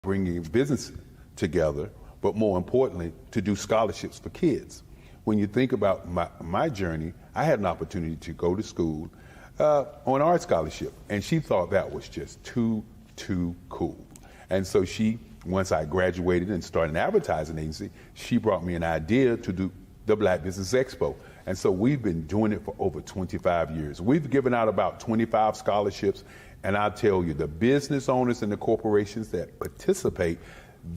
bringing business together, but more importantly, to do scholarships for kids. When you think about my journey, I had an opportunity to go to school on art scholarship, and she thought that was just too cool. And so once I graduated and started an advertising agency, she brought me an idea to do the Black Business Expo. And so we've been doing it for over 25 years. We've given out about 25 scholarships, and I'll tell you, the business owners and the corporations that participate,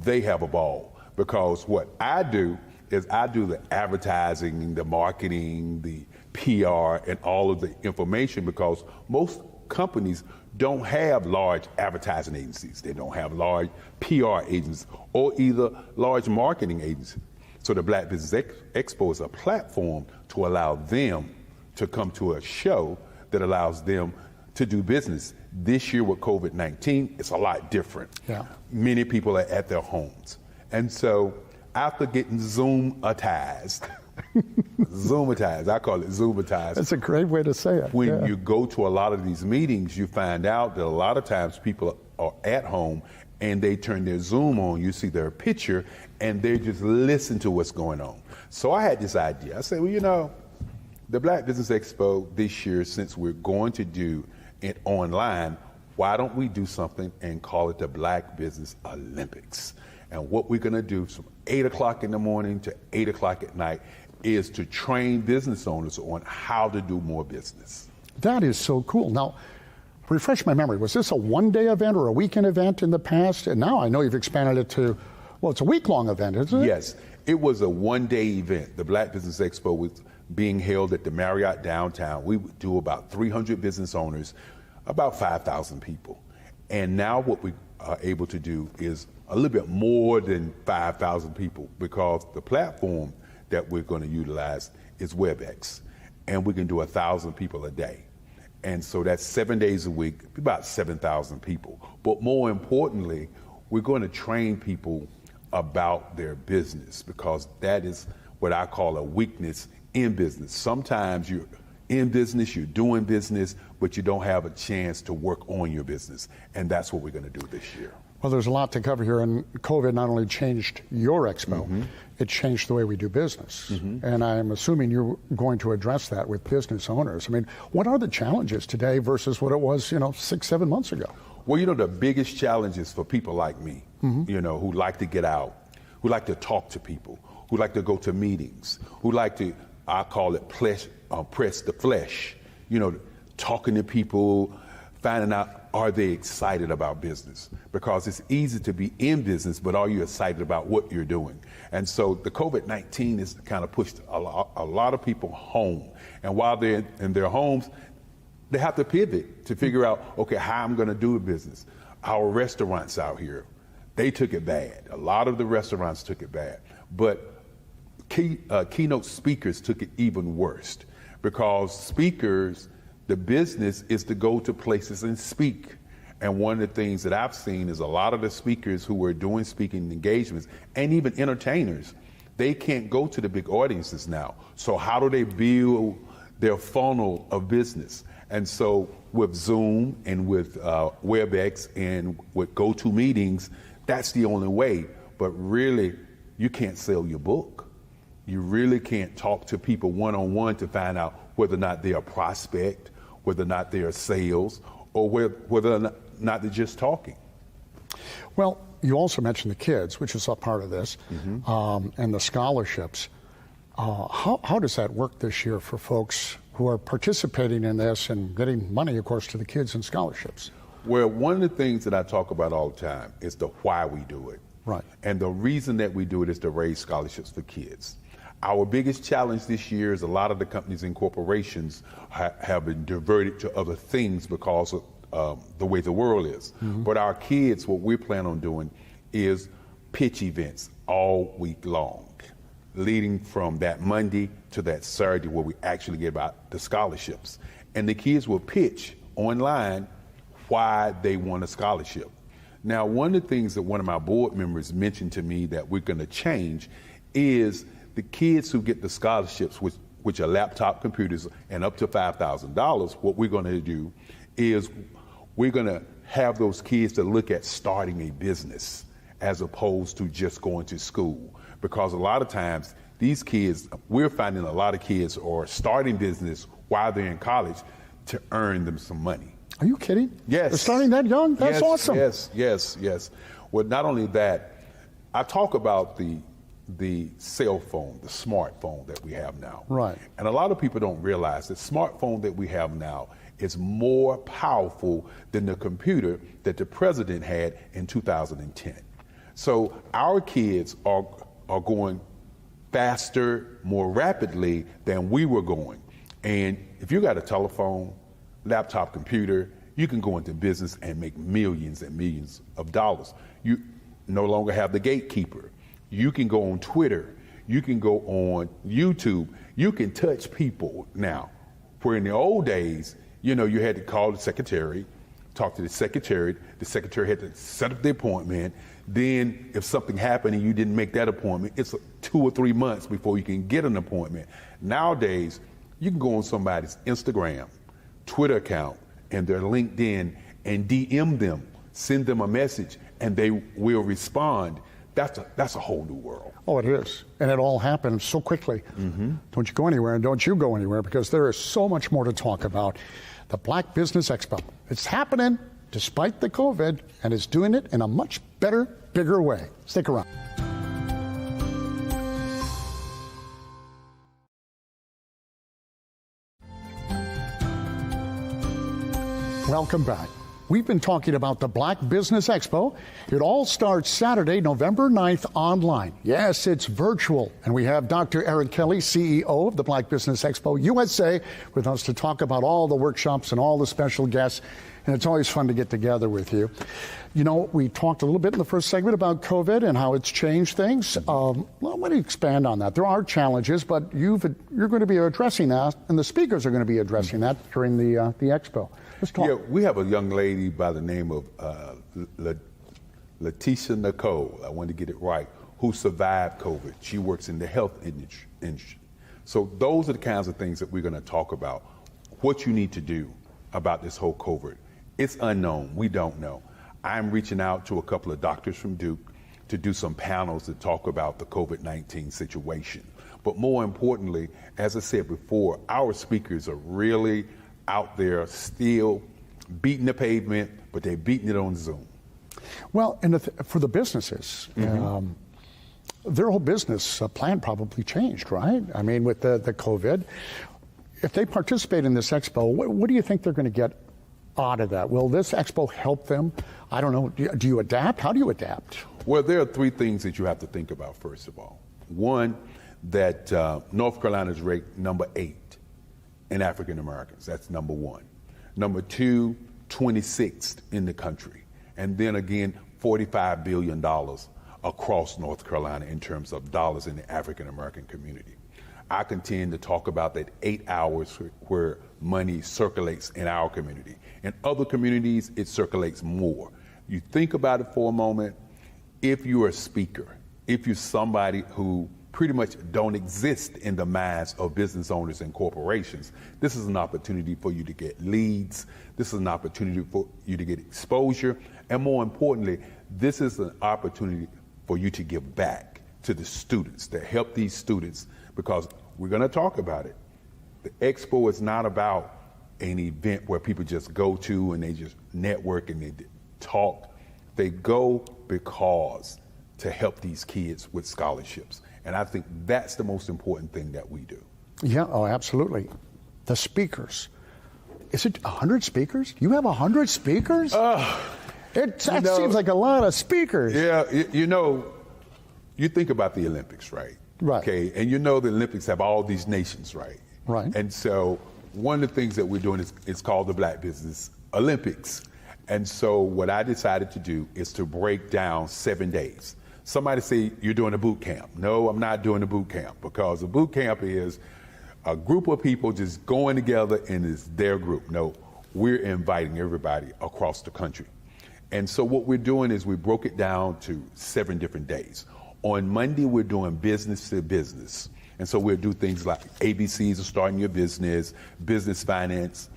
they have a ball. Because what I do is I do the advertising, the marketing, the PR, and all of the information, because most companies don't have large advertising agencies. They don't have large PR agencies or either large marketing agencies. So the Black Business Expo is a platform to allow them to come to a show that allows them to do business. This year with COVID-19, it's a lot different. Yeah. Many people are at their homes. And so after getting Zoomatized, I call it Zoomatized. That's a great way to say it. When you go to a lot of these meetings, you find out that a lot of times people are at home and they turn their Zoom on, you see their picture, and they just listen to what's going on. So I had this idea. I said, well, the Black Business Expo this year, since we're going to do it online, why don't we do something and call it the Black Business Olympics? And what we're gonna do from 8 o'clock in the morning to 8 o'clock at night is to train business owners on how to do more business. That is so cool. Now, refresh my memory. Was this a one-day event or a weekend event in the past? And now I know you've expanded it to, well, it's a week-long event, isn't it? Yes, it was a one-day event. The Black Business Expo was being held at the Marriott downtown. We would do about 300 business owners, about 5,000 people. And now what we are able to do is a little bit more than 5,000 people, because the platform that we're going to utilize is WebEx, and we can do 1,000 people a day. And so that's 7 days a week, about 7,000 people. But more importantly, we're going to train people about their business, because that is what I call a weakness in business. Sometimes you're in business, you're doing business, but you don't have a chance to work on your business. And that's what we're going to do this year. Well, there's a lot to cover here, and COVID not only changed your expo, it changed the way we do business. And I'm assuming you're going to address that with business owners. I mean, what are the challenges today versus what it was, 6, 7 months ago? Well, the biggest challenges for people like me, who like to get out, who like to talk to people, who like to go to meetings, who like to, I call it press the flesh, talking to people, finding out, are they excited about business? Because it's easy to be in business, but are you excited about what you're doing? And so the COVID-19 has kind of pushed a lot of people home. And while they're in their homes, they have to pivot to figure out, okay, how I'm going to do business. Our restaurants out here, they took it bad. A lot of the restaurants took it bad. But keynote speakers took it even worse, because speakers, the business is to go to places and speak. And one of the things that I've seen is a lot of the speakers who are doing speaking engagements, and even entertainers, they can't go to the big audiences now. So how do they build their funnel of business? And so with Zoom and with WebEx and with GoToMeetings, that's the only way. But really, you can't sell your book. You really can't talk to people one-on-one to find out whether or not they're a prospect, whether or not they're sales, or whether or not they're just talking. Well, you also mentioned the kids, which is a part of this, and the scholarships. How does that work this year for folks who are participating in this and getting money, of course, to the kids and scholarships? Well, one of the things that I talk about all the time is the why we do it. Right. And the reason that we do it is to raise scholarships for kids. Our biggest challenge this year is a lot of the companies and corporations have been diverted to other things because of the way the world is. But our kids, what we plan on doing is pitch events all week long, leading from that Monday to that Saturday, where we actually get about the scholarships. And the kids will pitch online why they want a scholarship. Now, one of the things that one of my board members mentioned to me that we're going to change is the kids who get the scholarships, which are laptop computers and up to $5,000, what we're going to do is we're going to have those kids to look at starting a business. as opposed to just going to school. Because a lot of times these kids, we're finding a lot of kids are starting business while they're in college to earn them some money. Are you kidding? Yes. They're starting that young? That's yes, awesome. Yes. Well, not only that, I talk about the cell phone, the smartphone that we have now. Right. And a lot of people don't realize the smartphone that we have now is more powerful than the computer that the president had in 2010. So our kids are going faster, more rapidly than we were going. And if you got a telephone, laptop, computer, you can go into business and make millions and millions of dollars. You no longer have the gatekeeper. You can go on Twitter. You can go on YouTube. You can touch people now. Where in the old days, you had to call the secretary, talk to the secretary. The secretary had to set up the appointment. Then if something happened and you didn't make that appointment, it's 2 or 3 months before you can get an appointment. Nowadays, you can go on somebody's Instagram, Twitter account, and their LinkedIn and DM them, send them a message, and they will respond. That's a whole new world. Oh, it is. And it all happens so quickly. Mm-hmm. Don't you go anywhere, and don't you go anywhere, because there is so much more to talk about. The Black Business Expo. It's happening despite the COVID, and it's doing it in a much better, bigger way. Stick around. Welcome back. We've been talking about the Black Business Expo. It all starts Saturday, November 9th online. Yes, it's virtual. And we have Dr. Eric Kelly, CEO of the Black Business Expo USA, with us to talk about all the workshops and all the special guests. And it's always fun to get together with you. We talked a little bit in the first segment about COVID and how it's changed things. Let me expand on that. There are challenges, but you're going to be addressing that, and the speakers are going to be addressing that during the expo. Let's talk. Yeah, we have a young lady by the name of Leticia Nicole, I want to get it right, who survived COVID. She works in the health industry. So those are the kinds of things that we're going to talk about. What you need to do about this whole COVID. It's unknown. We don't know. I'm reaching out to a couple of doctors from Duke to do some panels to talk about the COVID-19 situation. But more importantly, as I said before, our speakers are really out there still beating the pavement, but they're beating it on Zoom. Well, and for the businesses, their whole business plan probably changed, right? I mean, with the COVID. If they participate in this expo, what do you think they're going to get out of that? Will this expo help them? I don't know. Do you adapt? How do you adapt? Well, there are 3 things that you have to think about, first of all. One, that North Carolina is ranked number 8 in African Americans. That's number 1. Number 2, 26th in the country. And then again, $45 billion across North Carolina in terms of dollars in the African American community. I contend to talk about that 8 hours where money circulates in our community. In other communities, it circulates more. You think about it for a moment. If you're a speaker, if you're somebody who pretty much don't exist in the minds of business owners and corporations, this is an opportunity for you to get leads. This is an opportunity for you to get exposure. And more importantly, this is an opportunity for you to give back to the students, to help these students, because we're going to talk about it. The expo is not about an event where people just go to and they just network and they talk. They go because to help these kids with scholarships. And I think that's the most important thing that we do. Yeah, oh, absolutely. The speakers. Is it 100 speakers? You have 100 speakers? That seems like a lot of speakers. Yeah, you think about the Olympics, right? Right. Okay, and the Olympics have all these nations, right? Right. And so one of the things that we're doing is called the Black Business Olympics. And so what I decided to do is to break down 7 days. Somebody say, you're doing a boot camp. No, I'm not doing a boot camp, because a boot camp is a group of people just going together and it's their group. No, we're inviting everybody across the country. And so what we're doing is we broke it down to 7 different days. On Monday, we're doing business to business. And so we'll do things like ABCs of starting your business, business finance,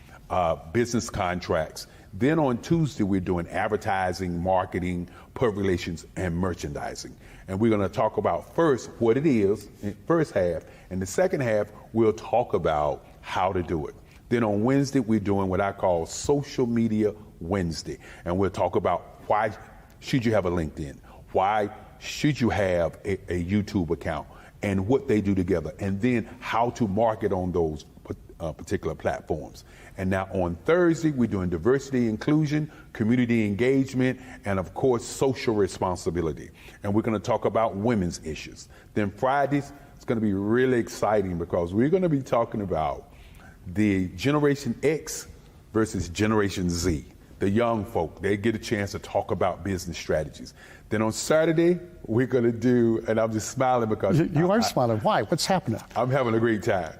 business contracts. Then on Tuesday, we're doing advertising, marketing, public relations, and merchandising. And we're going to talk about first what it is in the first half, and the second half, we'll talk about how to do it. Then on Wednesday, we're doing what I call Social Media Wednesday, and we'll talk about why should you have a LinkedIn, why should you have a YouTube account, and what they do together, and then how to market on those particular platforms. And now on Thursday, we're doing diversity, inclusion, community engagement, and of course, social responsibility. And we're going to talk about women's issues. Then Fridays, it's going to be really exciting because we're going to be talking about the Generation X versus Generation Z. The young folk, they get a chance to talk about business strategies. Then on Saturday, we're going to do, and I'm just smiling because you are smiling. Why? What's happening? I'm having a great time.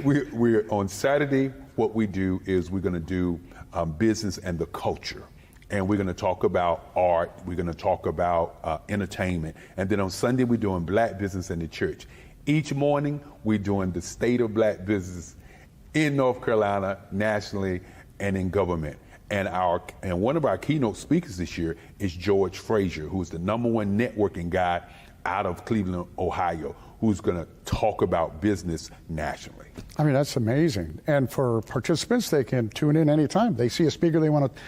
We're on Saturday. What we do is we're going to do business and the culture, and we're going to talk about art. We're going to talk about entertainment, and then on Sunday we're doing Black business in the church. Each morning we're doing the state of Black business in North Carolina, nationally, and in government. And one of our keynote speakers this year is George Frazier, who is the #1 networking guy out of Cleveland, Ohio, who's going to talk about business nationally. I mean, that's amazing. And for participants, they can tune in anytime. They see a speaker they want to.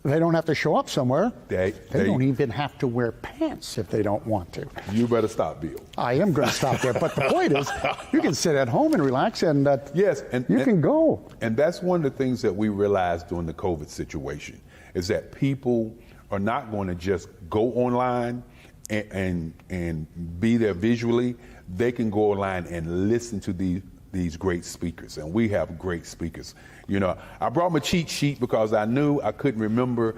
They don't have to show up somewhere. They don't even have to wear pants if they don't want to. You better stop, Bill. I am going to stop there. But the point is, you can sit at home and relax, and yes, you can go. And that's one of the things that we realized during the COVID situation is that people are not going to just go online and be there visually. They can go online and listen to these great speakers, and we have great speakers. You know, I brought my cheat sheet because I knew I couldn't remember.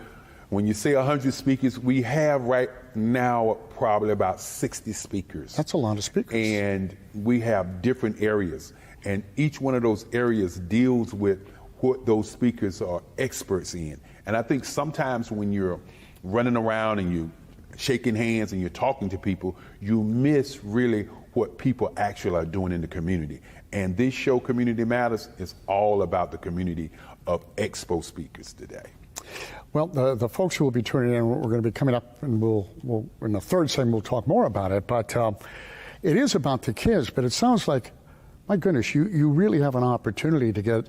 When you say 100 speakers, we have right now probably about 60 speakers. That's a lot of speakers. And we have different areas, and each one of those areas deals with what those speakers are experts in. And I think sometimes when you're running around and you shaking hands and you're talking to people, you miss really what people actually are doing in the community. And this show, Community Matters, is all about the community of Expo speakers today. Well, the folks who will be tuning in, we're going to be coming up, and we'll in the third segment, we'll talk more about it. But it is about the kids, but it sounds like, my goodness, you really have an opportunity to get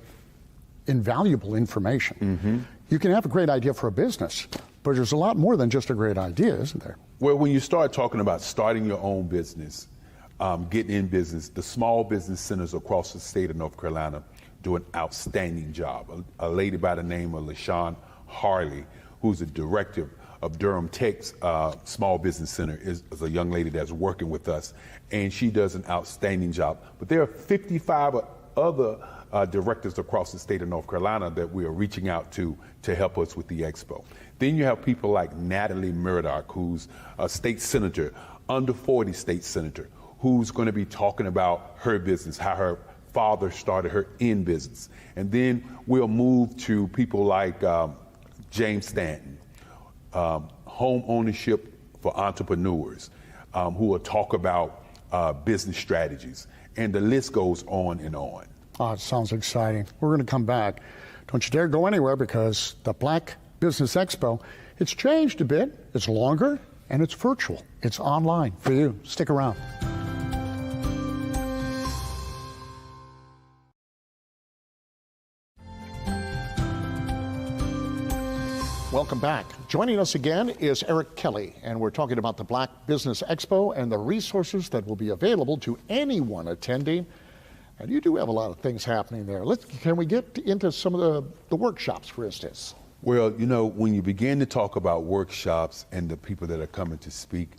invaluable information. Mm-hmm. You can have a great idea for a business, but there's a lot more than just a great idea, isn't there? Well, when you start talking about starting your own business, getting in business, the small business centers across the state of North Carolina do an outstanding job. A lady by the name of LaShawn Harley, who's the director of Durham Tech's Small Business Center, is a young lady that's working with us, and she does an outstanding job. But there are 55 other directors across the state of North Carolina that we are reaching out to help us with the expo. Then you have people like Natalie Murdoch, who's a state senator, under 40 state senator, who's going to be talking about her business, how her father started her in business. And then we'll move to people like James Stanton, home ownership for entrepreneurs, who will talk about business strategies. And the list goes on and on. Oh, it sounds exciting. We're going to come back. Don't you dare go anywhere, because the Black Business Expo, it's changed a bit. It's longer and it's virtual. It's online for you. Stick around. Welcome back. Joining us again is Eric Kelly, and we're talking about the Black Business Expo and the resources that will be available to anyone attending. And you do have a lot of things happening there. Can we get into some of the workshops, for instance? Well, you know, when you begin to talk about workshops and the people that are coming to speak,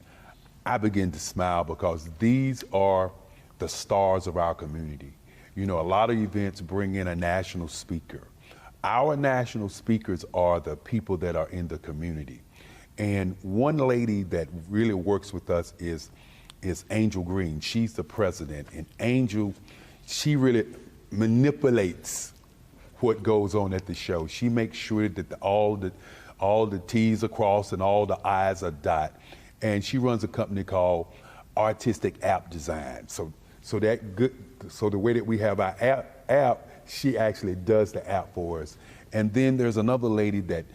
I begin to smile because these are the stars of our community. You know, a lot of events bring in a national speaker. Our national speakers are the people that are in the community. And one lady that really works with us is Angel Green. She's the president. And Angel, she really manipulates what goes on at the show. She makes sure that all the T's are crossed and all the I's are dotted. And she runs a company called Artistic App Design. So the way that we have our app, she actually does the app for us. And then there's another lady that,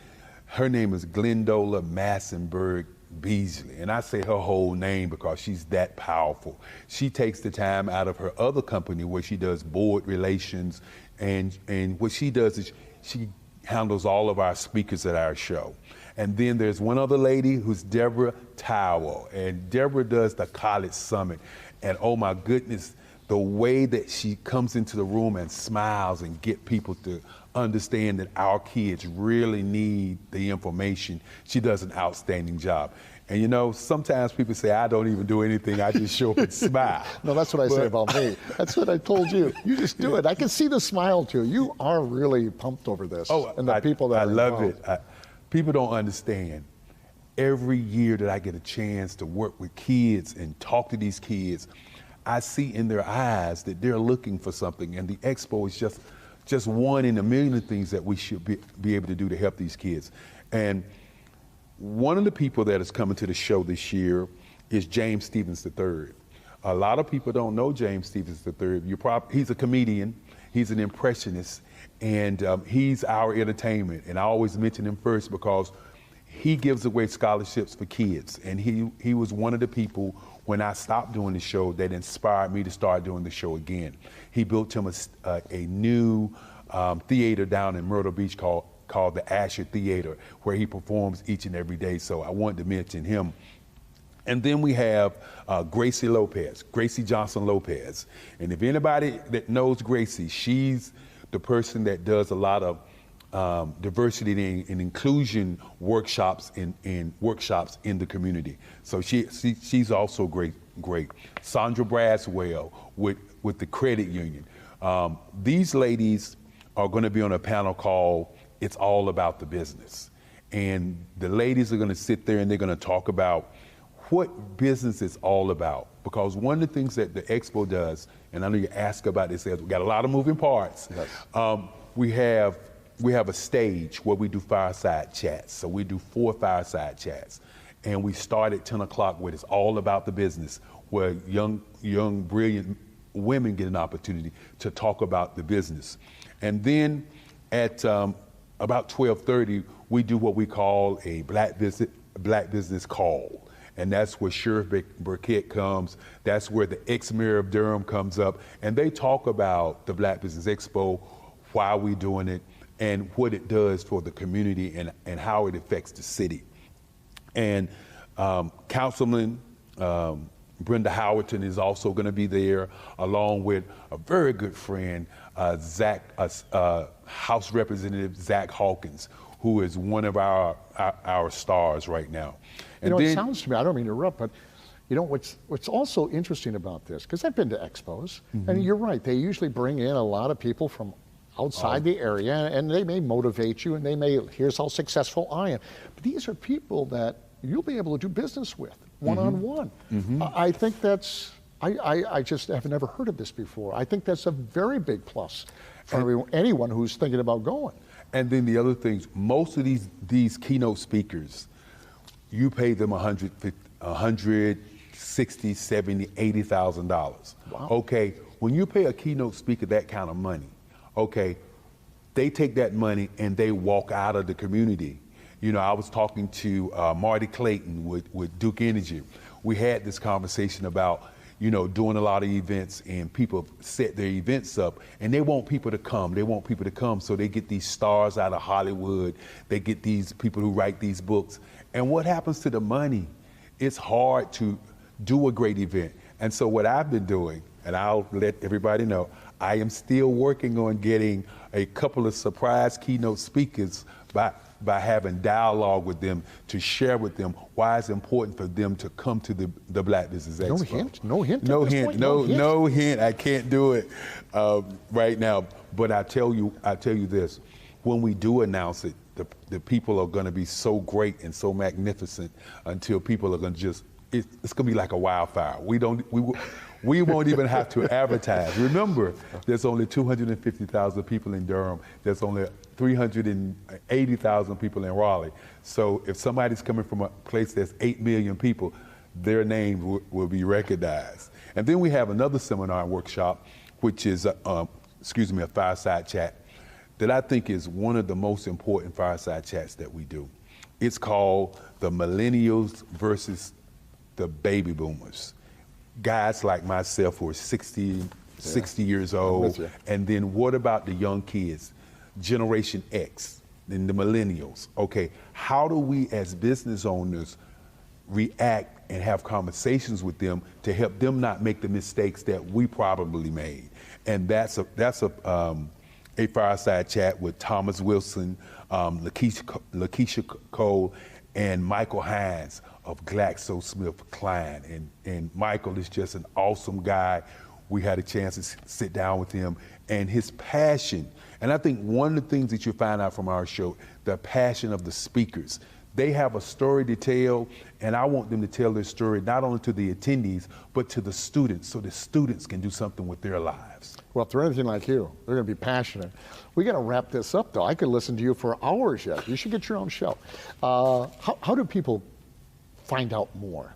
her name is Glendola Massenberg Beasley. And I say her whole name because she's that powerful. She takes the time out of her other company where she does board relations. And what she does is she handles all of our speakers at our show. And then there's one other lady who's Deborah Tower. And Deborah does the college summit. And oh my goodness, the way that she comes into the room and smiles and get people to understand that our kids really need the information. She does an outstanding job. And you know, sometimes people say, I don't even do anything, I just show up and smile. No, that's what I say about me. That's what I told you. You just do it. I can see the smile too. You are really pumped over this. Oh, and the people that I are love involved. it. People don't understand. Every year that I get a chance to work with kids and talk to these kids, I see in their eyes that they're looking for something, and the expo is just one in a million things that we should be able to do to help these kids. And one of the people that is coming to the show this year is James Stevens III. A lot of people don't know James Stevens III. He's a comedian, he's an impressionist, and he's our entertainment. And I always mention him first because he gives away scholarships for kids. And he was one of the people, when I stopped doing the show, that inspired me to start doing the show again. He built him a new theater down in Myrtle Beach called the Asher Theater, where he performs each and every day. So I wanted to mention him. And then we have Gracie Johnson Lopez. And if anybody that knows Gracie, she's the person that does a lot of diversity and inclusion workshops in the community. So she's also great. Sandra Braswell with the credit union. These ladies are going to be on a panel called It's All About the Business. And the ladies are going to sit there and they're going to talk about what business is all about. Because one of the things that the expo does, and I know you ask about this, we got a lot of moving parts. Yes. We have a stage where we do fireside chats. So we do 4 fireside chats. And we start at 10 o'clock with It's All About the Business, where young, brilliant women get an opportunity to talk about the business. And then at about 12:30, we do what we call a Black Business Call. And that's where Sheriff Burkett comes. That's where the ex-mayor of Durham comes up. And they talk about the Black Business Expo, why we're doing it, and what it does for the community and how it affects the city. And Councilman Brenda Howerton is also going to be there, along with a very good friend, House Representative Zach Hawkins, who is one of our stars right now. And it sounds to me, I don't mean to interrupt, but you know what's also interesting about this, because I've been to expos, and you're right, they usually bring in a lot of people from outside the area, and they may motivate you, and they may, here's how successful I am. But these are people that you'll be able to do business with, one-on-one. I think that's, I just have never heard of this before. I think that's a very big plus for anyone who's thinking about going. And then the other things, most of these keynote speakers, you pay them $160,000, $70,000, $80,000. Wow. Okay, when you pay a keynote speaker that kind of money, okay, they take that money and they walk out of the community. You know, I was talking to Marty Clayton with Duke Energy. We had this conversation about, you know, doing a lot of events, and people set their events up and they want people to come. They want people to come. So they get these stars out of Hollywood. They get these people who write these books. And what happens to the money? It's hard to do a great event. And so what I've been doing, and I'll let everybody know, I am still working on getting a couple of surprise keynote speakers by having dialogue with them to share with them why it's important for them to come to the Black Business Expo. No hint. I can't do it right now. But I tell you this: when we do announce it, the people are going to be so great and so magnificent until people are going to just. It's going to be like a wildfire. We won't even have to advertise. Remember, there's only 250,000 people in Durham. There's only 380,000 people in Raleigh. So if somebody's coming from a place that's 8 million people, their name will be recognized. And then we have another seminar and workshop, which is, a fireside chat. that I think is one of the most important fireside chats that we do. It's called the Millennials versus the Baby Boomers. Guys like myself who are 60 years old, and then what about the young kids, Generation X, and the millennials? Okay, how do we as business owners react and have conversations with them to help them not make the mistakes that we probably made? And that's a fireside chat with Thomas Wilson, Lakeisha Cole, and Michael Hines of GlaxoSmithKline. And Michael is just an awesome guy. We had a chance to sit down with him, and his passion. And I think one of the things that you find out from our show, the passion of the speakers. They have a story to tell, and I want them to tell their story not only to the attendees, but to the students, so the students can do something with their lives. Well, if they're anything like you, they're going to be passionate. We got to wrap this up, though. I could listen to you for hours yet. You should get your own show. How do people find out more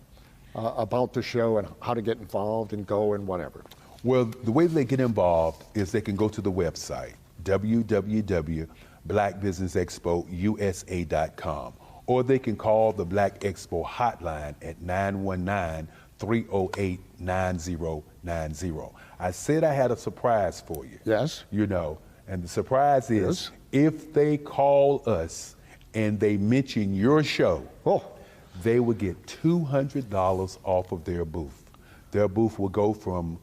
about the show and how to get involved and go and whatever? Well, the way they get involved is they can go to the website, www.blackbusinessexpousa.com, or they can call the Black Expo hotline at 919-308-9090. I said I had a surprise for you. Yes. You know, and the surprise is if they call us and they mention your show, they will get $200 off of their booth. Their booth will go from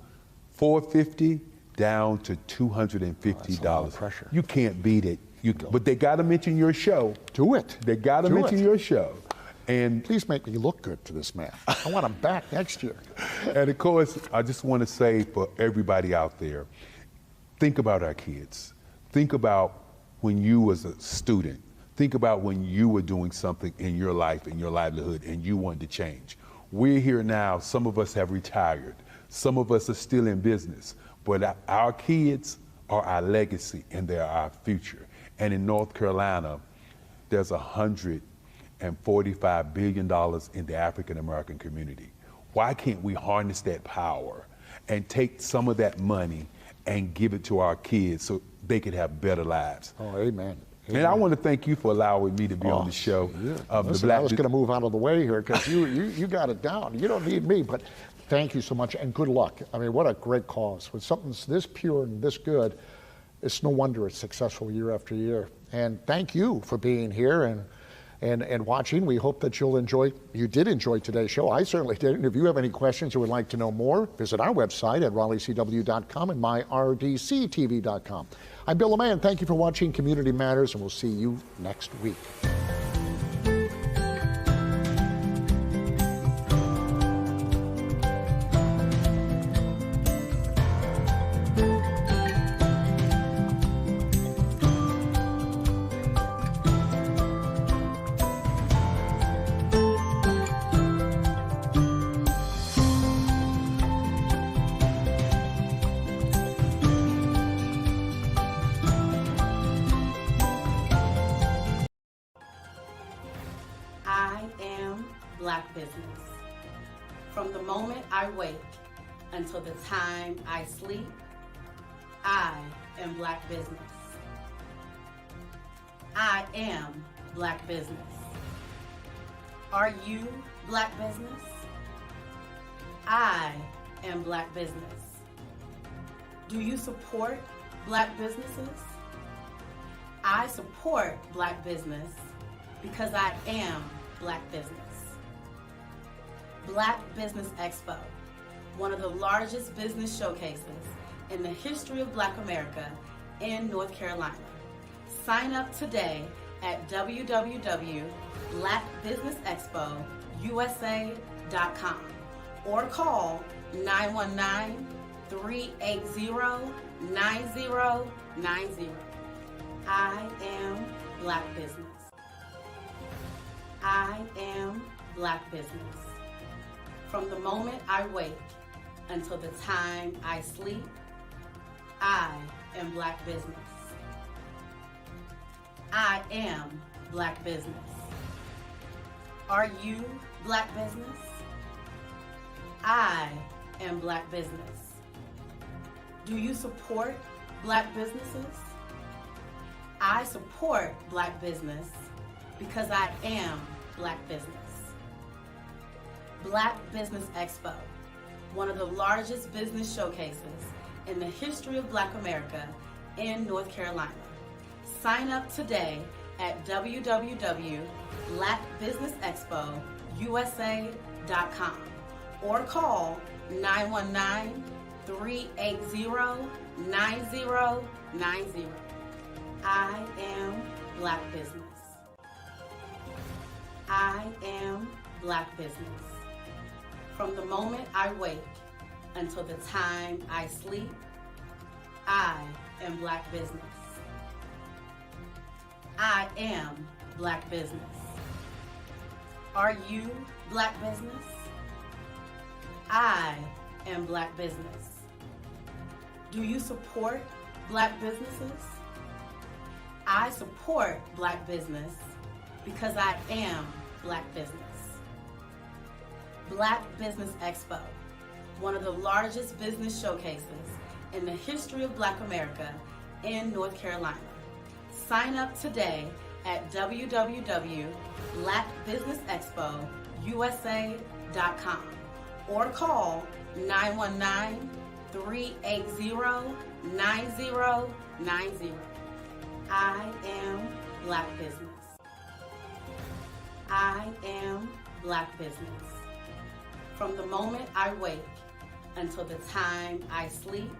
$450 down to $250. That's a lot of pressure. You can't beat it. But they got to mention your show. Do it. They got to mention your show. And please make me look good to this man. I want him back next year. And of course, I just want to say for everybody out there, think about our kids. Think about when you was a student. Think about when you were doing something in your life, in your livelihood, and you wanted to change. We're here now. Some of us have retired. Some of us are still in business. But our kids are our legacy, and they're our future. And in North Carolina, there's $145 billion in the African American community. Why can't we harness that power and take some of that money and give it to our kids so they could have better lives? Oh, amen. And I want to thank you for allowing me to be on the show. Listen, I was going to move out of the way here because you got it down. You don't need me, but thank you so much and good luck. I mean, what a great cause. When something's this pure and this good, it's no wonder it's successful year after year. And thank you for being here and watching. We hope that you did enjoy today's show. I certainly did. And if you have any questions or would like to know more, visit our website at RaleighCW.com and myrdctv.com. I'm Bill LeMay. Thank you for watching Community Matters, and we'll see you next week. Black business. From the moment I wake until the time I sleep, I am Black business. I am Black business. Are you Black business? I am Black business. Do you support Black businesses? I support Black business because I am Black business. Black Business Expo, one of the largest business showcases in the history of Black America in North Carolina. Sign up today at www.blackbusinessexpousa.com or call 919-380-9090. I am Black business. I am Black business. From the moment I wake until the time I sleep, I am Black business. I am Black business. Are you Black business? I am Black business. Do you support Black businesses? I support Black business because I am Black business. Black Business Expo, one of the largest business showcases in the history of Black America in North Carolina. Sign up today at www.blackbusinessexpousa.com or call 919-380-9090. I am Black business. I am Black business. From the moment I wake until the time I sleep, I am Black business. I am Black business. Are you Black business? I am Black business. Do you support Black businesses? I support Black business because I am Black business. Black Business Expo, one of the largest business showcases in the history of Black America in North Carolina. Sign up today at www.blackbusinessexpousa.com or call 919-380-9090. I am Black business. I am Black business. From the moment I wake until the time I sleep,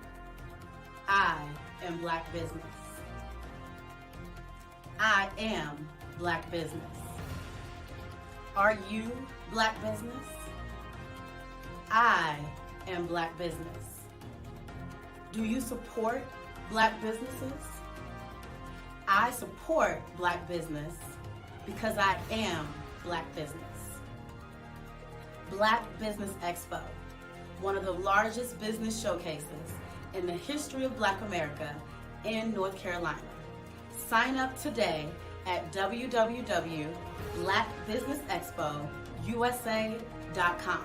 I am Black business. I am Black business. Are you Black business? I am Black business. Do you support Black businesses? I support Black business because I am Black business. Black Business Expo, one of the largest business showcases in the history of Black America in North Carolina. Sign up today at www.blackbusinessexpousa.com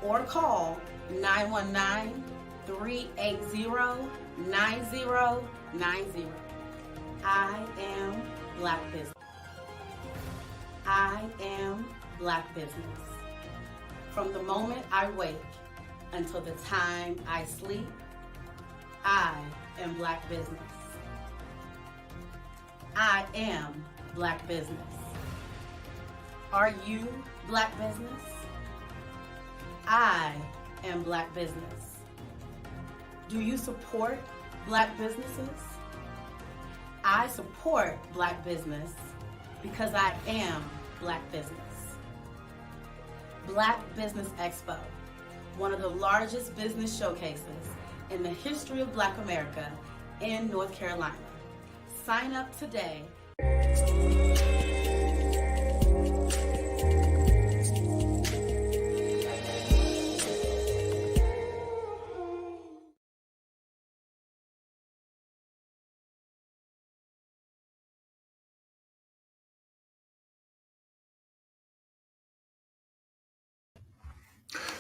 or call 919-380-9090. I am Black business. I am Black business. From the moment I wake until the time I sleep, I am Black business. I am Black business. Are you Black business? I am Black business. Do you support Black businesses? I support Black business because I am Black business. Black Business Expo, one of the largest business showcases in the history of Black America in North Carolina. Sign up today.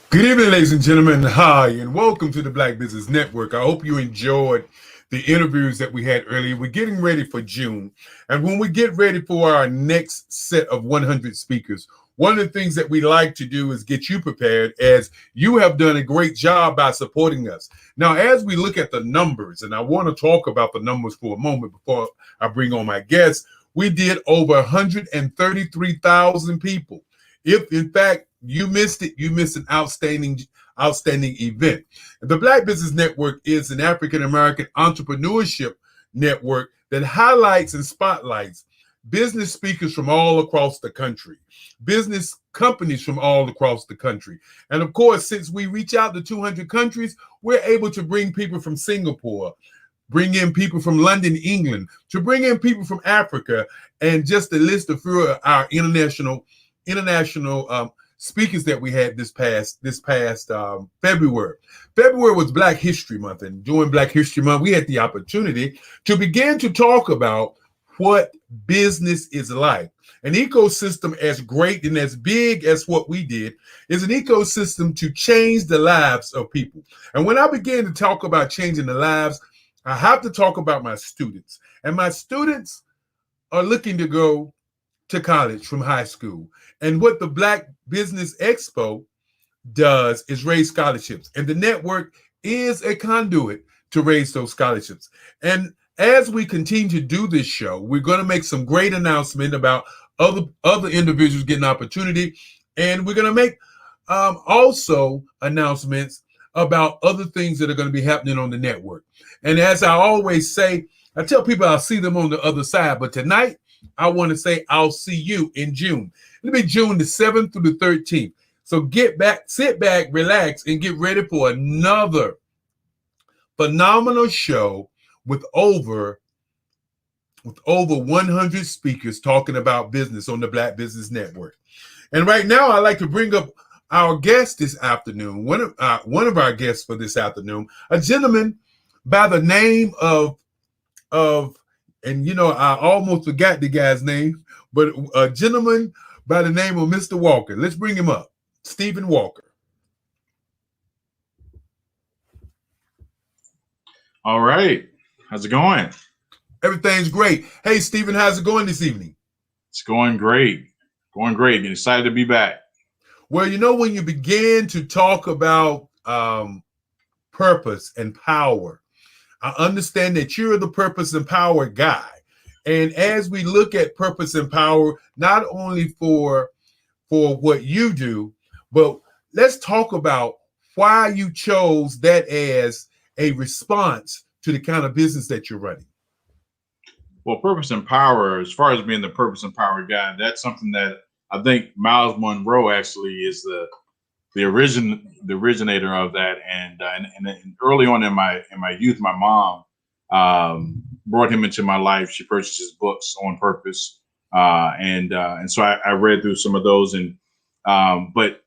Good evening, ladies and gentlemen. Hi, and welcome to the Black Business Network. I hope you enjoyed the interviews that we had earlier. We're getting ready for June. And when we get ready for our next set of 100 speakers, one of the things that we like to do is get you prepared, as you have done a great job by supporting us. Now, as we look at the numbers, and I want to talk about the numbers for a moment before I bring on my guests, we did over 133,000 people. If, in fact, you missed it, you missed an outstanding event. The Black Business Network is an African-American entrepreneurship network that highlights and spotlights business speakers from all across the country, business companies from all across the country. And of course, since we reach out to 200 countries, we're able to bring people from Singapore, bring in people from London, England, to bring in people from Africa, and just to list a few of our international speakers that we had this past February. February was Black History Month, and during Black History Month, we had the opportunity to begin to talk about what business is like. An ecosystem as great and as big as what we did is an ecosystem to change the lives of people. And when I began to talk about changing the lives, I have to talk about my students. And my students are looking to go to college from high school. And what the Black Business Expo does is raise scholarships. And the network is a conduit to raise those scholarships. And as we continue to do this show, we're going to make some great announcement about other individuals getting opportunity. And we're going to make also announcements about other things that are going to be happening on the network. And as I always say, I tell people I'll see them on the other side. But tonight, I want to say I'll see you in June. It'll be June the 7th through the 13th. So sit back, relax, and get ready for another phenomenal show with over 100 speakers talking about business on the Black Business Network. And right now, I'd like to bring up our guest this afternoon, one of our guests for this afternoon, a gentleman by the name of, and you know, I almost forgot the guy's name, but a gentleman by the name of Mr. Walker. Let's bring him up, Stephen Walker. All right. How's it going? Everything's great. Hey, Stephen, how's it going this evening? It's going great. Going great. Getting excited to be back. Well, you know, when you begin to talk about purpose and power, I understand that you're the purpose and power guy. And as we look at purpose and power, not only for what you do, but let's talk about why you chose that as a response to the kind of business that you're running. Well, purpose and power, as far as being the purpose and power guy, that's something that I think Miles Monroe actually is the originator of that. And early on in my youth, my mom brought him into my life. She purchased his books on purpose, and so I read through some of those. And but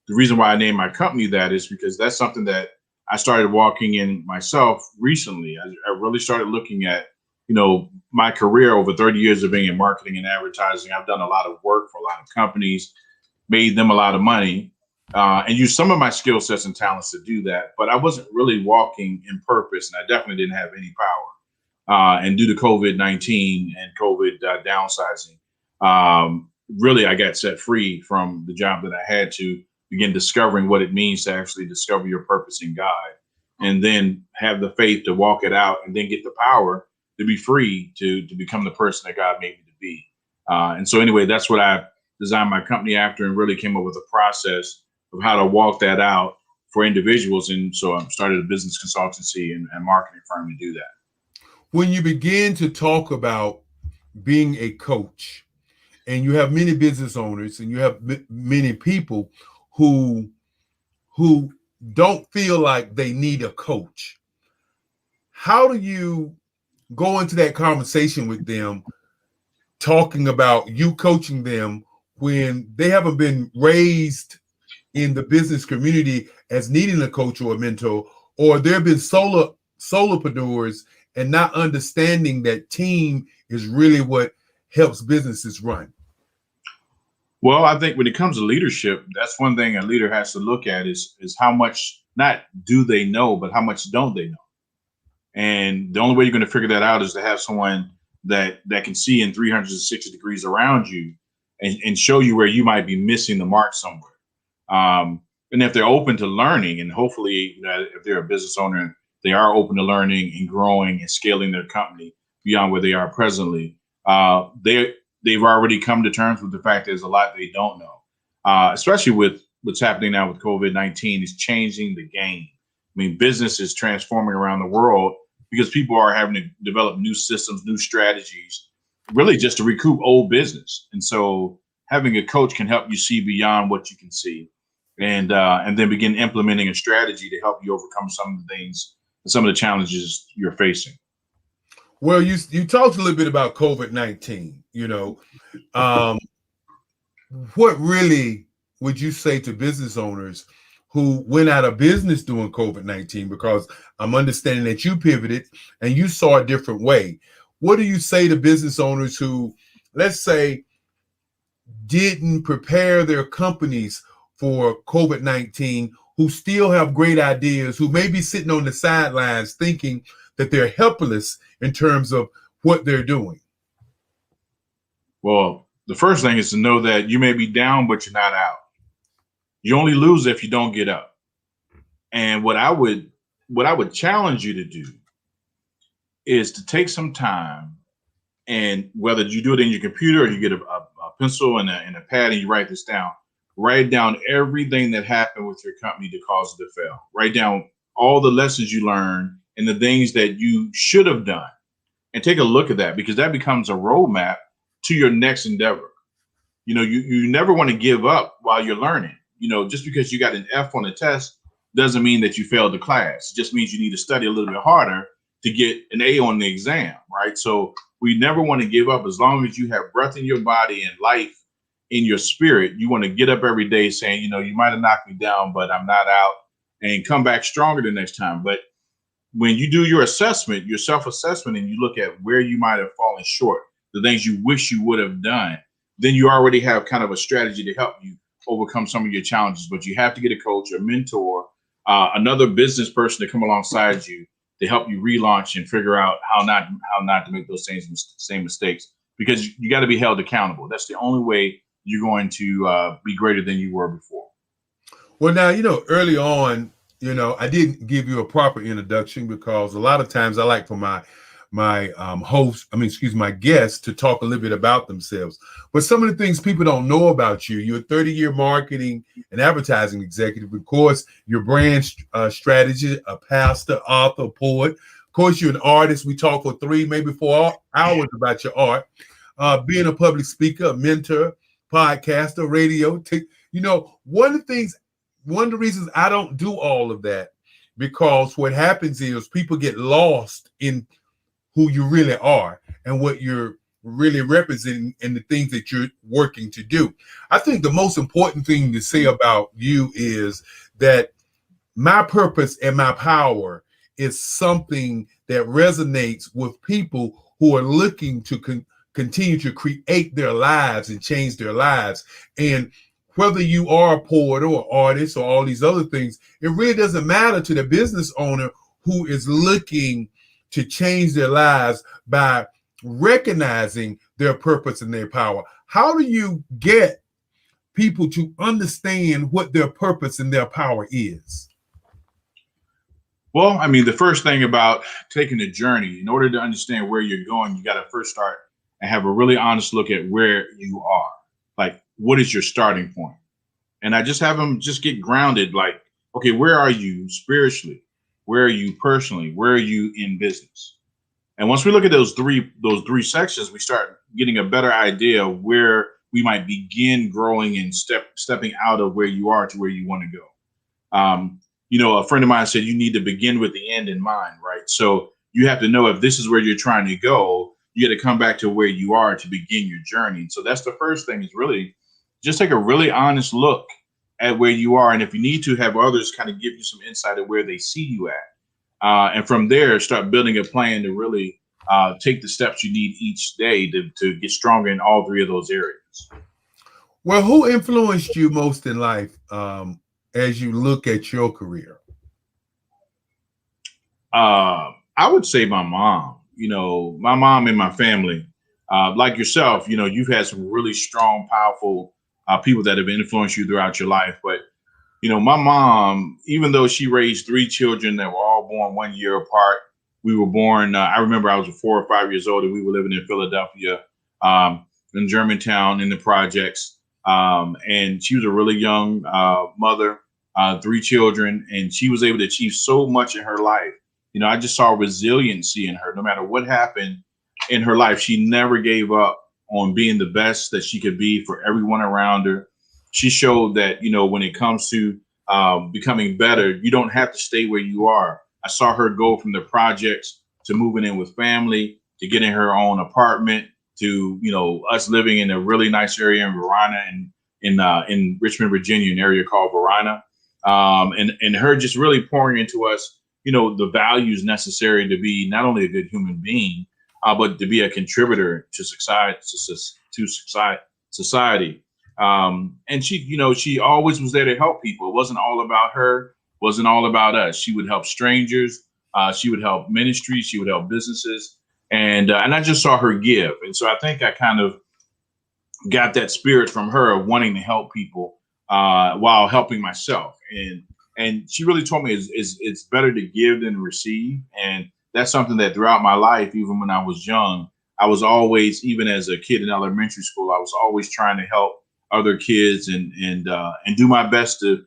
the reason why I named my company that is because that's something that I started walking in myself recently. I really started looking at, you know, my career over 30 years of being in marketing and advertising. I've done a lot of work for a lot of companies, made them a lot of money, and used some of my skill sets and talents to do that. But I wasn't really walking in purpose, and I definitely didn't have any power. And due to COVID-19 and COVID downsizing, really I got set free from the job that I had to begin discovering what it means to actually discover your purpose in God, and then have the faith to walk it out, and then get the power to be free to become the person that God made me to be. And so anyway, that's what I designed my company after, and really came up with a process of how to walk that out for individuals. And so I started a business consultancy and marketing firm to do that. When you begin to talk about being a coach, and you have many business owners and you have many people who don't feel like they need a coach, how do you go into that conversation with them, talking about you coaching them when they haven't been raised in the business community as needing a coach or a mentor, or there have been solopreneurs and not understanding that team is really what helps businesses run? Well, I think when it comes to leadership, that's one thing a leader has to look at is how much, not do they know, but how much don't they know? And the only way you're going to figure that out is to have someone that can see in 360 degrees around you and show you where you might be missing the mark somewhere. And if they're open to learning, and hopefully, you know, if they're a business owner, they are open to learning and growing and scaling their company beyond where they are presently. They've already come to terms with the fact there's a lot they don't know, especially with what's happening now with COVID-19 is changing the game. I mean, business is transforming around the world because people are having to develop new systems, new strategies, really just to recoup old business. And so having a coach can help you see beyond what you can see, and then begin implementing a strategy to help you overcome some of the things and some of the challenges you're facing. Well, you talked a little bit about COVID-19, you know, what really would you say to business owners who went out of business during COVID-19? Because I'm understanding that you pivoted and you saw a different way. What do you say to business owners who, let's say, didn't prepare their companies for COVID-19, who still have great ideas, who may be sitting on the sidelines thinking that they're helpless in terms of what they're doing? Well, the first thing is to know that you may be down, but you're not out. You only lose if you don't get up. And what I would challenge you to do is to take some time, and whether you do it in your computer or you get a pencil and a pad and you write this down, write down everything that happened with your company to cause it to fail. Write down all the lessons you learned and the things that you should have done, and take a look at that, because that becomes a roadmap to your next endeavor. You know, you never want to give up while you're learning. You know, just because you got an F on the test doesn't mean that you failed the class. It just means you need to study a little bit harder to get an A on the exam, right? So we never want to give up. As long as you have breath in your body and life in your spirit, you want to get up every day saying, you know, you might have knocked me down, but I'm not out, and come back stronger the next time. But when you do your assessment, your self-assessment, and you look at where you might have fallen short, the things you wish you would have done, then you already have kind of a strategy to help you overcome some of your challenges. But you have to get a coach, a mentor, another business person to come alongside you to help you relaunch and figure out how not to make those same mistakes, because you got to be held accountable. That's the only way you're going to be greater than you were before. Well, now, you know, early on, you know, I didn't give you a proper introduction, because a lot of times I like for my my guests to talk a little bit about themselves. But some of the things people don't know about you: you're a 30-year marketing and advertising executive. Of course, your brand strategy, a pastor, author, poet. Of course, you're an artist. We talk for 3, maybe 4 hours about your art. Being a public speaker, a mentor, podcaster, radio. You know, one of the reasons I don't do all of that, because what happens is people get lost in who you really are and what you're really representing and the things that you're working to do. I think the most important thing to say about you is that my purpose and my power is something that resonates with people who are looking to continue to create their lives and change their lives. And whether you are a poet or an artist or all these other things, it really doesn't matter to the business owner who is looking to change their lives by recognizing their purpose and their power. How do you get people to understand what their purpose and their power is? Well, I mean, the first thing about taking a journey, in order to understand where you're going, you got to first start and have a really honest look at where you are. Like, what is your starting point? And I just have them just get grounded. Like, okay, where are you spiritually? Where are you personally? Where are you in business? And once we look at those three sections, we start getting a better idea of where we might begin growing and stepping out of where you are to where you want to go. You know, a friend of mine said you need to begin with the end in mind, right? So you have to know if this is where you're trying to go, you got to come back to where you are to begin your journey. So that's the first thing, is really just take a really honest look at where you are. And if you need to, have others kind of give you some insight of where they see you at. And from there, start building a plan to really take the steps you need each day to get stronger in all 3 of those areas. Well, who influenced you most in life as you look at your career? I would say my mom. You know, my mom and my family, like yourself, you know, you've had some really strong, powerful people that have influenced you throughout your life. But, you know, my mom, even though she raised 3 children that were all born 1 year apart, we were born, I remember I was 4 or 5 years old, and we were living in Philadelphia, in Germantown, in the projects. And she was a really young mother, 3 children, and she was able to achieve so much in her life. You know, I just saw resiliency in her. No matter what happened in her life, she never gave up on being the best that she could be for everyone around her. She showed that, you know, when it comes to becoming better, you don't have to stay where you are. I saw her go from the projects to moving in with family, to getting her own apartment, to, you know, us living in a really nice area in Verona and in Richmond, Virginia, an area called Verona. And her just really pouring into us, you know, the values necessary to be not only a good human being, but to be a contributor to society. And she, you know, she always was there to help people. It wasn't all about her, wasn't all about us. She would help strangers. She would help ministries. She would help businesses. And I just saw her give. And so I think I kind of got that spirit from her of wanting to help people while helping myself. And she really told me it's better to give than receive. And that's something that throughout my life, even when I was young, I was always, even as a kid in elementary school, I was always trying to help other kids and do my best to,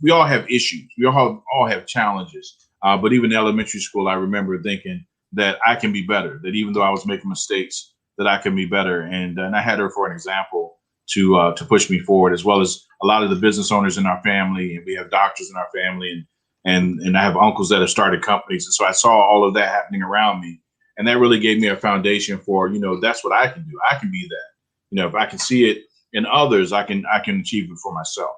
we all have issues. We all have challenges. But even in elementary school, I remember thinking that I can be better, that even though I was making mistakes, that I can be better. And I had her for an example to push me forward, as well as a lot of the business owners in our family. And we have doctors in our family, and I have uncles that have started companies. And so I saw all of that happening around me. And that really gave me a foundation for, that's what I can do. I can be that. If I can see it in others, I can achieve it for myself.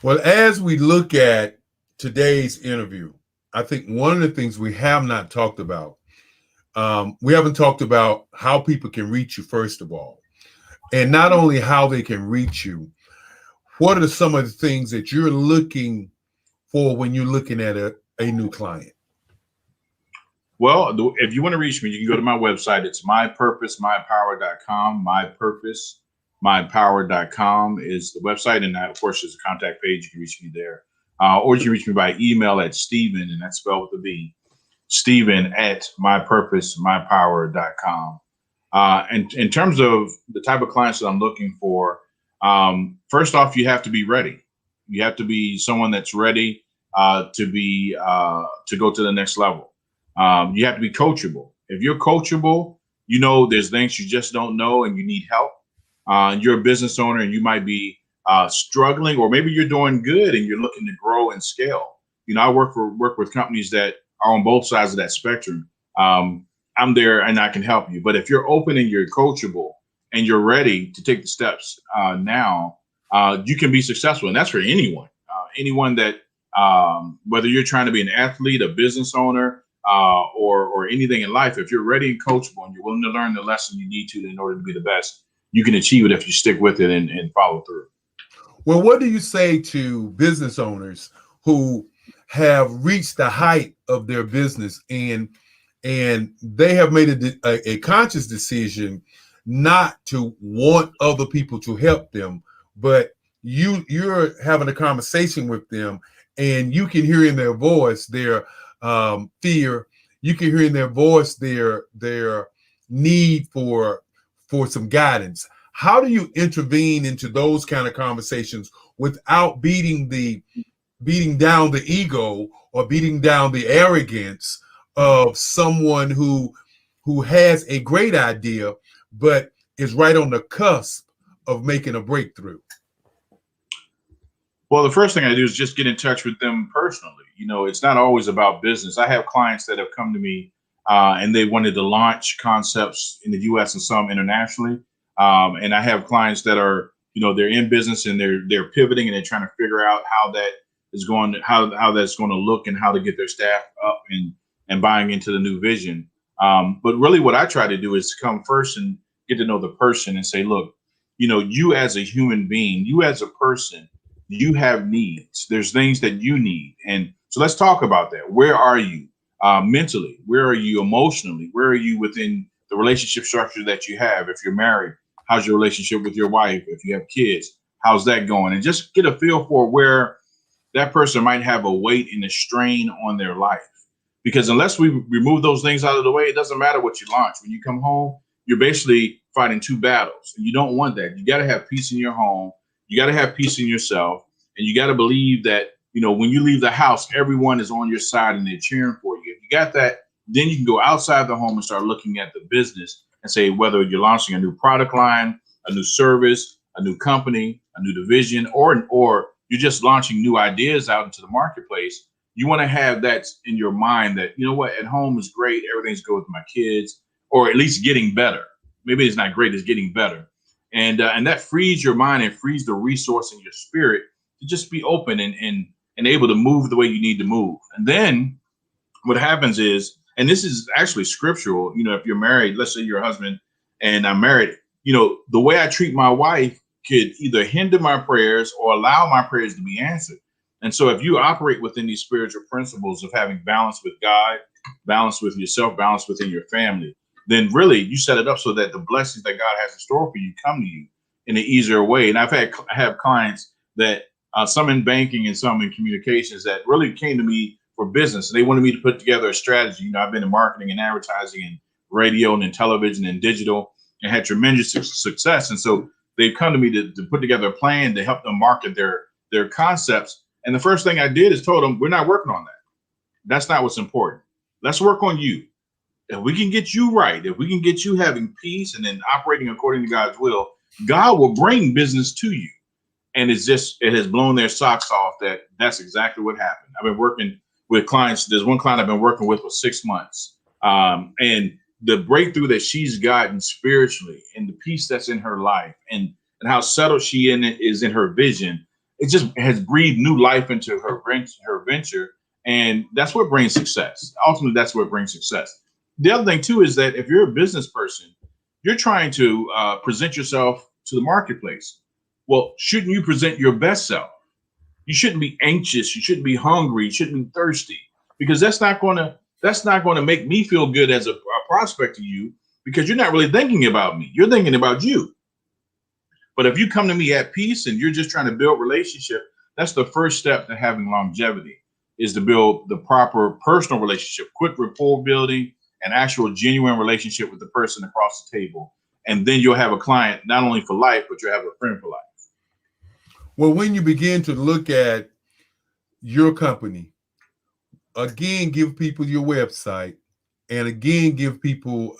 Well, as we look at today's interview, I think one of the things we have not talked about, we haven't talked about how people can reach you, first of all, and not only how they can reach you. What are some of the things that you're looking for when you're looking at a new client? Well, if you want to reach me, you can go to my website. It's mypurposemypower.com. Mypurposemypower.com is the website. And that, of course, there's a contact page. You can reach me there. Or you can reach me by email at Stephen, and that's spelled with a V, Stephen@mypurposemypower.com. And in terms of the type of clients that I'm looking for, first off, you have to be ready. You have to be someone that's ready to go to the next level. You have to be coachable. If you're coachable, there's things you just don't know and you need help. You're a business owner and you might be struggling, or maybe you're doing good and you're looking to grow and scale. I work with companies that are on both sides of that spectrum. I'm there and I can help you. But if you're open and you're coachable and you're ready to take the steps now, you can be successful. And that's for anyone. Anyone that, whether you're trying to be an athlete, a business owner, or anything in life, if you're ready and coachable and you're willing to learn the lesson you need to in order to be the best, you can achieve it if you stick with it and follow through. Well, what do you say to business owners who have reached the height of their business and they have made a conscious decision not to want other people to help them, but you're having a conversation with them and you can hear in their voice their fear. You can hear in their voice their need for some guidance. How do you intervene into those kind of conversations without beating down the ego or beating down the arrogance of someone who has a great idea but is right on the cusp of making a breakthrough? Well, the first thing I do is just get in touch with them personally. It's not always about business. I have clients that have come to me and they wanted to launch concepts in the U.S. and some internationally. And I have clients that are, they're in business and they're pivoting and they're trying to figure out how that is going to, how that's going to look and how to get their staff up and buying into the new vision. But really what I try to do is come first and get to know the person and say, look, you as a human being, you as a person, you have needs. There's things that you need. And so let's talk about that. Where are you mentally? Where are you emotionally? Where are you within the relationship structure that you have? If you're married, how's your relationship with your wife? If you have kids, how's that going? And just get a feel for where that person might have a weight and a strain on their life. Because unless we remove those things out of the way, it doesn't matter what you launch. When you come home, you're basically fighting two battles. And you don't want that. You got to have peace in your home. You got to have peace in yourself. And you got to believe that, when you leave the house, everyone is on your side and they're cheering for you. If you got that, then you can go outside the home and start looking at the business and say whether you're launching a new product line, a new service, a new company, a new division, or you're just launching new ideas out into the marketplace. You want to have that in your mind that, at home is great. Everything's good with my kids, or at least getting better. Maybe it's not great, it's getting better. And that frees your mind and frees the resource in your spirit to just be open and able to move the way you need to move. And then what happens is, and this is actually scriptural, if you're married, let's say you're a husband and I'm married, the way I treat my wife could either hinder my prayers or allow my prayers to be answered. And so if you operate within these spiritual principles of having balance with God, balance with yourself, balance within your family, then really you set it up so that the blessings that God has in store for you come to you in an easier way. And I have clients that some in banking and some in communications that really came to me for business. They wanted me to put together a strategy. You know, I've been in marketing and advertising and radio and in television and digital and had tremendous success. And so they've come to me to put together a plan to help them market their concepts. And the first thing I did is told them, we're not working on that. That's not what's important. Let's work on you. If we can get you right, if we can get you having peace and then operating according to God's will, God will bring business to you. And it has blown their socks off that's exactly what happened. I've been working with clients. There's one client I've been working with for 6 months. And the breakthrough that she's gotten spiritually and the peace that's in her life and how settled she is in her vision, it just has breathed new life into her venture. And that's what brings success. Ultimately, that's what brings success. The other thing, too, is that if you're a business person, you're trying to present yourself to the marketplace. Well, shouldn't you present your best self? You shouldn't be anxious. You shouldn't be hungry. You shouldn't be thirsty, because that's not going to make me feel good as a prospect to you, because you're not really thinking about me. You're thinking about you. But if you come to me at peace and you're just trying to build relationship, that's the first step to having longevity, is to build the proper personal relationship, quick rapport building, an actual genuine relationship with the person across the table. And then you'll have a client not only for life, but you'll have a friend for life. Well, when you begin to look at your company, again, give people your website, and again, give people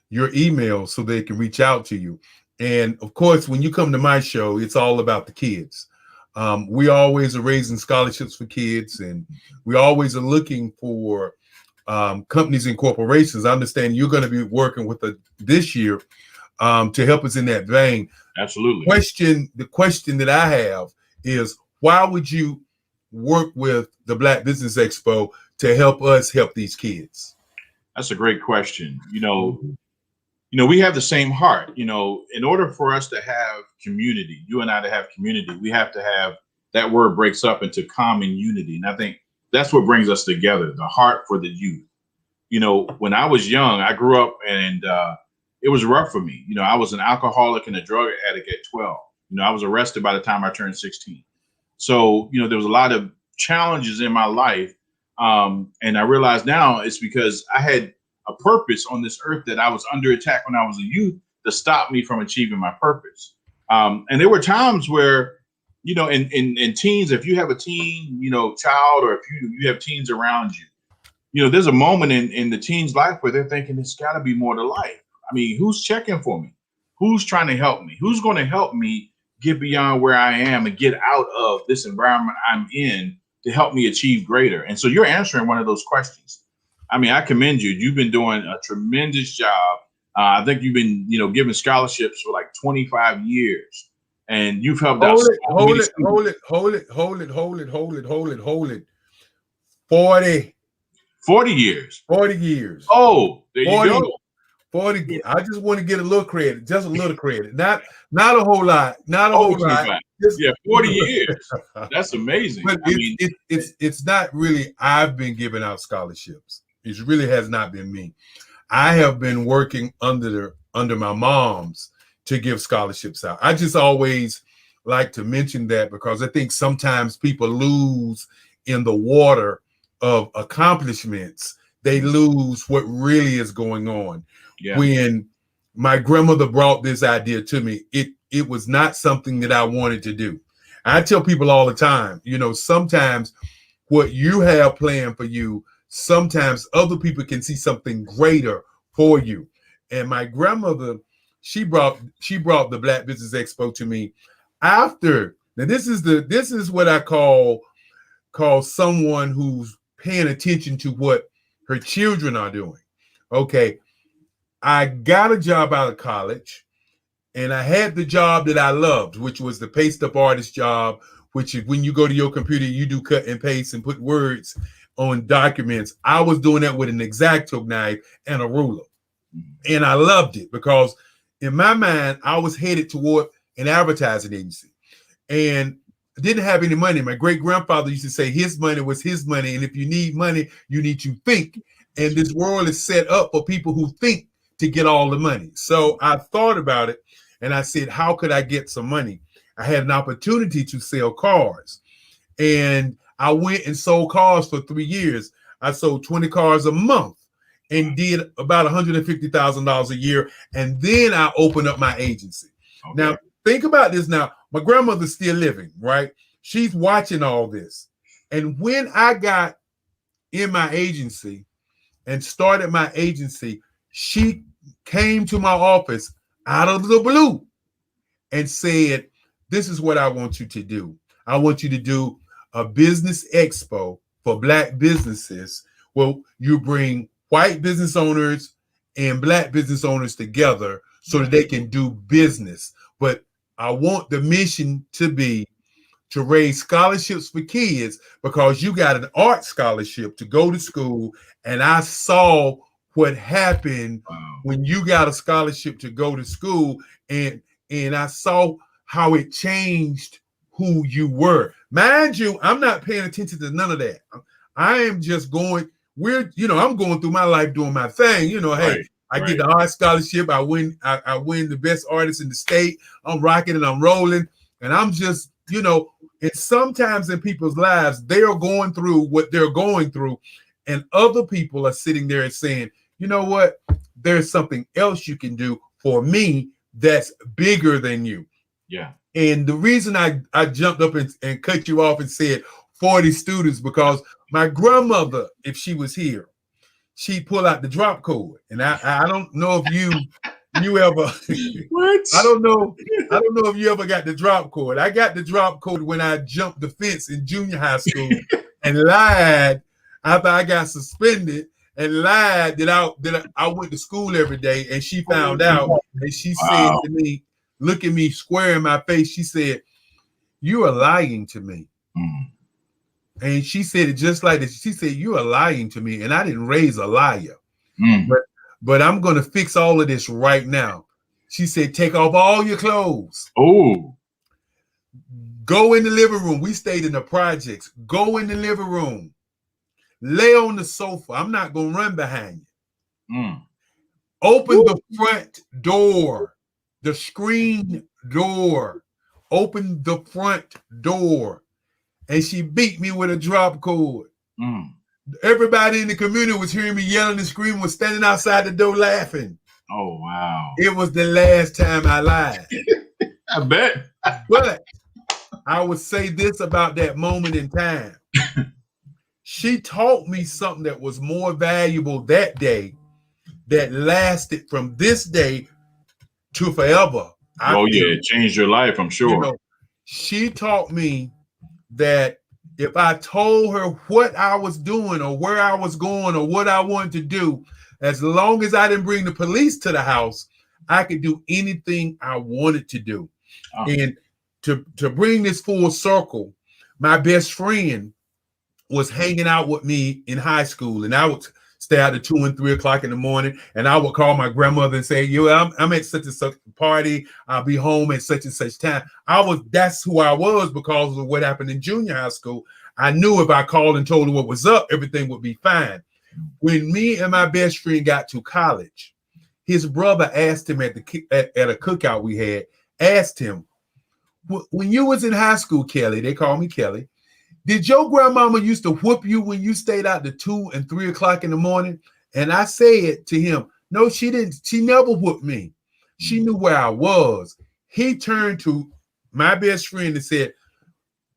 your email so they can reach out to you. And of course, when you come to my show, it's all about the kids. We always are raising scholarships for kids, and we always are looking for companies and corporations. I understand you're going to be working with this year to help us in that vein. Absolutely. The question that I have is, why would you work with the Black Business Expo to help us help these kids? That's a great question. You know, we have the same heart. You know, in order for us to have community, you and I to have community, we have to have, that word breaks up into common unity. And I think that's what brings us together, the heart for the youth. You know, when I was young, I grew up and it was rough for me. You know, I was an alcoholic and a drug addict at 12. You know, I was arrested by the time I turned 16. So, you know, there was a lot of challenges in my life. And I realize now it's because I had a purpose on this earth that I was under attack when I was a youth to stop me from achieving my purpose. And there were times where, you know, in teens, if you have a teen, you know, child, or if you have teens around you, you know, there's a moment in the teen's life where they're thinking it's got to be more to life. I mean, who's checking for me? Who's trying to help me? Who's going to help me get beyond where I am and get out of this environment I'm in to help me achieve greater? And so you're answering one of those questions. I mean, I commend you. You've been doing a tremendous job. I think you've been, you know, giving scholarships for like 25 years, and you've helped out. Hold it. 40 years. 40 years. Oh, there you go. 40. I just want to get a little credit, just a little credit, not a whole lot, not a whole lot. Just, 40 years. That's amazing. But it's not really. I've been giving out scholarships. It really has not been me. I have been working under my moms to give scholarships out. I just always like to mention that, because I think sometimes people lose in the water of accomplishments. They lose what really is going on. Yeah. When my grandmother brought this idea to me, it was not something that I wanted to do. I tell people all the time, you know, sometimes what you have planned for you, sometimes other people can see something greater for you. And my grandmother, she brought the Black Business Expo to me after. Now this is what I call someone who's paying attention to what her children are doing. Okay. I got a job out of college, and I had the job that I loved, which was the paste up artist job, which is when you go to your computer, you do cut and paste and put words on documents. I was doing that with an X-Acto knife and a ruler. And I loved it, because in my mind, I was headed toward an advertising agency, and I didn't have any money. My great grandfather used to say his money was his money. And if you need money, you need to think. And this world is set up for people who think to get all the money. So I thought about it and I said, how could I get some money? I had an opportunity to sell cars. And I went and sold cars for 3 years. I sold 20 cars a month and did about $150,000 a year. And then I opened up my agency. Okay. Now, think about this now. My grandmother's still living, right? She's watching all this. And when I got in my agency and started my agency, she came to my office out of the blue and said, this is what I want you to do. I want you to do a business expo for Black businesses where you bring white business owners and Black business owners together so that they can do business. But I want the mission to be to raise scholarships for kids, because you got an art scholarship to go to school. And I saw what happened when you got a scholarship to go to school, and I saw how it changed who you were. Mind you, I'm not paying attention to none of that. I am just going, I'm going through my life doing my thing. Hey, I get the art scholarship. I win the best artist in the state. I'm rocking and I'm rolling. And I'm just, and sometimes in people's lives, they are going through what they're going through. And other people are sitting there and saying, you know what? There's something else you can do for me that's bigger than you. Yeah. And the reason I jumped up and cut you off and said 40 students, because my grandmother, if she was here, she'd pull out the drop code. And I don't know if you ever what? I don't know if you ever got the drop code. I got the drop code when I jumped the fence in junior high school and lied after I got suspended, and lied that I went to school every day. And she found out, and she said to me, look at me square in my face. She said, you are lying to me. Mm. And she said it just like this. She said, you are lying to me. And I didn't raise a liar. Mm. But I'm going to fix all of this right now. She said, take off all your clothes. Oh. Go in the living room. We stayed in the projects. Go in the living room. Lay on the sofa. I'm not going to run behind you. Mm. Open the front door. The screen door. Open the front door. And she beat me with a drop cord. Mm. Everybody in the community was hearing me yelling and screaming, was standing outside the door laughing. Oh, wow. It was the last time I lied. I bet. But I would say this about that moment in time. She taught me something that was more valuable that day, that lasted from this day to forever. It changed your life, I'm sure. She taught me that if I told her what I was doing or where I was going or what I wanted to do, as long as I didn't bring the police to the house, I could do anything I wanted to do. Oh. And to bring this full circle, my best friend was hanging out with me in high school, and I would stay out at 2 and 3 o'clock in the morning, and I would call my grandmother and say, I'm at such and such party. I'll be home at such and such time. That's who I was because of what happened in junior high school. I knew if I called and told her what was up, everything would be fine. When me and my best friend got to college, his brother asked him at a cookout we had, asked him, when you was in high school, Kelly, they call me Kelly, did your grandmama used to whoop you when you stayed out to 2 and 3 o'clock in the morning? And I said to him, no, she didn't. She never whooped me. She knew where I was. He turned to my best friend and said,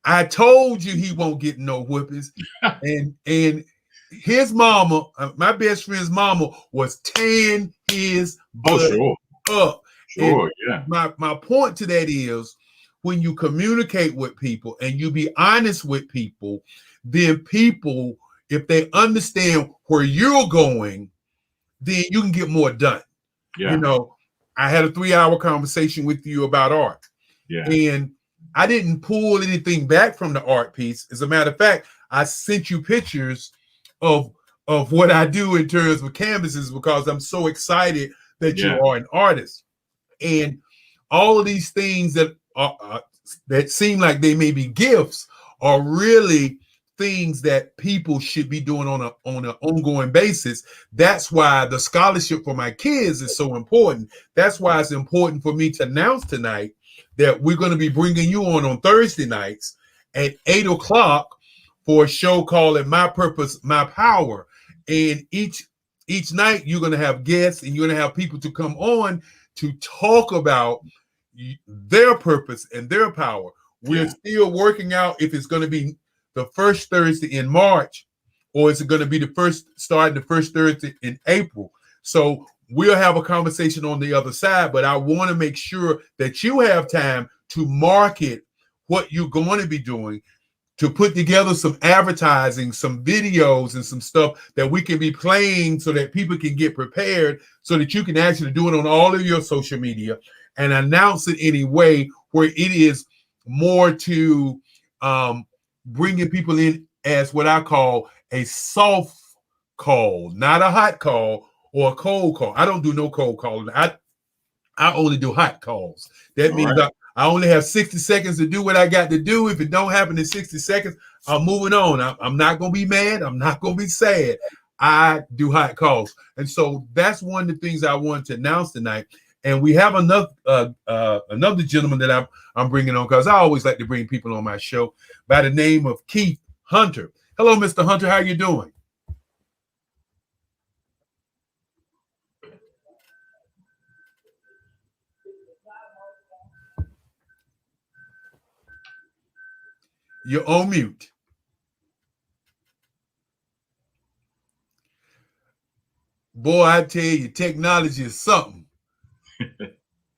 I told you he won't get no whoopings. and his mama, my best friend's mama, was tearing his butt up. Sure, yeah. My point to that is, when you communicate with people and you be honest with people, then people, if they understand where you're going, then you can get more done. Yeah. I had a 3-hour conversation with you about art. Yeah. And I didn't pull anything back from the art piece. As a matter of fact, I sent you pictures of what I do in terms of canvases because I'm so excited that you are an artist. And all of these things that seem like they may be gifts are really things that people should be doing on an ongoing basis. That's why the scholarship for my kids is so important. That's why it's important for me to announce tonight that we're going to be bringing you on Thursday nights at 8 o'clock for a show called My Purpose, My Power. And each night you're going to have guests and you're going to have people to come on to talk about their purpose and their power. We're still working out if it's going to be the first Thursday in March or is it going to be the first Thursday in April. So we'll have a conversation on the other side, but I want to make sure that you have time to market what you're going to be doing, to put together some advertising, some videos, and some stuff that we can be playing so that people can get prepared so that you can actually do it on all of your social media and announce it in a way where it is more to bringing people in as what I call a soft call, not a hot call or a cold call. I don't do no cold calling. I only do hot calls. That means I only have 60 seconds to do what I got to do. If it don't happen in 60 seconds, I'm moving on. I'm not going to be mad. I'm not going to be sad. I do hot calls. And so that's one of the things I wanted to announce tonight. And we have another gentleman that I'm bringing on because I always like to bring people on my show by the name of Keith Hunter. Hello, Mr. Hunter. How you doing? You're on mute. Boy, I tell you, technology is something.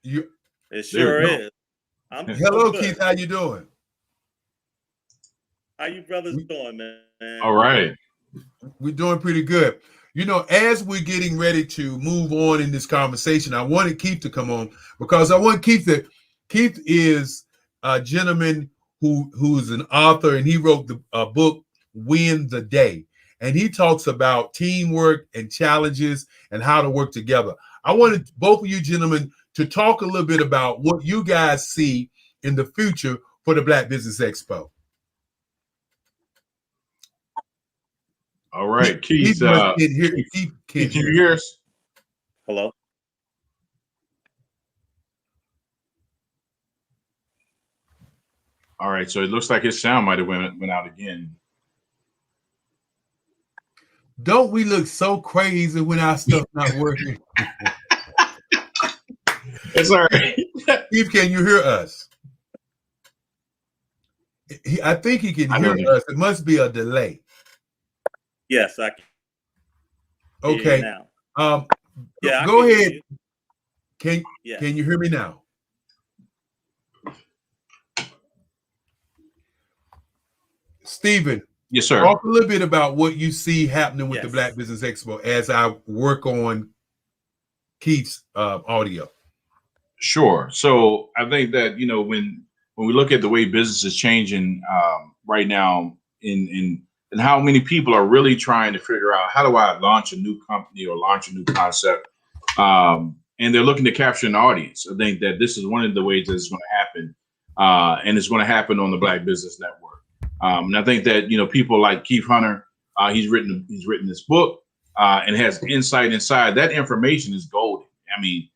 It sure is. Hello, Keith. How you doing? How you brothers doing, man? All right. We're doing pretty good. You know, as we're getting ready to move on in this conversation, I wanted Keith to come on because I want Keith is a gentleman who's an author, and he wrote the book Win the Day. And he talks about teamwork and challenges and how to work together. I wanted both of you gentlemen to talk a little bit about what you guys see in the future for the Black Business Expo. All right, Keith. Can you hear us? Hello? All right, so it looks like his sound might have went out again. Don't we look so crazy when our stuff not working? It's all right. Steve, can you hear us? I think he can hear us. It must be a delay. Yes, I can. Okay. Now. Go ahead. Can you hear me now? Stephen. Yes, sir. Talk a little bit about what you see happening with the Black Business Expo as I work on Keith's audio. Sure. So I think that, you know, when we look at the way business is changing right now in how many people are really trying to figure out how do I launch a new company or launch a new concept, and they're looking to capture an audience. I think that this is one of the ways that it's going to happen, and it's going to happen on the Black Business Network. And I think that, you know, people like Keith Hunter, he's written this book and has insight inside. That information is golden. I mean,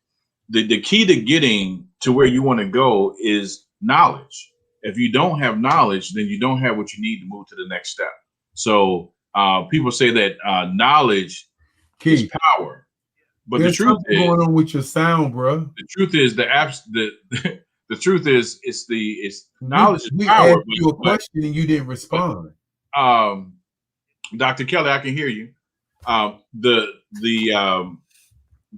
the key to getting to where you want to go is knowledge. If you don't have knowledge, then you don't have what you need to move to the next step. So people say that knowledge is power, but the truth is going on with your sound, bro. The truth is the truth is it's knowledge is power. We asked you a question and you didn't respond. Dr. Kelly, I can hear you.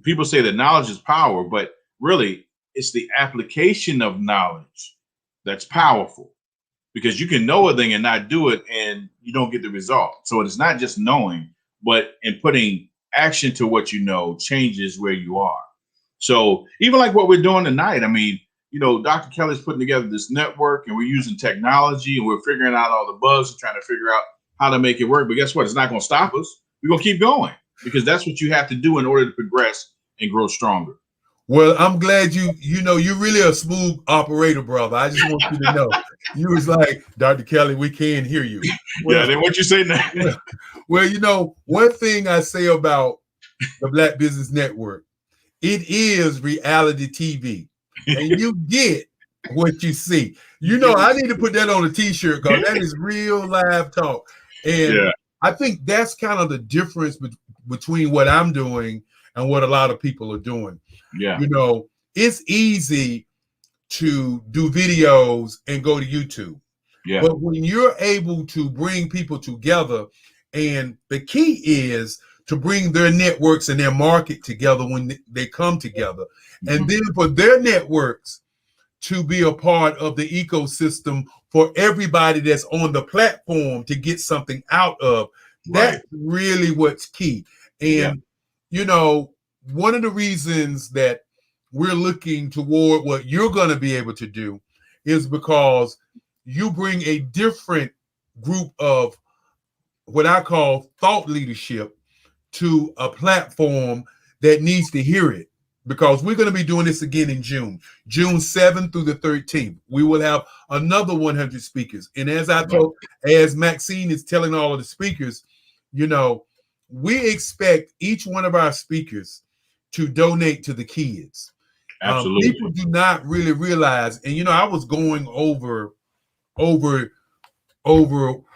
People say that knowledge is power, but really it's the application of knowledge that's powerful, because you can know a thing and not do it and you don't get the result. So it's not just knowing, but in putting action to what you know changes where you are. So even like what we're doing tonight, I mean, you know, Dr. Kelly's putting together this network and we're using technology and we're figuring out all the bugs and trying to figure out how to make it work. But guess what? It's not going to stop us. We're going to keep going because that's what you have to do in order to progress and grow stronger. Well, I'm glad you're really a smooth operator, brother. I just want you to know. You was like, Dr. Kelly, we can't hear you. Yeah, then what you say now? Well, one thing I say about the Black Business Network, it is reality TV. And you get what you see. I need to put that on a t-shirt because that is real live talk. And I think that's kind of the difference between what I'm doing and what a lot of people are doing. Yeah. It's easy to do videos and go to YouTube. Yeah. But when you're able to bring people together, and the key is to bring their networks and their market together when they come together. And then for their networks to be a part of the ecosystem for everybody that's on the platform to get something out of. That's really what's key. And, one of the reasons that we're looking toward what you're going to be able to do is because you bring a different group of what I call thought leadership to a platform that needs to hear it, because we're going to be doing this again in June 7th through the 13th. We will have another 100 speakers. And as Maxine is telling all of the speakers, we expect each one of our speakers to donate to the kids. Absolutely. People do not really realize, and I was going over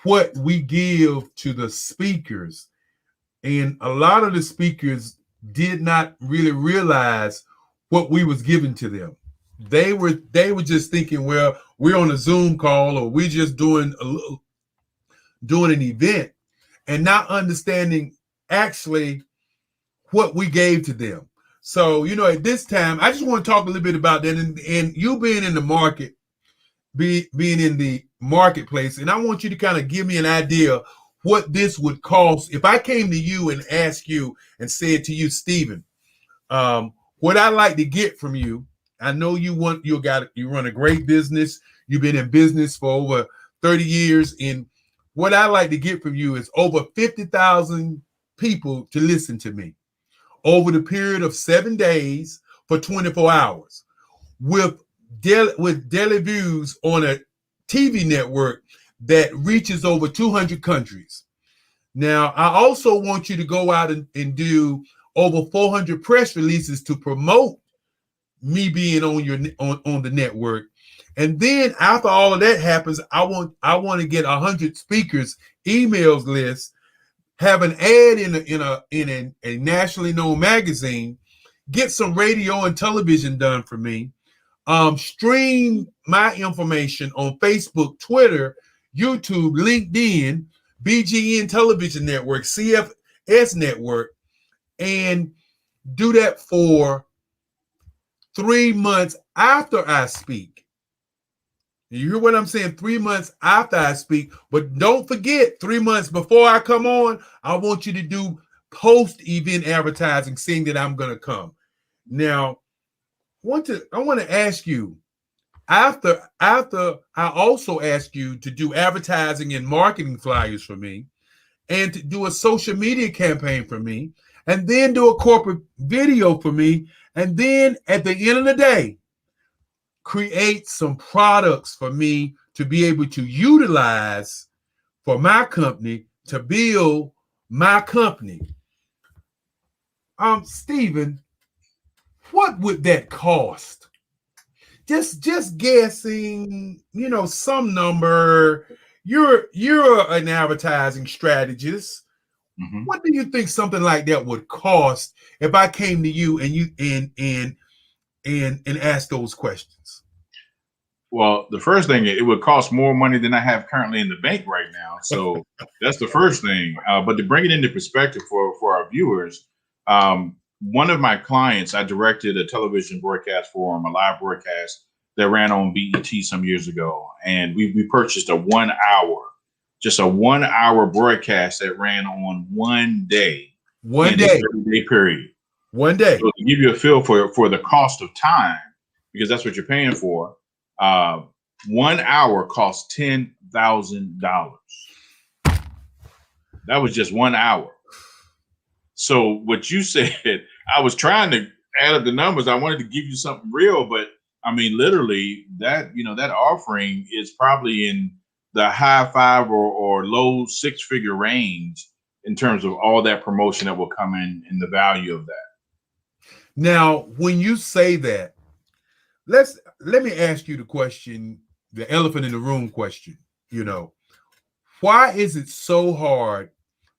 what we give to the speakers, and a lot of the speakers did not really realize what we was giving to them. They were just thinking, well, we're on a Zoom call or we're just doing an event, and not understanding actually what we gave to them. So, at this time, I just want to talk a little bit about that, and you being in the market, being in the marketplace, and I want you to kind of give me an idea what this would cost if I came to you and asked you and said to you, Stephen, what I like to get from you. I know you run a great business. You've been in business for over 30 years, and what I like to get from you is over 50,000 people to listen to me over the period of 7 days for 24 hours with daily views on a TV network that reaches over 200 countries. Now, I also want you to go out and do over 400 press releases to promote me being on the network. And then after all of that happens, I want to get 100 speakers emails list, have an ad in a nationally known magazine, get some radio and television done for me, stream my information on Facebook, Twitter, YouTube, LinkedIn, BGN Television Network, CFS Network, and do that for 3 months after I speak. You hear what I'm saying? 3 months after I speak, but don't forget 3 months before I come on, I want you to do post-event advertising saying that I'm going to come. Now, I want to ask you, after I also ask you to do advertising and marketing flyers for me, and to do a social media campaign for me, and then do a corporate video for me, and then at the end of the day, create some products for me to be able to utilize for my company to build my company. Stephen, what would that cost? Just guessing, some number. You're an advertising strategist. Mm-hmm. What do you think something like that would cost if I came to you and you and asked those questions? Well, the first thing, it would cost more money than I have currently in the bank right now. So that's the first thing. But to bring it into perspective for our viewers, one of my clients, I directed a television broadcast for him, a live broadcast that ran on BET some years ago. And we purchased a 1 hour, just a 1 hour broadcast that ran on one day. One day. 30-day period. One day. So to give you a feel for the cost of time, because that's what you're paying for, 1 hour costs $10,000. That was just 1 hour. So what you said, I was trying to add up the numbers. I wanted to give you something real, but I mean, literally, that that offering is probably in the high five or low six-figure range in terms of all that promotion that will come in the value of that. Now, when you say that, let me ask you the question, the elephant in the room question. Why is it so hard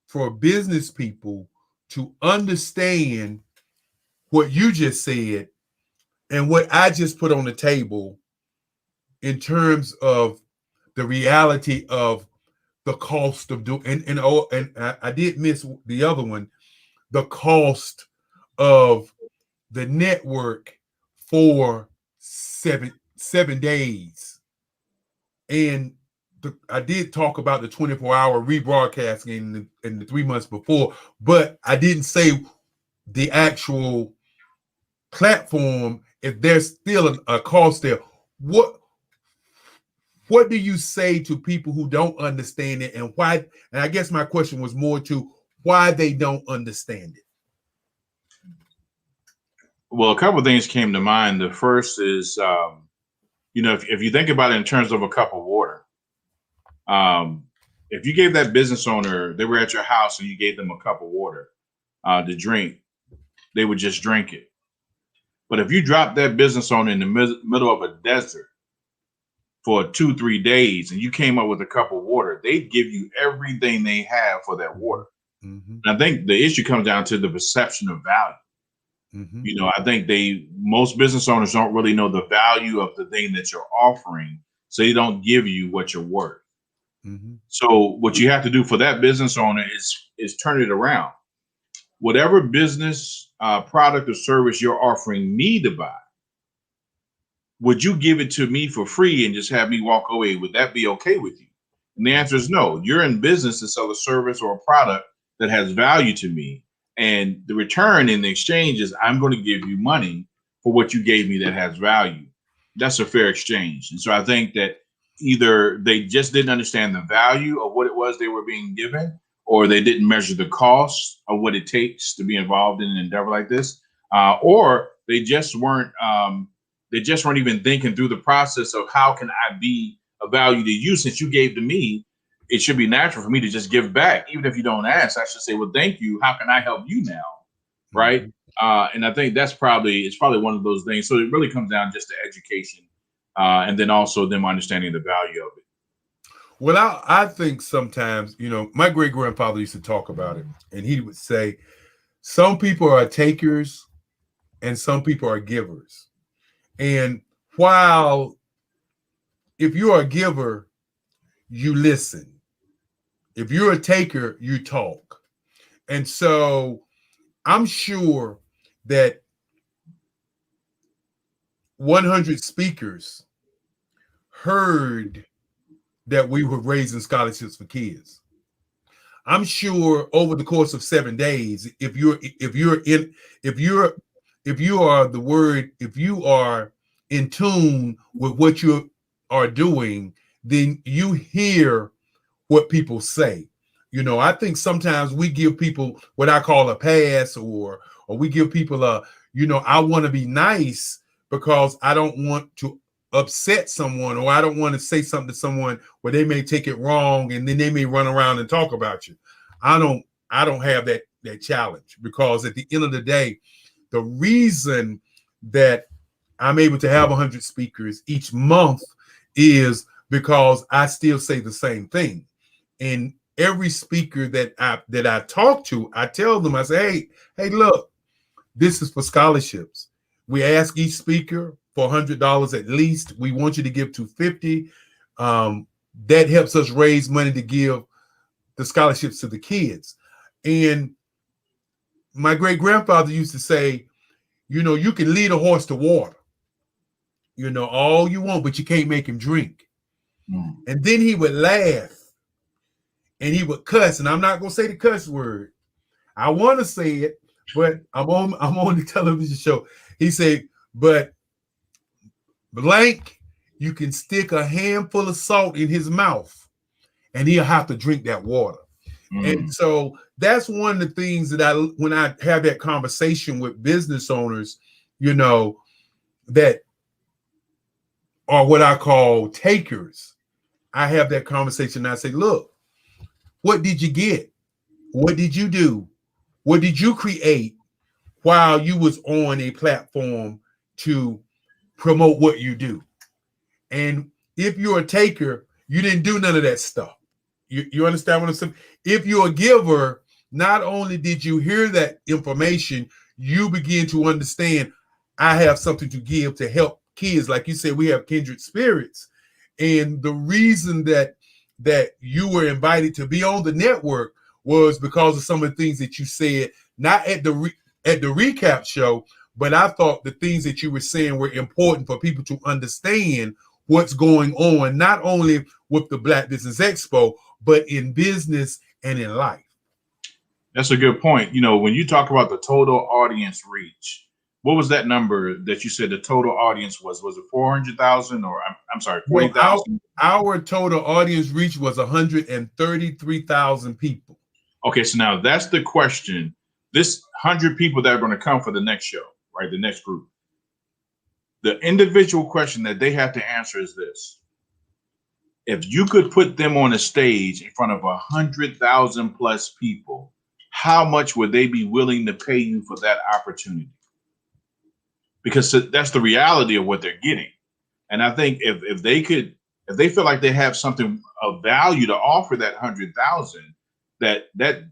for business people to understand what you just said and what I just put on the table in terms of the reality of the cost of doing, and I did miss the other one, the cost of the network for 7 days. And I did talk about the 24-hour rebroadcasting in the 3 months before, but I didn't say the actual platform, if there's still a cost there. What do you say to people who don't understand it, and why? And I guess my question was more to why they don't understand it. Well, a couple of things came to mind. The first is, if you think about it in terms of a cup of water, if you gave that business owner, they were at your house and you gave them a cup of water to drink, they would just drink it. But if you drop that business owner in the middle of a desert for 2-3 days and you came up with a cup of water, they'd give you everything they have for that water. Mm-hmm. And I think the issue comes down to the perception of value. Mm-hmm. I think most business owners don't really know the value of the thing that you're offering, so they don't give you what you're worth. Mm-hmm. So what you have to do for that business owner is turn it around. Whatever business product or service you're offering me to buy, would you give it to me for free and just have me walk away? Would that be okay with you? And the answer is no. You're in business to sell a service or a product that has value to me. And the return in the exchange is I'm going to give you money for what you gave me that has value. That's a fair exchange. And so I think that either they just didn't understand the value of what it was they were being given, or they didn't measure the cost of what it takes to be involved in an endeavor like this, or they just weren't even thinking through the process of how can I be of value to you since you gave to me. It should be natural for me to just give back. Even if you don't ask, I should say, well, thank you. How can I help you now? Right. And I think it's probably one of those things. So it really comes down just to education and then also them understanding the value of it. Well, I think sometimes, my great grandfather used to talk about it, and he would say, some people are takers and some people are givers. And while if you're a giver, you listen. If you're a taker, you talk. And so I'm sure that 100 speakers heard that we were raising scholarships for kids. I'm sure over the course of 7 days, if you are in tune with what you are doing, then you hear what people say. I think sometimes we give people what I call a pass, or we give people I want to be nice because I don't want to upset someone, or I don't want to say something to someone where they may take it wrong and then they may run around and talk about you. I don't have that challenge, because at the end of the day, the reason that I'm able to have 100 speakers each month is because I still say the same thing. And every speaker that I talk to, I tell them, I say, hey, look, this is for scholarships. We ask each speaker for $100 at least. We want you to give $250. That helps us raise money to give the scholarships to the kids. And my great grandfather used to say, you can lead a horse to water, all you want, but you can't make him drink. Mm. And then he would laugh and he would cuss. And I'm not going to say the cuss word. I want to say it, but I'm on the television show. He said, but blank, you can stick a handful of salt in his mouth and he'll have to drink that water. Mm. And so that's one of the things that when I have that conversation with business owners, that are what I call takers. I have that conversation and I say, look, what did you get? What did you do? What did you create while you was on a platform to promote what you do? And if you're a taker, you didn't do none of that stuff. You understand what I'm saying? If you're a giver, not only did you hear that information, you begin to understand, I have something to give to help kids. Like you said, we have kindred spirits. And the reason that you were invited to be on the network was because of some of the things that you said, not at the recap show, but I thought the things that you were saying were important for people to understand what's going on, not only with the Black Business Expo, but in business and in life. That's a good point. When you talk about the total audience reach, what was that number that you said the total audience was? Was it 400,000 or I'm sorry, 40,000? Our total audience reach was 133,000 people. Okay, so now that's the question. This 100 people that are going to come for the next show, right? The next group. The individual question that they have to answer is this. If you could put them on a stage in front of 100,000 plus people, how much would they be willing to pay you for that opportunity? Because that's the reality of what they're getting. And I think if they feel like they have something of value to offer that 100,000, that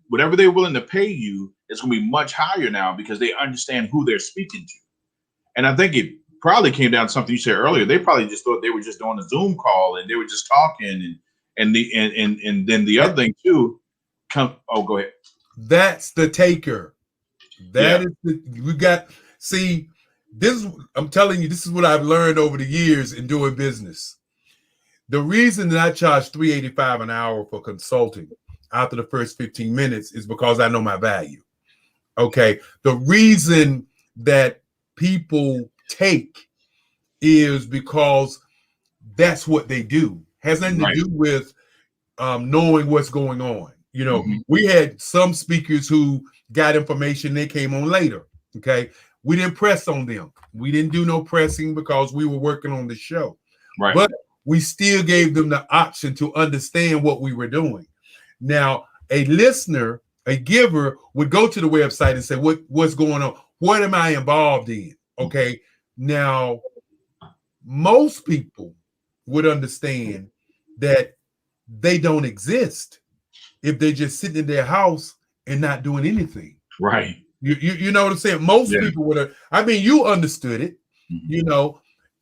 whatever they're willing to pay you is going to be much higher now because they understand who they're speaking to. And I think it probably came down to something you said earlier. They probably just thought they were just doing a Zoom call and they were just talking and then the other thing too. Go ahead. That's the taker. I'm telling you, this is what I've learned over the years in doing business. The reason that I charge $385 an hour for consulting after the first 15 minutes is because I know my value. Okay. The reason that people take is because that's what they do. Has nothing to do with knowing what's going on. We had some speakers who got information, they came on later. Okay. We didn't press on them. We didn't do no pressing because we were working on the show. Right. But we still gave them the option to understand what we were doing. Now, a listener, a giver would go to the website and say, what's going on? What am I involved in? Okay. Now, most people would understand that they don't exist if they're just sitting in their house and not doing anything. Right. You know what I'm saying? Most people would have, you understood it,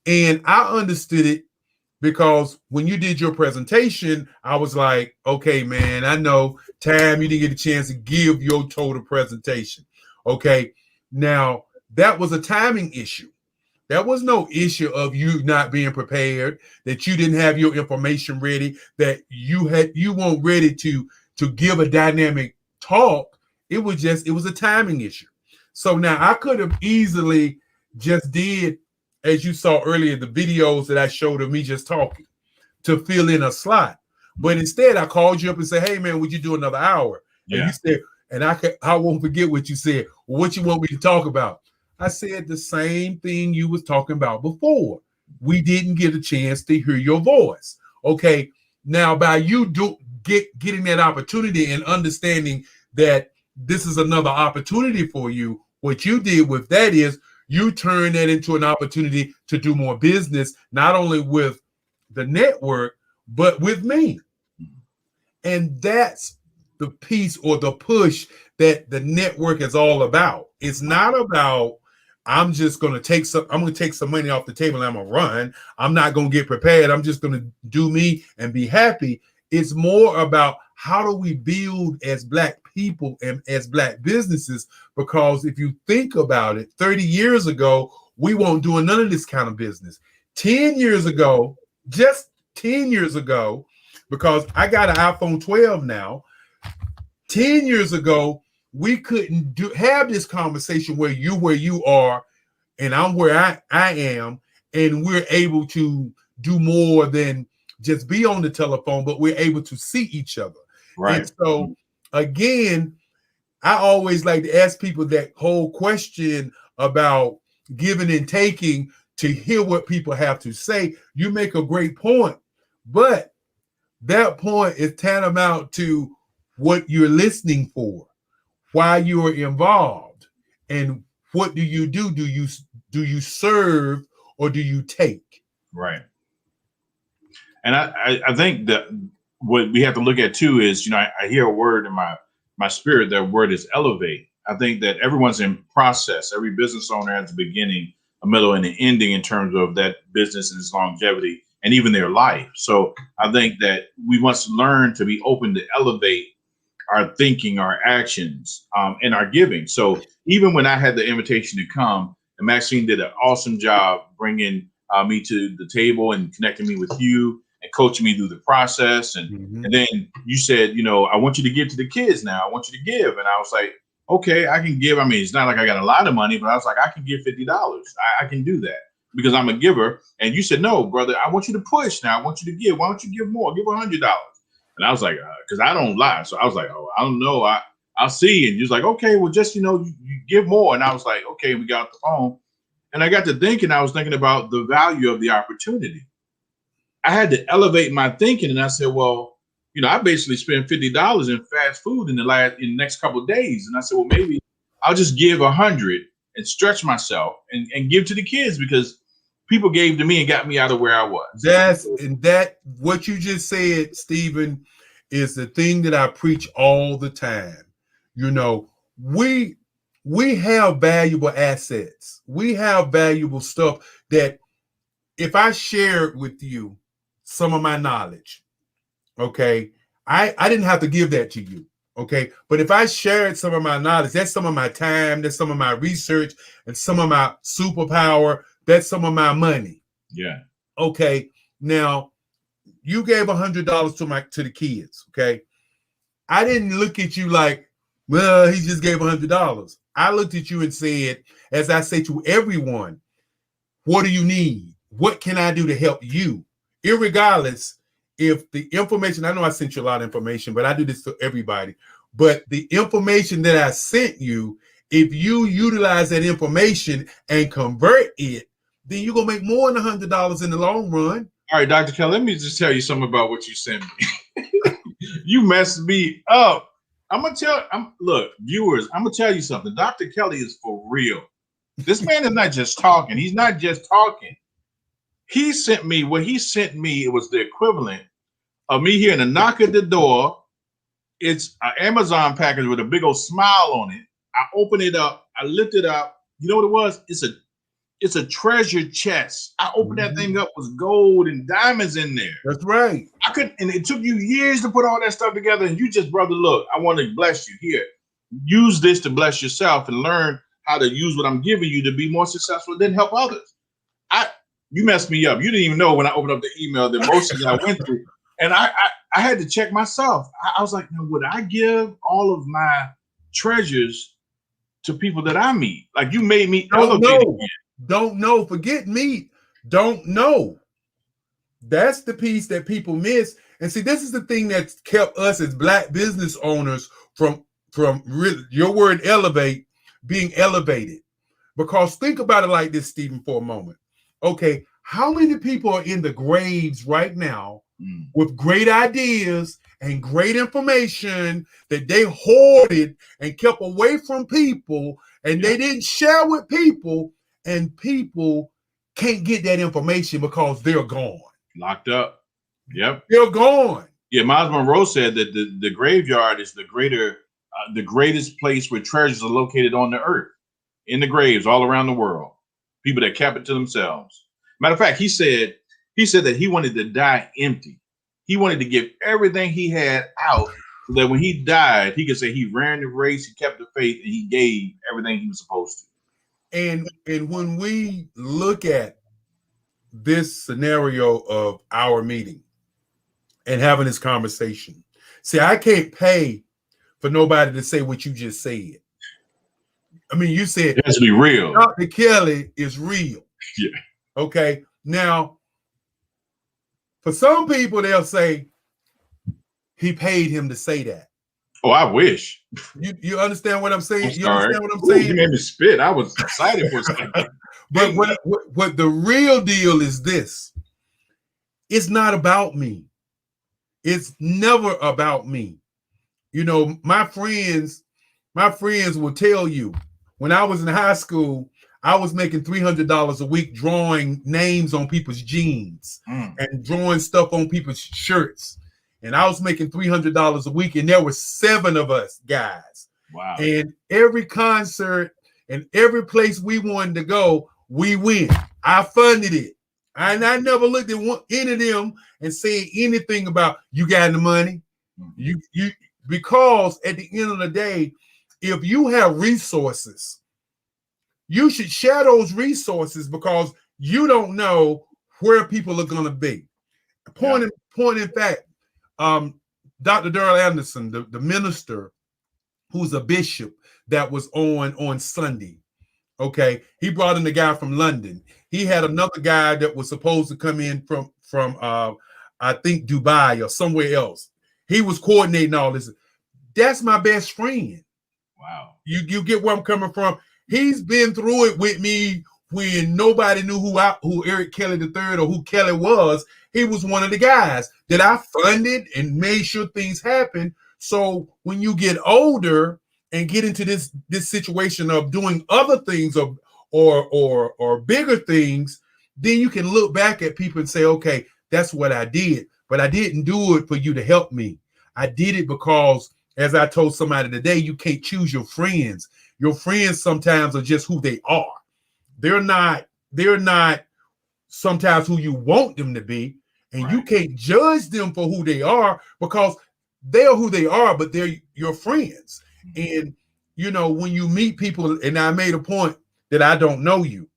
and I understood it because when you did your presentation, I was like, okay, man, I know Tam, you didn't get a chance to give your total presentation. Okay. Now that was a timing issue. That was no issue of you not being prepared, that you didn't have your information ready, that you weren't ready to give a dynamic talk. It was a timing issue. So now I could have easily just did, as you saw earlier, the videos that I showed of me just talking to fill in a slot. But instead I called you up and said, hey man, would you do another hour? Yeah. And you said, and I won't forget what you said. What you want me to talk about? I said the same thing you was talking about before. We didn't get a chance to hear your voice. Okay. Now by you getting that opportunity and understanding that this is another opportunity for you, what you did with that is you turned that into an opportunity to do more business, not only with the network, but with me. And that's the piece or the push that the network is all about. It's not about, I'm going to take some money off the table and I'm going to run. I'm not going to get prepared. I'm just going to do me and be happy. It's more about how do we build as Black people and as Black businesses? Because if you think about it, 30 years ago, we weren't doing none of this kind of business. 10 years ago, just 10 years ago, because I got an iPhone 12 now, 10 years ago, we couldn't have this conversation where you are and I'm where I am, and we're able to do more than just be on the telephone, but we're able to see each other. Right. And so again, I always like to ask people that whole question about, giving and taking to hear what people have to say. You make a great point, but that point is tantamount to what you're listening for, why you are involved, and what do you do? Do you serve or do you take? Right. And I think that what we have to look at too is, you know, I hear a word in my spirit. That word is elevate. I think that everyone's in process. Every business owner has a beginning, a middle, and an ending in terms of that business and its longevity and even their life. So I think that we must learn to be open to elevate our thinking, our actions, and our giving. So even when I had the invitation to come, and Maxine did an awesome job bringing me to the table and connecting me with you and coaching me through the process. And then you said, you know, I want you to give to the kids now. I want you to give. And I was like, okay, I can give. I mean, it's not like I got a lot of money, but I was like, I can give $50. I can do that because I'm a giver. And you said, no, brother, I want you to push now. I want you to give. Why don't you give more? Give $100. And I was like, because I don't lie. So I was like, oh, I don't know. I'll see. And you was like, okay, well, just, you know, you give more. And I was like, okay, we got off the phone. And I got to thinking, I was thinking about the value of the opportunity. I had to elevate my thinking. And I said, well, you know, I basically spent $50 in fast food in the next couple of days. And I said, well, maybe I'll just give 100 and stretch myself and give to the kids because people gave to me and got me out of where I was. What you just said, Stephen, is the thing that I preach all the time. You know, we have valuable assets. We have valuable stuff that if I shared with you some of my knowledge, okay, I didn't have to give that to you, okay? But if I shared some of my knowledge, that's some of my time, that's some of my research, and some of my superpower, that's some of my money. Yeah. Okay, now you gave $100 to the kids, okay? I didn't look at you like, well, he just gave $100. I looked at you and said, as I say to everyone, what do you need? What can I do to help you? Irregardless if the information, I know I sent you a lot of information, but I do this to everybody. But the information that I sent you, if you utilize that information and convert it, then you're going to make more than $100 in the long run. All right, Dr. Kelly, let me just tell you something about what you sent me. You messed me up. Look, viewers, I'm going to tell you something. Dr. Kelly is for real. This man is not just talking. He's not just talking. He sent me, it was the equivalent of me hearing a knock at the door. It's an Amazon package with a big old smile on it. I open it up. I lift it up. You know what it was? It's a treasure chest. I opened that thing up, was gold and diamonds in there. That's right. And it took you years to put all that stuff together. And you just, brother, look, I want to bless you here. Use this to bless yourself and learn how to use what I'm giving you to be more successful, then help others. You messed me up. You didn't even know when I opened up the email, the emotions I went through. And I had to check myself. I was like, now, would I give all of my treasures to people that I meet? Like, you made me elevate again. Don't know. Forget me. Don't know. That's the piece that people miss. And see, this is the thing that's kept us as Black business owners from really, your word elevate, being elevated. Because think about it like this, Stephen, for a moment. Okay, how many people are in the graves right now with great ideas and great information that they hoarded and kept away from people and they didn't share with people, and people can't get that information because they're gone. Locked up. Yep. They're gone. Yeah, Miles Monroe said that the graveyard is the greatest place where treasures are located on the earth, in the graves all around the world. People that kept it to themselves. Matter of fact, he said that he wanted to die empty. He wanted to give everything he had out so that when he died, he could say he ran the race, he kept the faith, and he gave everything he was supposed to. And when we look at this scenario of our meeting and having this conversation, see, I can't pay for nobody to say what you just said. I mean, you said it has to be real. Dr. Kelly is real. Yeah. Okay. Now, for some people, they'll say he paid him to say that. Oh, I wish. You understand what I'm saying? You understand what I'm saying? You made me spit. I was excited for a second. But what the real deal is this. It's not about me. It's never about me. You know, my friends will tell you when I was in high school, I was making $300 a week drawing names on people's jeans and drawing stuff on people's shirts. And I was making $300 a week, and there were 7 of us guys. Wow. And every concert and every place we wanted to go, we went. I funded it. And I never looked at any of them and said anything about you got the money. You because at the end of the day, if you have resources, you should share those resources because you don't know where people are going to be. Point in fact, Dr. Darrell Anderson, the minister who's a bishop that was on Sunday, okay, he brought in the guy from London. He had another guy that was supposed to come in from I think Dubai or somewhere else. He was coordinating all this. That's my best friend. Wow. You get where I'm coming from? He's been through it with me when nobody knew who Eric Kelly III or who Kelly was. He was one of the guys that I funded and made sure things happen. So when you get older and get into this situation of doing other things or bigger things, then you can look back at people and say, okay, that's what I did. But I didn't do it for you to help me. I did it because, as I told somebody today, you can't choose your friends. Your friends sometimes are just who they are. They're not sometimes who you want them to be. And you can't judge them for who they are because they're who they are, but they're your friends. And, you know, when you meet people, and I made a point that I don't know you,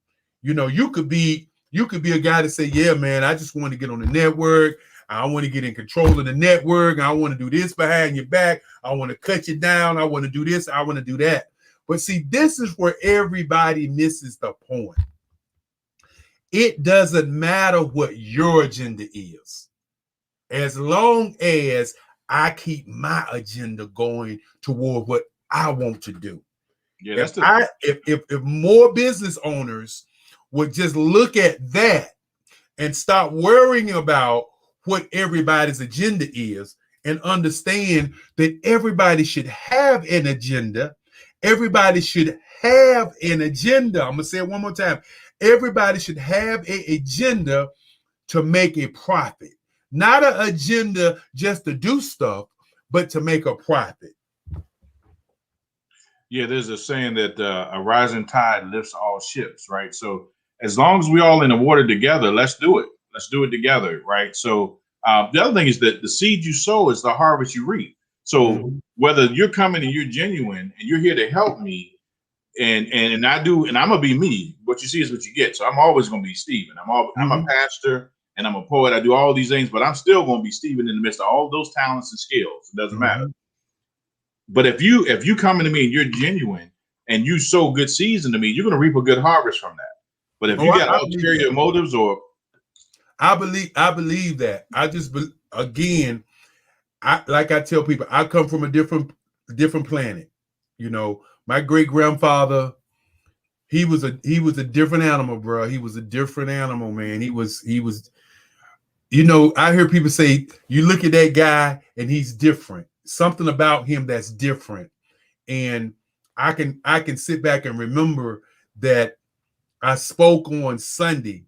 you know, you could be a guy to say, yeah, man, I just want to get on the network. I want to get in control of the network. I want to do this behind your back. I want to cut you down. I want to do this. I want to do that. But see, this is where everybody misses the point. It doesn't matter what your agenda is, as long as I keep my agenda going toward what I want to do. Yeah, that's if more business owners would just look at that and stop worrying about what everybody's agenda is and understand that everybody should have an agenda. Everybody should have an agenda. I'm going to say it one more time. Everybody should have an agenda to make a profit. Not an agenda just to do stuff, but to make a profit. Yeah, there's a saying that a rising tide lifts all ships, right? So as long as we all in the water together, let's do it. Let's do it together, right? So the other thing is that the seed you sow is the harvest you reap. So whether you're coming and you're genuine and you're here to help me, and I do, and I'm gonna be me. What you see is what you get. So I'm always gonna be Stephen. I'm a pastor and I'm a poet. I do all these things, but I'm still gonna be Stephen in the midst of all those talents and skills. It doesn't matter. But if you come into me and you're genuine and you sow good seeds into me, you're gonna reap a good harvest from that. But if you got ulterior motives, or I believe that. I just again, like I tell people, I come from a different planet. You know, my great grandfather, he was a different animal, bro. He was a different animal, man. He was. You know, I hear people say, you look at that guy and he's different. Something about him that's different. And I can sit back and remember that I spoke on Sunday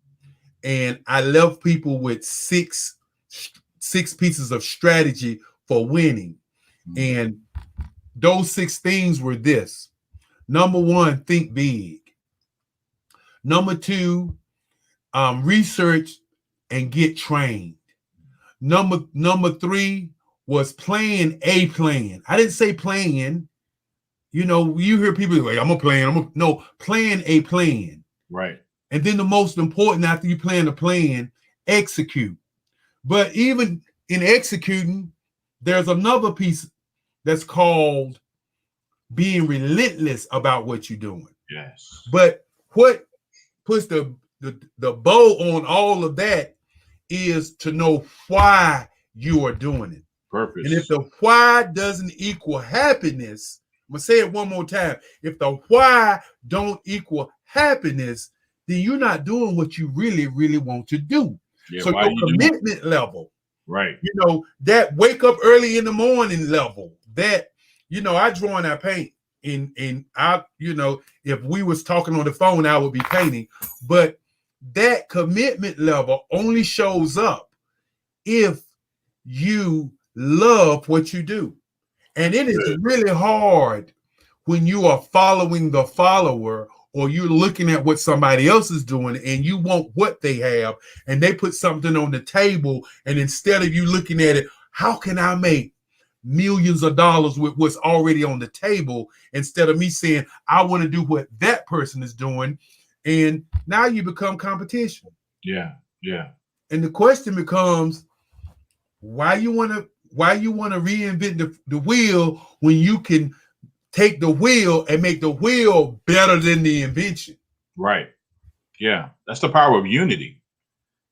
and I left people with six pieces of strategy for winning. And those 6 things were this. Number 1, think big. Number 2, research and get trained. Number 3 was plan a plan. I didn't say plan. You know, you hear people like, I'm a plan. No, plan a plan. right. And then the most important, after you plan the plan, execute. But even in executing, there's another piece that's called being relentless about what you're doing. Yes. But what puts the bow on all of that is to know why you are doing it. Purpose. And if the why doesn't equal happiness, I'm gonna say it one more time. If the why don't equal happiness, then you're not doing what you really, really want to do. Yeah, So why your you doing it? commitment level, Right. you know, that wake up early in the morning level, that, you know, I draw and I paint. And I, you know, if we was talking on the phone, I would be painting. But that commitment level only shows up if you love what you do. And it is really hard when you are following the follower, or you're looking at what somebody else is doing and you want what they have, and they put something on the table, and instead of you looking at it, how can I make millions of dollars with what's already on the table, instead of me saying I want to do what that person is doing, and now you become competition. Yeah. Yeah. And the question becomes, why you want to reinvent the wheel when you can take the wheel and make the wheel better than the invention? Right. Yeah. That's the power of unity.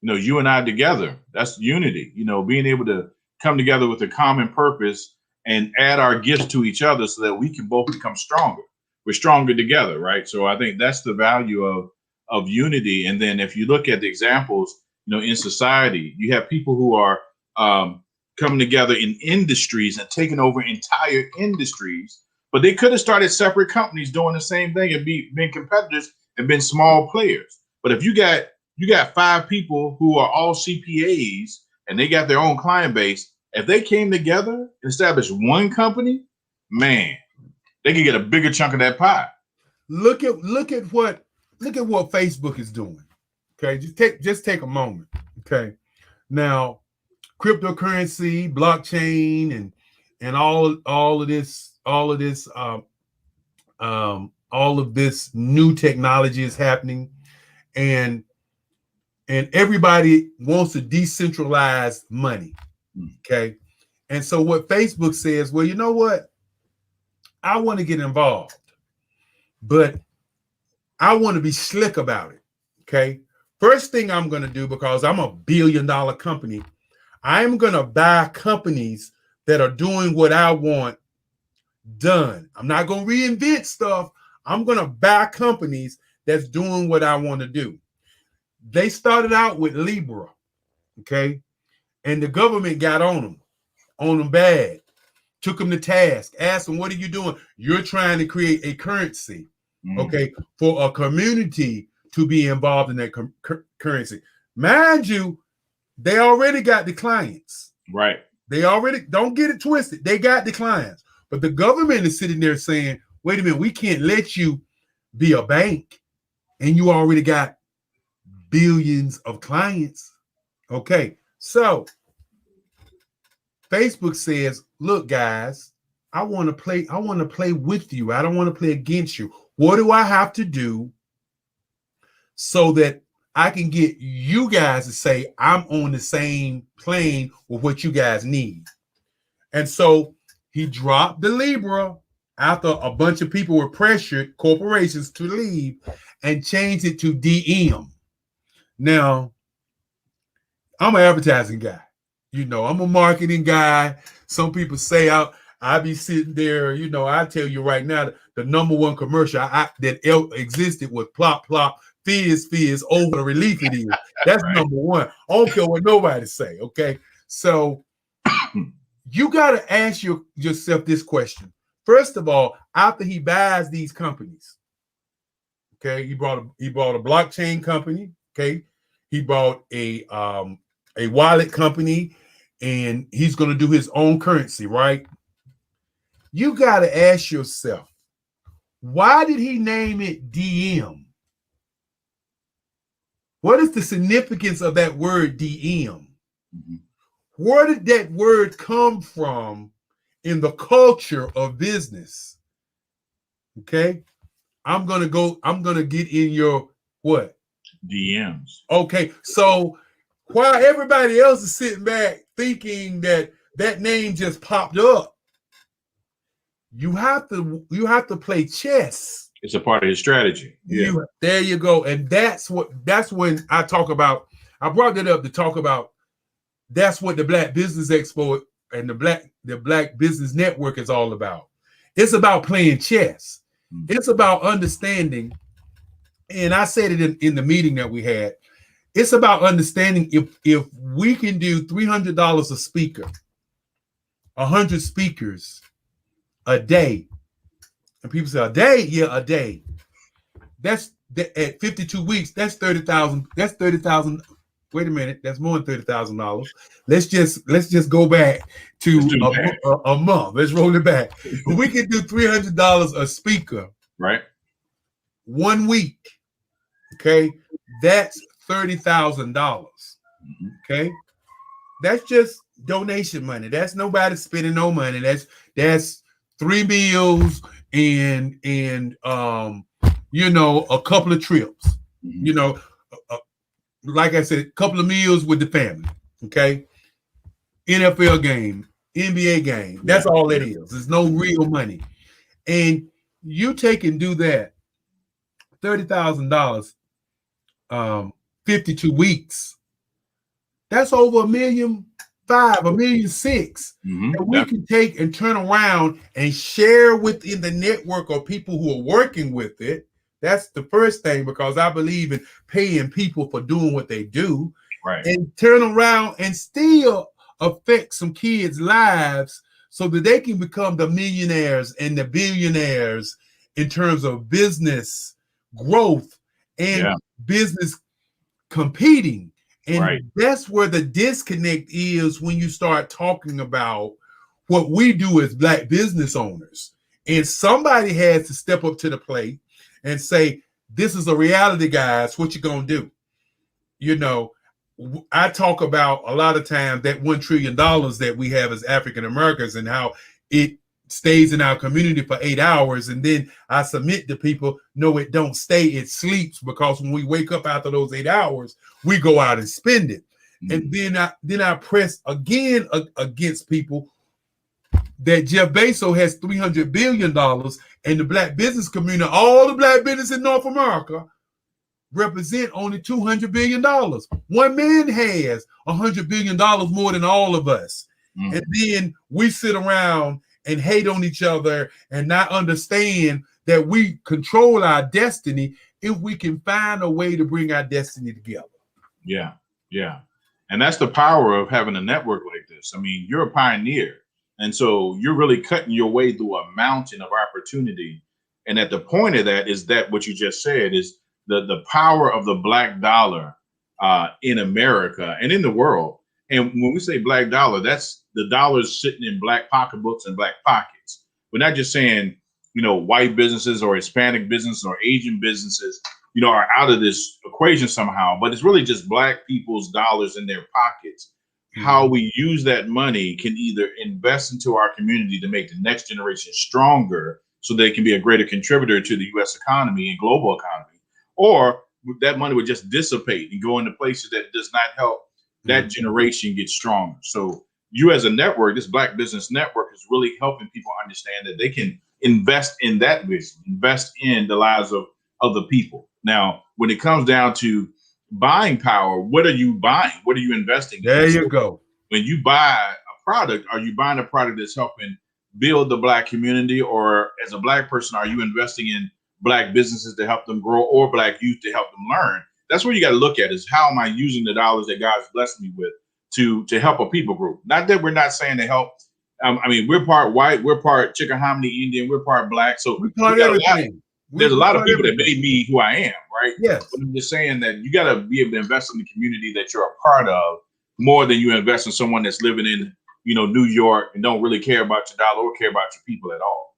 You know, you and I together, that's unity. You know, being able to come together with a common purpose and add our gifts to each other so that we can both become stronger. We're stronger together, right? So I think that's the value of unity. And then if you look at the examples, you know, in society, you have people who are coming together in industries and taking over entire industries, but they could have started separate companies doing the same thing and been competitors and been small players. But if you got 5 people who are all CPAs and they got their own client base, if they came together and established one company, man, they could get a bigger chunk of that pie. Look at what Facebook is doing. Okay, just take a moment. Okay, now cryptocurrency, blockchain, and all of this new technology is happening, and everybody wants to decentralize money. Okay. And so what Facebook says, well, you know what? I want to get involved, but I want to be slick about it. Okay. First thing I'm going to do, because I'm a $1 billion company, I'm going to buy companies that are doing what I want done. I'm not going to reinvent stuff. I'm going to buy companies that's doing what I want to do. They started out with Libra. Okay. And the government got on them bad, took them to task, asked them, what are you doing? You're trying to create a currency, okay, for a community to be involved in that currency. Mind you, they already got the clients. Right. They already, don't get it twisted. They got the clients. But the government is sitting there saying, wait a minute, we can't let you be a bank and you already got billions of clients. Okay. So Facebook says, look, guys, I want to play with you. I don't want to play against you. What do I have to do so that I can get you guys to say I'm on the same plane with what you guys need? And so he dropped the Libra after a bunch of people were pressured, corporations, to leave, and changed it to DM. Now, I'm an advertising guy. You know, I'm a marketing guy. Some people say I be sitting there, you know, I tell you right now, the number one commercial that existed was plop, plop, fizz, over the relief it is. That's right. Number one. I don't care what nobody say, okay? So you got to ask yourself this question. First of all, after he buys these companies, okay, he bought a blockchain company, okay? He bought a wallet company, and he's going to do his own currency, right? You got to ask yourself, why did he name it DM? What is the significance of that word DM? Mm-hmm. Where did that word come from in the culture of business? Okay. I'm going to get in your what? DMs. Okay. So while everybody else is sitting back thinking that name just popped up, you have to play chess. It's a part of his strategy. Yeah. There you go. And that's when I talk about, I brought that up to talk about, that's what the Black Business Expo and the Black Business Network is all about. It's about playing chess. Mm-hmm. It's about understanding and I said it in the meeting that we had. It's about understanding if we can do $300 a speaker, 100 speakers a day, and people say a day, yeah, a day. That's at 52 weeks. That's 30,000. That's 30,000. Wait a minute, that's more than $30,000. Let's just go back to a month. Let's roll it back. If we can do $300 a speaker, Right. 1 week, okay, that's $30,000. Okay, that's just donation money. That's nobody spending no money. That's 3 meals and a couple of trips. Like I said, a couple of meals with the family. Okay, NFL game, NBA game. That's all it is. There's no real money, and you take and do that. $30,000, 52 weeks. That's over $1.5 million, $1.6 million. And we can take and turn around and share within the network of people who are working with it. That's the first thing, because I believe in paying people for doing what they do. Right. And turn around and still affect some kids' lives so that they can become the millionaires and the billionaires in terms of business growth and business competing. And that's where the disconnect is when you start talking about what we do as Black business owners. And somebody has to step up to the plate and say, this is a reality, guys. What you gonna do? I talk about a lot of times that $1 trillion that we have as African Americans and how it stays in our community for 8 hours, and then I submit to people, no, it don't stay, it sleeps, because when we wake up after those 8 hours, we go out and spend it. And then I press again against people that Jeff Bezos has $300 billion, and the Black business community, all the Black business in North America, represent only $200 billion. One man has $100 billion more than all of us. And then we sit around and hate on each other and not understand that we control our destiny if we can find a way to bring our destiny together. Yeah. And that's the power of having a network like this. I mean, you're a pioneer. And so you're really cutting your way through a mountain of opportunity. And at the point of that is that what you just said is the power of the Black dollar in America and in the world. And when we say Black dollar, that's the dollars sitting in Black pocketbooks and Black pockets. We're not just saying, white businesses or Hispanic businesses or Asian businesses, are out of this equation somehow, but it's really just Black people's dollars in their pockets. How we use that money can either invest into our community to make the next generation stronger so they can be a greater contributor to the U.S. economy and global economy, or that money would just dissipate and go into places that does not help that generation get stronger. So you as a network, this Black Business Network, is really helping people understand that they can invest in that vision, invest in the lives of other people. Now, when it comes down to buying power, what are you buying? What are you investing in? There you go. When you buy a product, are you buying a product that's helping build the Black community? Or as a Black person, are you investing in Black businesses to help them grow, or Black youth to help them learn? That's where you got to look at, is how am I using the dollars that God's blessed me with to help a people group? Not that we're not saying to help. I mean, we're part white, we're part Chickahominy Indian, we're part Black. So we part everything. There's a lot of people that made me who I am, right? Yes. But I'm just saying that you got to be able to invest in the community that you're a part of more than you invest in someone that's living in, New York and don't really care about your dollar or care about your people at all.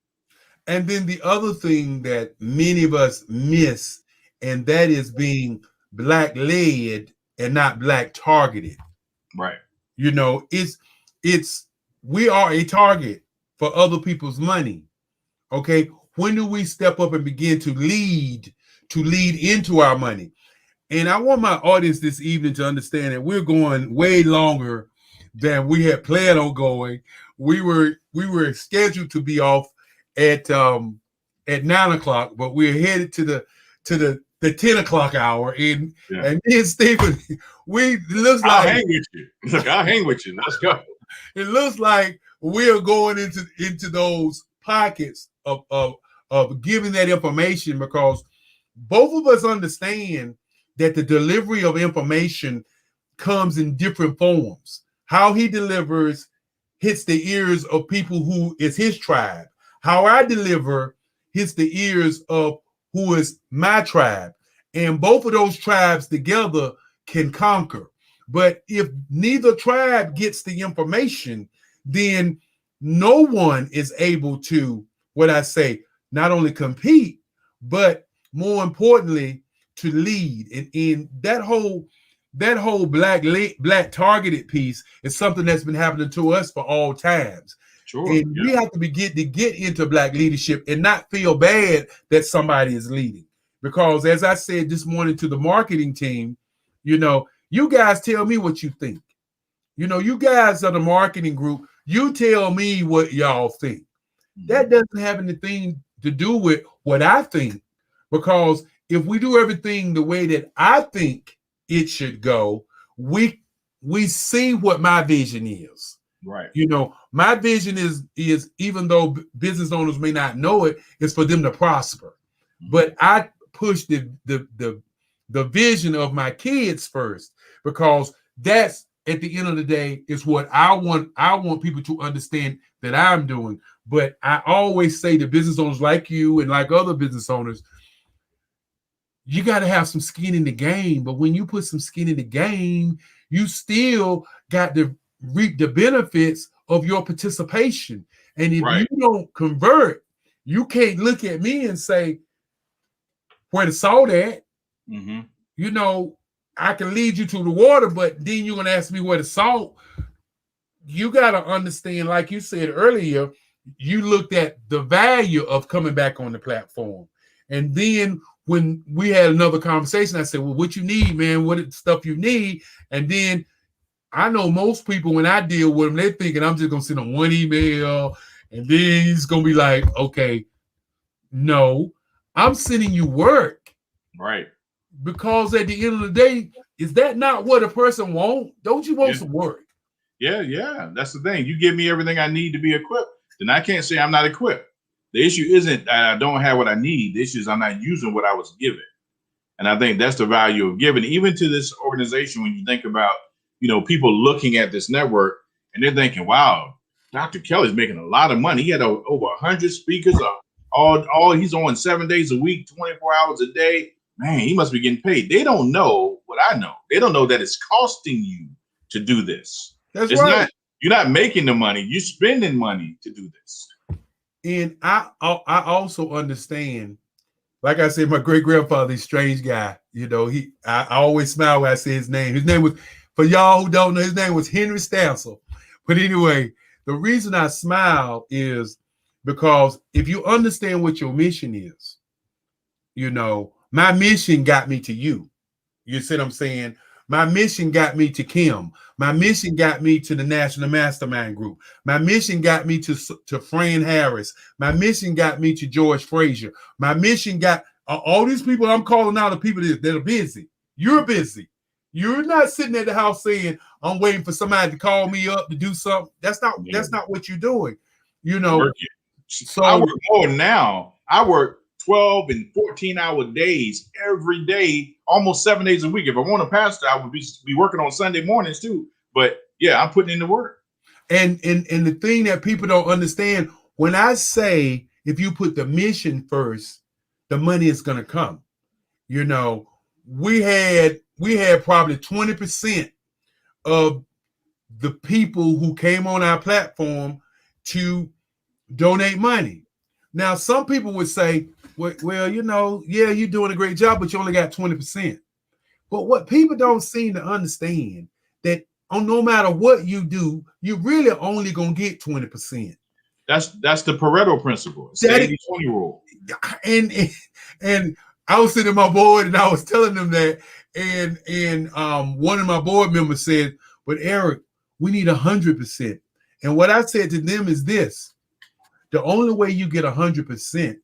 And then the other thing that many of us miss, and that is being Black led and not Black targeted. Right. We are a target for other people's money. Okay. When do we step up and begin to lead into our money? And I want my audience this evening to understand that we're going way longer than we had planned on going. We were scheduled to be off at 9 o'clock, but we're headed to the 10 o'clock hour. And me and Stephen, I'll hang with you. Look, I'll hang with you. Let's go. It looks like we're going into those pockets of giving that information, because both of us understand that the delivery of information comes in different forms. How he delivers hits the ears of people who is his tribe. How I deliver hits the ears of who is my tribe. And both of those tribes together can conquer. But if neither tribe gets the information, then no one is able to, what I say, not only compete, but more importantly, to lead. And in that whole black targeted piece is something that's been happening to us for all times. Sure. And we have to get into black leadership and not feel bad that somebody is leading. Because as I said this morning to the marketing team, you guys tell me what you think. You guys are the marketing group. You tell me what y'all think. That doesn't have anything to do with what I think, because if we do everything the way that I think it should go, we see what my vision is. Right. My vision is even though business owners may not know it, is for them to prosper. But I push the vision of my kids first, because that's, at the end of the day, is what I want people to understand that I'm doing. But I always say to business owners like you and like other business owners, you got to have some skin in the game. But when you put some skin in the game, you still got to reap the benefits of your participation. And if you don't convert, you can't look at me and say, where the salt at? I can lead you to the water, but then you're going to ask me where the salt. You got to understand, like you said earlier, you looked at the value of coming back on the platform. And then when we had another conversation, I said, well, what you need, man, what stuff you need. And then I know most people, when I deal with them, they're thinking I'm just going to send them one email and then he's going to be like, okay, no, I'm sending you work. Right. Because at the end of the day, is that not what a person wants? Don't you want some work? Yeah. That's the thing. You give me everything I need to be equipped, then I can't say I'm not equipped. The issue isn't that I don't have what I need. The issue is I'm not using what I was given. And I think that's the value of giving. Even to this organization, when you think about, people looking at this network and they're thinking, wow, Dr. Kelly's making a lot of money. He had over 100 speakers. All he's on 7 days a week, 24 hours a day. Man, he must be getting paid. They don't know what I know. They don't know that it's costing you to do this. That's right. You're not making the money. You're spending money to do this. And I also understand, like I said, my great grandfather, a strange guy. I always smile when I say his name. His name was, for y'all who don't know, his name was Henry Stansel. But anyway, the reason I smile is because if you understand what your mission is, my mission got me to you. You see what I'm saying? My mission got me to Kim. My mission got me to the National Mastermind Group. My mission got me to Fran Harris. My mission got me to George Frazier. My mission got all these people. I'm calling out the people that are busy. You're busy. You're not sitting at the house saying, I'm waiting for somebody to call me up to do something. That's not what you're doing. So I work more now. I work 12 and 14-hour days every day, almost 7 days a week. If I want a pastor, I would be working on Sunday mornings too. But yeah, I'm putting in the work. And the thing that people don't understand, when I say if you put the mission first, the money is going to come. We had probably 20% of the people who came on our platform to donate money. Now, some people would say, well, you're doing a great job, but you only got 20%. But what people don't seem to understand, that no matter what you do, you're really only going to get 20%. That's the Pareto principle. It's the 80-20 rule. And I was sitting at my board and I was telling them that, and one of my board members said, but Eric, we need 100%. And what I said to them is this: the only way you get 100%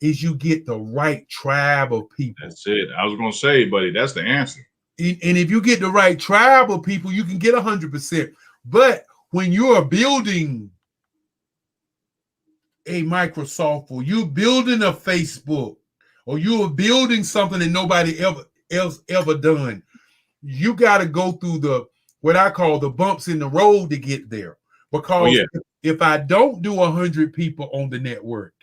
is you get the right tribe of people. That's it. I was going to say, buddy, that's the answer. And if you get the right tribe of people, you can get 100%. But when you are building a Microsoft or you're building a Facebook or you are building something that nobody else ever done, you got to go through the what I call the bumps in the road to get there. Because if I don't do 100 people on the network,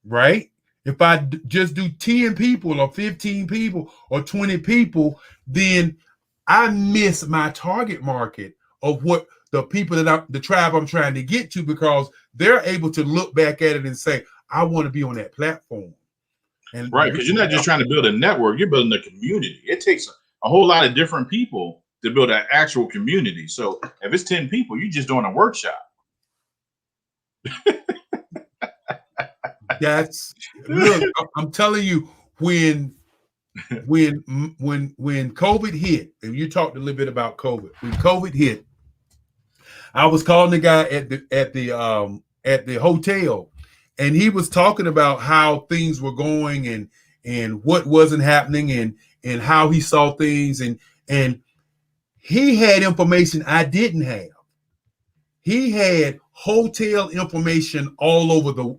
right? If I just do 10 people or 15 people or 20 people, then I miss my target market of what the people that the tribe I'm trying to get to, because they're able to look back at it and say, I want to be on that platform. And right, because you're not just trying to build a network, you're building a community. It takes a whole lot of different people to build an actual community. So if it's 10 people, you're just doing a workshop. That's look, I'm telling you, when COVID hit, and you talked a little bit about COVID. When COVID hit, I was calling the guy at the hotel, and he was talking about how things were going and what wasn't happening and how he saw things, and he had information I didn't have. He had hotel information all over the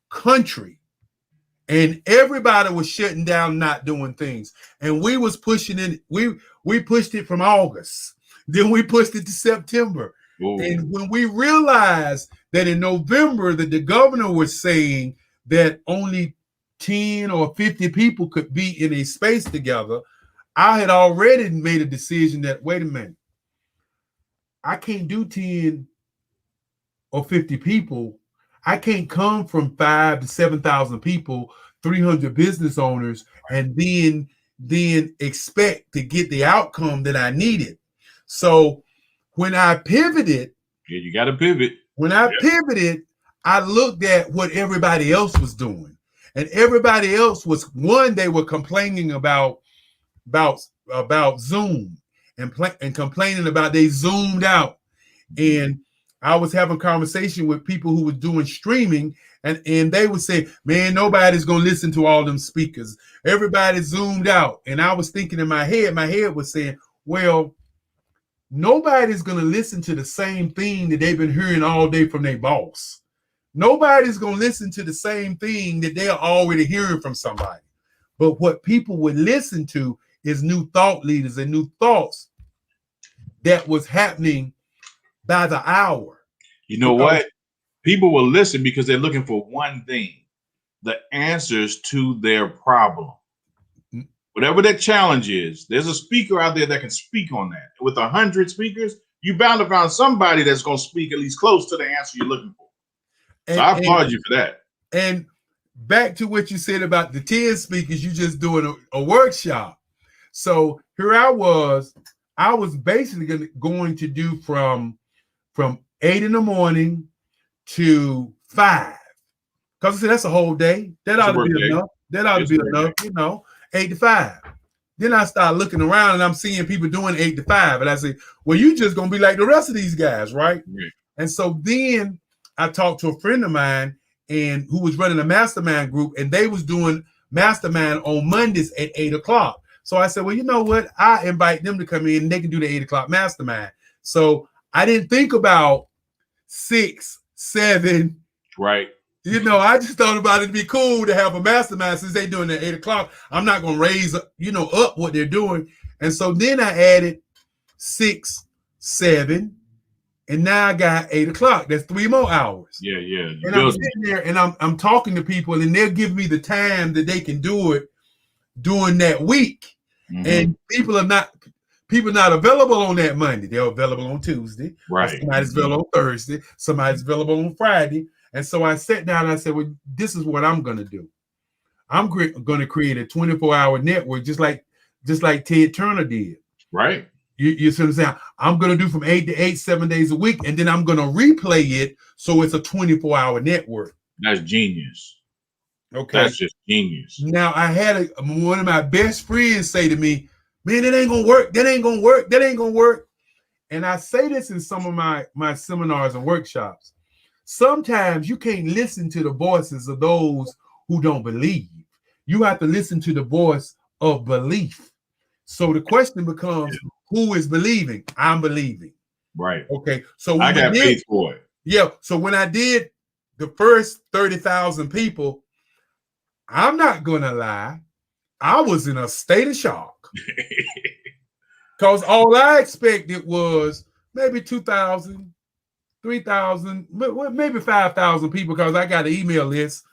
country, and everybody was shutting down, not doing things. And we was pushing it. We pushed it from August, then we pushed it to September. Ooh. And when we realized that in November that the governor was saying that only 10 or 50 people could be in a space together, I had already made a decision that, wait a minute, I can't do 10 or 50 people. I can't come from 5,000 to 7,000 people, 300 business owners, and then expect to get the outcome that I needed. So when I pivoted, you got to pivot. When I pivoted, I looked at what everybody else was doing, and everybody else was they were complaining about Zoom and complaining about they zoomed out. And I was having conversation with people who were doing streaming, and they would say, man, nobody's going to listen to all them speakers. Everybody zoomed out. And I was thinking in my head was saying, well, nobody's going to listen to the same thing that they've been hearing all day from their boss. Nobody's going to listen to the same thing that they're already hearing from somebody. But what people would listen to is new thought leaders and new thoughts that was happening by the hour. You know what? People will listen because they're looking for one thing, the answers to their problem. Whatever that challenge is, there's a speaker out there that can speak on that. With 100 speakers, you bound to find somebody that's going to speak at least close to the answer you're looking for. So I applaud you for that. And back to what you said about the 10 speakers, you just doing a workshop. So here I was basically going to do from 8 in the morning to 5. Because I said that's a whole day. That ought to be enough. That ought to be enough, 8 to 5. Then I start looking around and I'm seeing people doing 8 to 5. And I say, well, you just going to be like the rest of these guys, right? Yeah. And so then I talked to a friend of mine and who was running a mastermind group, and they was doing mastermind on Mondays at 8 o'clock. So I said, well, you know what? I invite them to come in and they can do the 8 o'clock mastermind. So I didn't think about 6, 7. Right. I just thought about it'd be cool to have a mastermind since they're doing it at 8 o'clock. I'm not going to raise, up what they're doing. And so then I added 6, 7, and now I got 8 o'clock. That's 3 more hours. Yeah. And I'm sitting there and I'm talking to people, and they'll give me the time that they can do it during that week. Mm-hmm. And people not available on that Monday. They're available on Tuesday. Right. Somebody's available on Thursday. Somebody's available on Friday. And so I sat down and I said, well, this is what I'm going to do. I'm going to create a 24-hour network, just like Ted Turner did. Right. You see what I'm saying? I'm going to do from 8 to 8, 7 days a week. And then I'm going to replay it. So it's a 24-hour network. That's genius. Okay. That's just genius. Now I had one of my best friends say to me, man, that ain't going to work. That ain't going to work. That ain't going to work. And I say this in some of my seminars and workshops. Sometimes you can't listen to the voices of those who don't believe. You have to listen to the voice of belief. So the question becomes, who is believing? I'm believing. Right. Okay. So I got faith for it. Yeah. So when I did the first 30,000 people, I'm not gonna lie, I was in a state of shock because all I expected was maybe 2,000, 3,000, maybe 5,000 people because I got an email list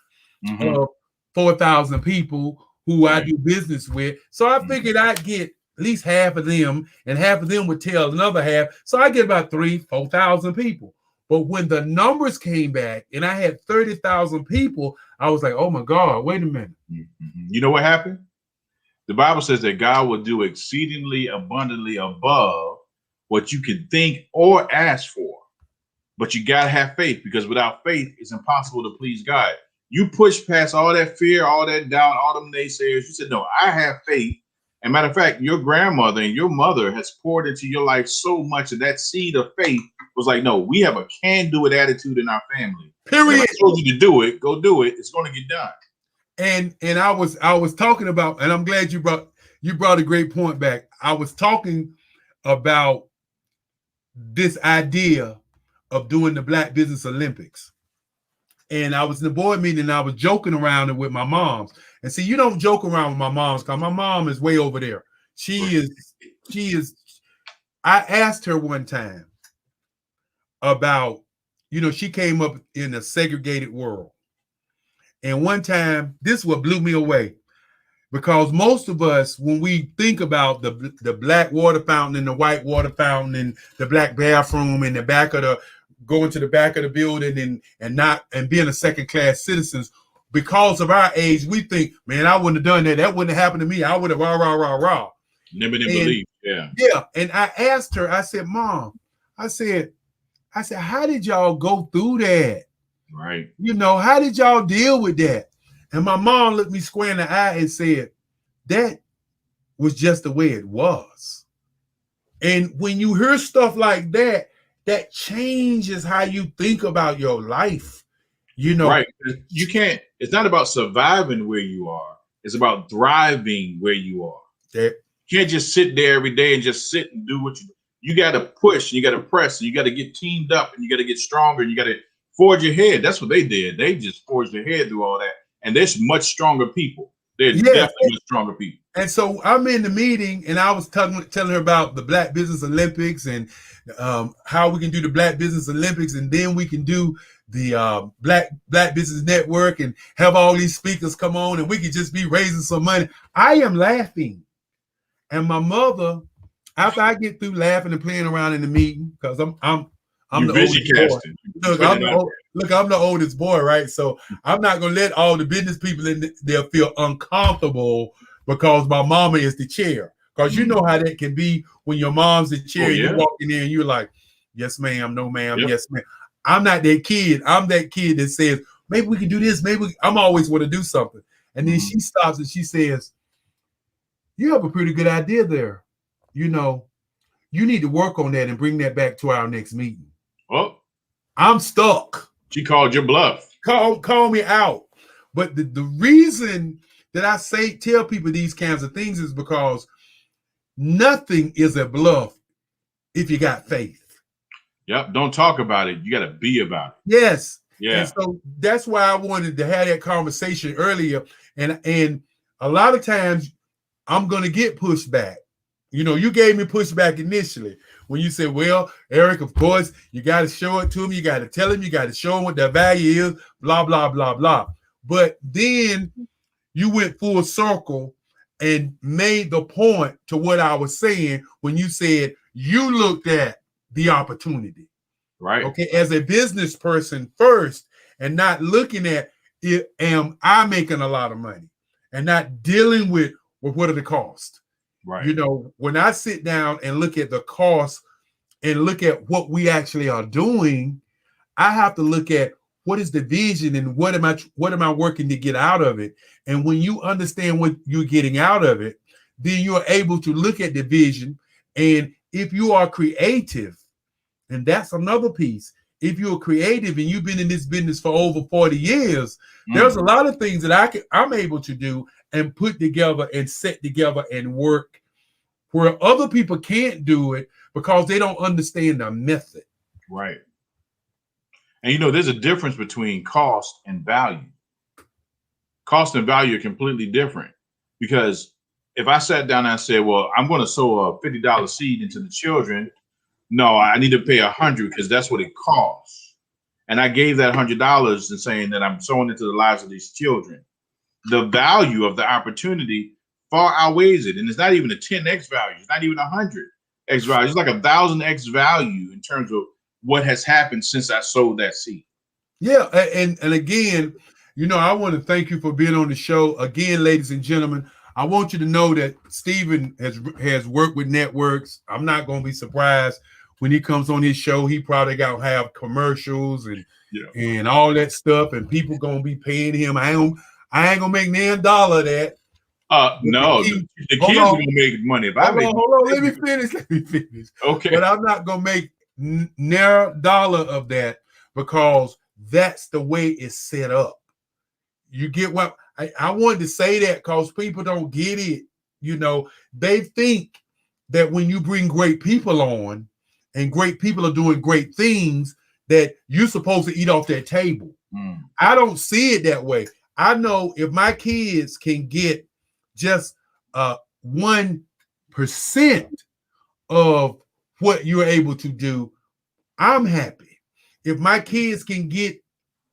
of 4,000 people who I do business with. So I figured I'd get at least half of them, and half of them would tell another half. So I get about 3,000, 4,000 people. But when the numbers came back and I had 30,000 people, I was like, oh my God, wait a minute. You know what happened? The Bible says that God will do exceedingly abundantly above what you can think or ask for. But you got to have faith, because without faith, it's impossible to please God. You push past all that fear, all that doubt, all them naysayers. You said, no, I have faith. And matter of fact, your grandmother and your mother has poured into your life so much that that seed of faith was like, no, we have a can-do it attitude in our family. Period. If I told you to do it, go do it. It's going to get done. And I was talking about, and I'm glad you brought a great point back. I was talking about this idea of doing the Black Business Olympics. And I was in the board meeting and I was joking around with my moms. And see, you don't joke around with my moms because my mom is way over there. She is. I asked her one time about, she came up in a segregated world. And one time, this is what blew me away, because most of us, when we think about the black water fountain and the white water fountain and the black bathroom and going to the back of the building and being a second-class citizens, because of our age, we think, man, I wouldn't have done that. That wouldn't have happened to me. I would have rah. Never did believe. Yeah. Yeah. And I asked her, I said, Mom, I said, how did y'all go through that? Right. How did y'all deal with that? And my mom looked me square in the eye and said, that was just the way it was. And when you hear stuff like that, that changes how you think about your life. Right. You can't, it's not about surviving where you are. It's about thriving where you are. You can't just sit there every day and just sit and do what you got to push, and you got to press, and you got to get teamed up, and you got to get stronger, and you got to forge ahead. That's what they did. They just forged ahead through all that. And there's much stronger people. They're definitely much stronger people. And so I'm in the meeting and I was telling her about the Black Business Olympics and how we can do the Black Business Olympics, and then we can do the Black Business Network and have all these speakers come on, and we can just be raising some money. I am laughing. And my mother, after I get through laughing and playing around in the meeting, because I'm the oldest boy. Look, I'm the oldest boy, right? So I'm not gonna let all the business people in there feel uncomfortable because my mama is the chair. Because you know how that can be when your mom's the chair. You walk in there and you're like, yes, ma'am, no, ma'am, yes, ma'am. I'm not that kid. I'm that kid that says, maybe we can do this. I'm always want to do something. And then she stops and she says, you have a pretty good idea there. You need to work on that and bring that back to our next meeting. Oh, I'm stuck. She called your bluff. Call me out. But the reason that I tell people these kinds of things is because nothing is a bluff if you got faith. Yep. Don't talk about it. You got to be about it. Yes. Yeah. And so that's why I wanted to have that conversation earlier. And a lot of times I'm going to get pushback. You gave me pushback initially when you said, well, Eric, of course, you got to show it to him. You got to tell him, you got to show him what their value is, blah, blah, blah, blah. But then you went full circle and made the point to what I was saying when you said you looked at the opportunity. Right. Okay. As a business person first, and not looking at am I making a lot of money, and not dealing with what are the costs. Right. When I sit down and look at the cost and look at what we actually are doing, I have to look at what is the vision and what am I working to get out of it. And when you understand what you're getting out of it, then you're able to look at the vision. And if you are creative, and that's another piece, if you're creative and you've been in this business for over 40 years, there's a lot of things that I'm able to do and put together and set together and work where other people can't do it because they don't understand the method. Right. And there's a difference between cost and value. cost and value are completely different. Because if I sat down and I said, well, I'm going to sow a $50 seed into the children, no, I need to pay $100 because that's what it costs. And I gave that $100 and saying that I'm sowing into the lives of these children. The value of the opportunity far outweighs it. And it's not even a 10x value. It's not even 100x value. It's like 1,000x value in terms of what has happened since I sowed that seed. Yeah. And again, you know, I want to thank you for being on the show. Again, ladies and gentlemen, I want you to know that Stephen has worked with networks. I'm not going to be surprised when he comes on his show. He probably got to have commercials and all that stuff, and people going to be paying him. I ain't gonna make $1 of that. No, the kids are gonna make money. If hold on, let me finish. Okay, but I'm not gonna make $1 of that because that's the way it's set up. You get what I wanted to say that because people don't get it. You know, they think that when you bring great people on and great people are doing great things, that you're supposed to eat off their table. I don't see it that way. I know if my kids can get just 1% of what you're able to do, I'm happy. If my kids can get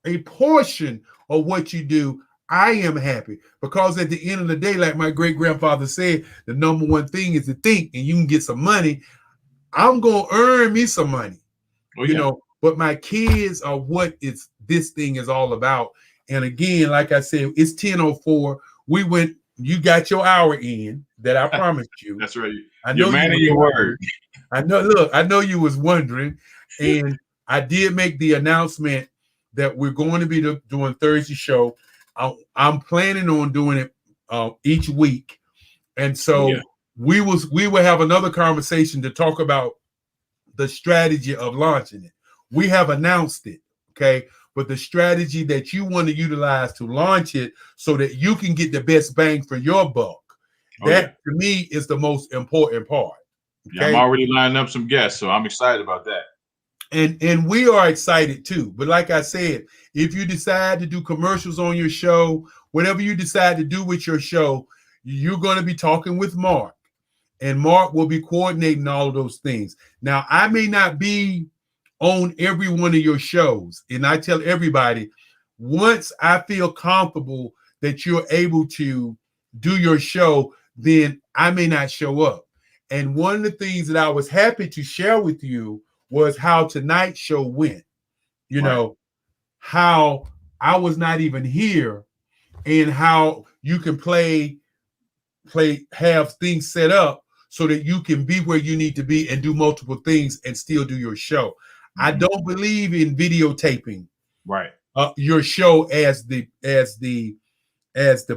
a portion of what you do, I am happy. Because at the end of the day, like my great-grandfather said, the number one thing is to think, and you can get some money. I'm going to earn me some money, you know, but my kids are what this thing is all about. And again, like I said, it's 10:04. You got your hour in that I promised you. That's right. I know you're man of your word. I know you was wondering, and I did make the announcement that we're going to be doing Thursday show. I'm planning on doing it each week. And so we will have another conversation to talk about the strategy of launching it. We have announced it, okay? But the strategy that you want to utilize to launch it so that you can get the best bang for your buck. To me is the most important part. Okay? Yeah, I'm already lining up some guests, so I'm excited about that. And we are excited too. But like I said, if you decide to do commercials on your show, whatever you decide to do with your show, you're going to be talking with Mark. And Mark will be coordinating all of those things. Now, I may not be on every one of your shows. And I tell everybody, once I feel comfortable that you're able to do your show, then I may not show up. And one of the things that I was happy to share with you was how tonight's show went. You know, how I was not even here and how you can have things set up so that you can be where you need to be and do multiple things and still do your show. I don't believe in videotaping your show as the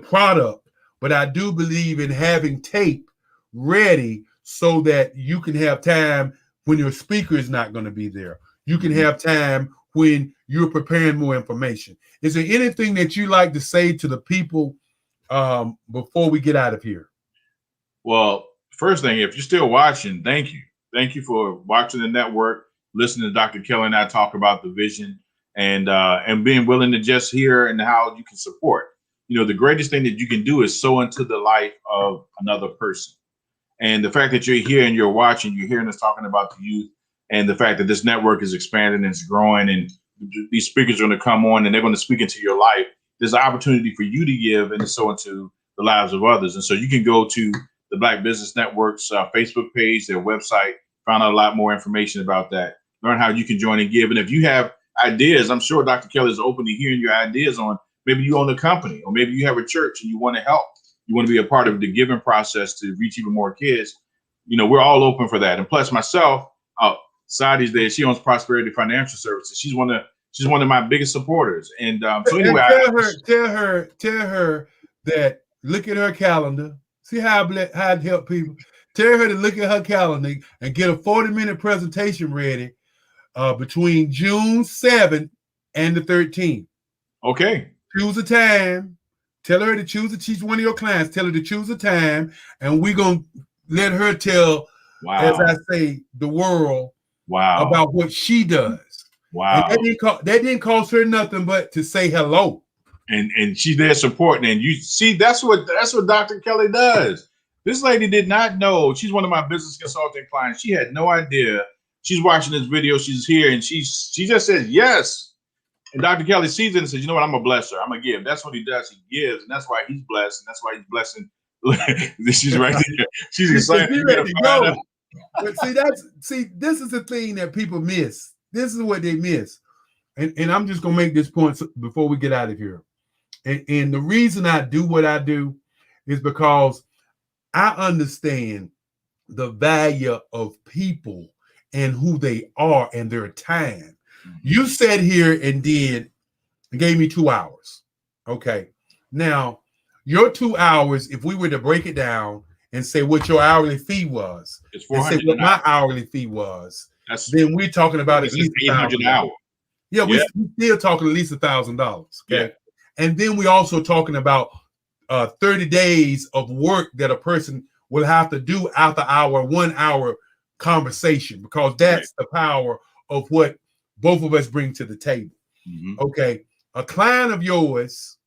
product, but I do believe in having tape ready so that you can have time when your speaker is not going to be there. You can have time when you're preparing more information. Is there anything that you like to say to the people before we get out of here? Well, first thing, if you're still watching, thank you. Thank you for watching the network, listening to Dr. Kelly and I talk about the vision and being willing to just hear and how you can support. You know, the greatest thing that you can do is sow into the life of another person. And the fact that you're here and you're watching, you're hearing us talking about the youth, and the fact that this network is expanding and it's growing, and these speakers are going to come on and they're going to speak into your life. There's an opportunity for you to give and to sow into the lives of others. And so you can go to the Black Business Network's Facebook page, their website, find out a lot more information about that, learn how you can join and give. And if you have ideas, I'm sure Dr. Kelly is open to hearing your ideas on maybe you own a company, or maybe you have a church and you want to help. You want to be a part of the giving process to reach even more kids. You know, we're all open for that. And plus myself, Sadi's there. She owns Prosperity Financial Services. She's one of my biggest supporters. And so anyway, tell her that look at her calendar. See how it help people. Tell her to look at her calendar and get a 40-minute presentation ready between June 7th and the 13th. Okay. Choose a time. Tell her to choose it. She's one of your clients. Tell her to choose a time, and we're going to let her tell, as I say, the world about what she does. Wow. And that didn't cost her nothing but to say hello. and she's there supporting. And you see, that's what Dr. Kelly does. This lady did not know. She's one of my business consulting clients. She had no idea. She's watching this video. She's here, and she just says yes. And Dr. Kelly sees it and says, "You know what? I'm gonna bless her. I'm gonna give." That's what he does. He gives, and that's why he's blessed, and that's why he's blessing. She's right there. She's excited to ready to find go. out. But this is the thing that people miss. This is what they miss. And I'm just gonna make this point before we get out of here. And the reason I do what I do is because I understand the value of people and who they are and their time. You sat here and gave me 2 hours. Okay. Now, your 2 hours, if we were to break it down and say what your hourly fee was, It's and say $400 what an my hour. hourly fee was, That's then we're talking about at least $800 an hour. Yeah, Yeah. we're still talking at least $1,000. Okay. Yeah. And then we also talking about 30 days of work that a person will have to do after our 1 hour conversation, because that's the power of what both of us bring to the table. Mhm. Okay. A client of yours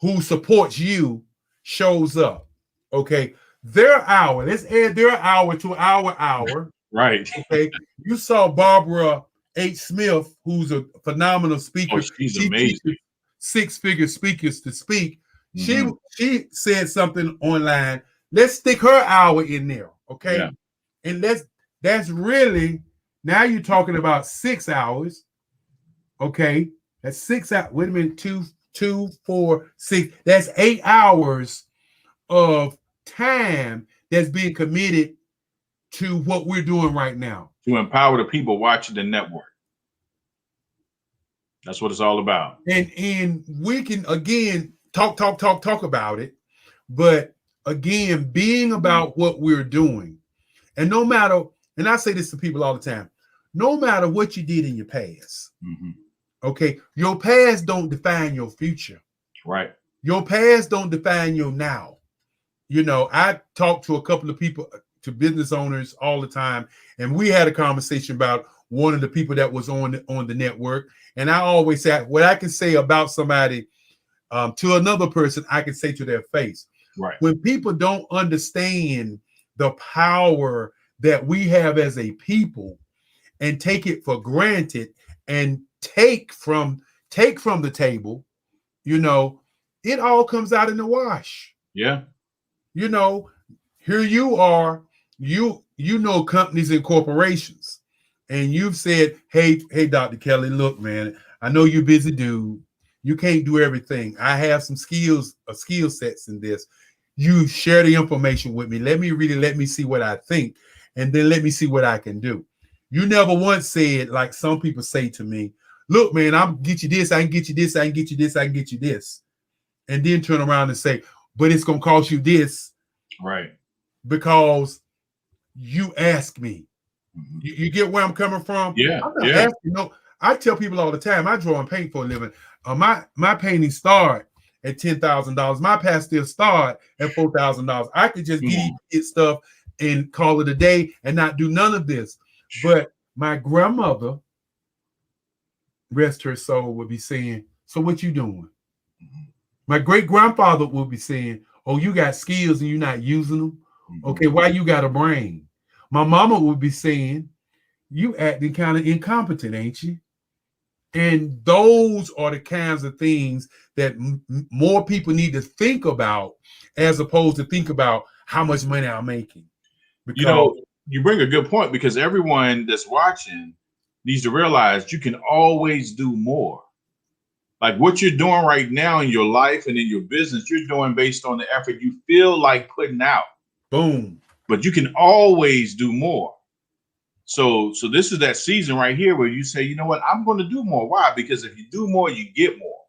who supports you shows up. Okay. Their hour, let's add their hour to our hour. Right. Okay. You saw Barbara H. Smith, who's a phenomenal speaker. Oh, she's She amazing. teaches six-figure speakers to speak. Mhm. She said something online. Let's stick her hour in there. Okay. Yeah. And that's really, now you're talking about 6 hours. Okay. That's 6 hours. Wait a minute. 2, 4, 6. That's 8 hours of time that's being committed to what we're doing right now. To empower the people watching the network. That's what it's all about. And we can again talk about it, but again, being about what we're doing. And no matter, and I say this to people all the time, no matter what you did in your past, Mhm. okay, your past don't define your future. Right. Your past don't define your now. You know, I talk to a couple of people, to business owners all the time, and we had a conversation about one of the people that was on the network. And I always say, what I can say about somebody to another person, I can say to their face. Right. When people don't understand the power that we have as a people and take it for granted and take from the table, you know, it all comes out in the wash. Yeah. You know, here you are, you know companies and corporations, and you've said, hey, Dr. Kelly, look, man, I know you're busy, dude. You can't do everything. I have some skill sets in this. You share the information with me. Let me read it. Let me see what I think, and then let me see what I can do. You never once said, like some people say to me, look, man, I'll get you this. I can get you this. I can get you this. I can get you this. And then turn around and say, but it's going to cost you this. Right. Because you ask me. Mhm. You get where I'm coming from? Yeah. I'm not Yeah. asking. No, I tell people all the time, I draw and paint for a living. My paintings start at $10,000. My pastels start at $4,000. I could just get stuff and call it a day and not do none of this. But my grandmother, rest her soul, would be saying, so what you doing? My great grandfather would be saying, oh, you got skills and you're not using them. Okay, why you got a brain? My mama would be saying, you acting kind of incompetent, ain't you? And those are the kinds of things that more people need to think about, as opposed to think about how much money I'm making. Because, You know, you bring a good point, because everyone that's watching needs to realize you can always do more. Like what you're doing right now in your life and in your business, you're doing based on the effort you feel like putting out. boom. But you can always do more. So this is that season right here where you say, you know what, I'm going to do more. Why? Because if you do more, you get more.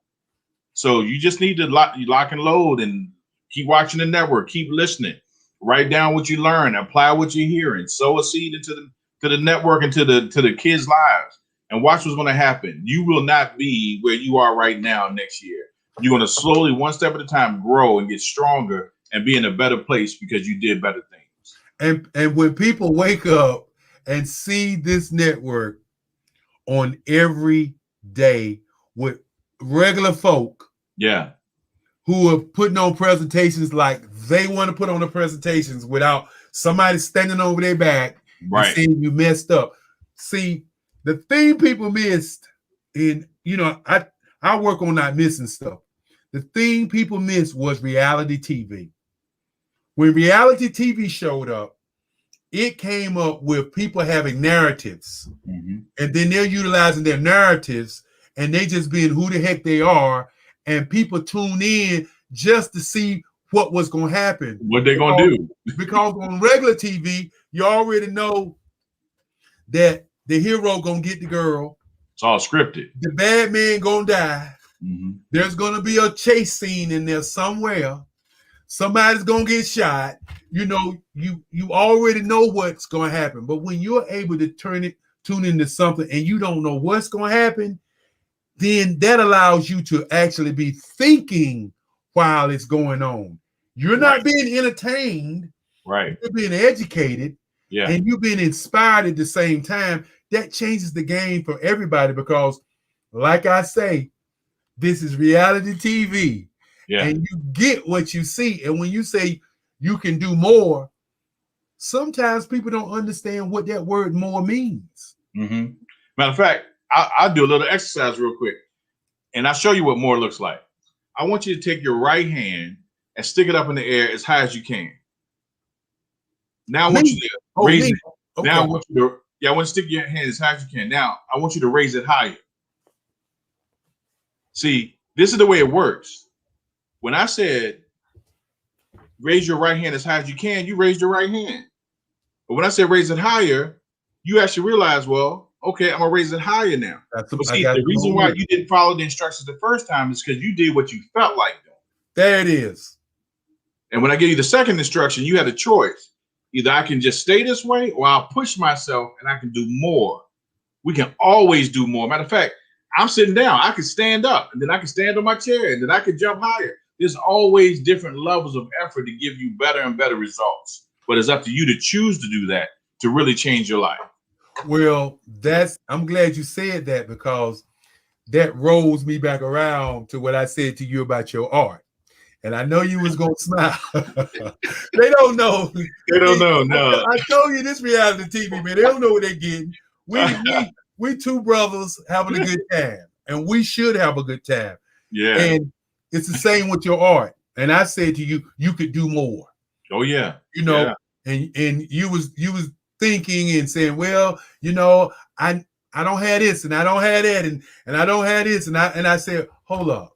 So you just need to lock and load and keep watching the network, keep listening, write down what you learn, apply what you're hearing, sow a seed into the network and to the kids' lives, and watch what's going to happen. You will not be where you are right now next year. You're going to slowly, one step at a time, grow and get stronger and be in a better place because you did better things. And when people wake up and see this network on every day with regular folk Yeah. who are putting on presentations like they want to put on the presentations without somebody standing over their back Right. and saying you messed up. See, the thing people missed, and I work on not missing stuff. The thing people missed was reality TV. When reality TV showed up, it came up with people having narratives, Mm-hmm. and then they're utilizing their narratives, and they just being who the heck they are, and people tune in just to see what was going to happen. What they gonna do? Because on regular TV, you already know that the hero gonna get the girl, It's all scripted. the bad man gonna die. Mm-hmm. There's gonna be a chase scene in there somewhere. Somebody's gonna get shot. You already know what's gonna happen. But when you're able to tune into something and you don't know what's gonna happen, then that allows you to actually be thinking while it's going on. You're not being entertained, Right. you're being educated, Yeah. and you're being inspired at the same time. That changes the game for everybody because, like I say, this is reality TV. Yeah. And you get what you see. And when you say you can do more, sometimes people don't understand what that word more means. Mm-hmm. Matter of fact, I'll do a little exercise real quick, and I'll show you what more looks like. I want you to take your right hand and stick it up in the air as high as you can. Now I want you to raise it. Okay. Now I want you to, I want to stick your hand as high as you can. Now I want you to raise it higher. See, this is the way it works. When I said raise your right hand as high as you can, you raised your right hand. But when I said raise it higher, you actually realize, well, okay, I'm gonna raise it higher now. But see, the reason why you didn't follow the instructions the first time is because you did what you felt like doing. There it is. And when I gave you the second instruction, you had a choice. Either I can just stay this way or I'll push myself and I can do more. We can always do more. Matter of fact, I'm sitting down. I can stand up and then I can stand on my chair and then I can jump higher. There's always different levels of effort to give you better and better results. But it's up to you to choose to do that to really change your life. Well, I'm glad you said that because that rolls me back around to what I said to you about your art. And I know you was gonna smile. They don't know. They don't know. No. I told you this reality TV, man. They don't know what they're getting. We two brothers having a good time, and we should have a good time. Yeah. And it's the same with your art. And I said to you, you could do more. Oh yeah. And you was thinking and saying, well, I don't have this and I don't have that and I don't have this and I said, hold up.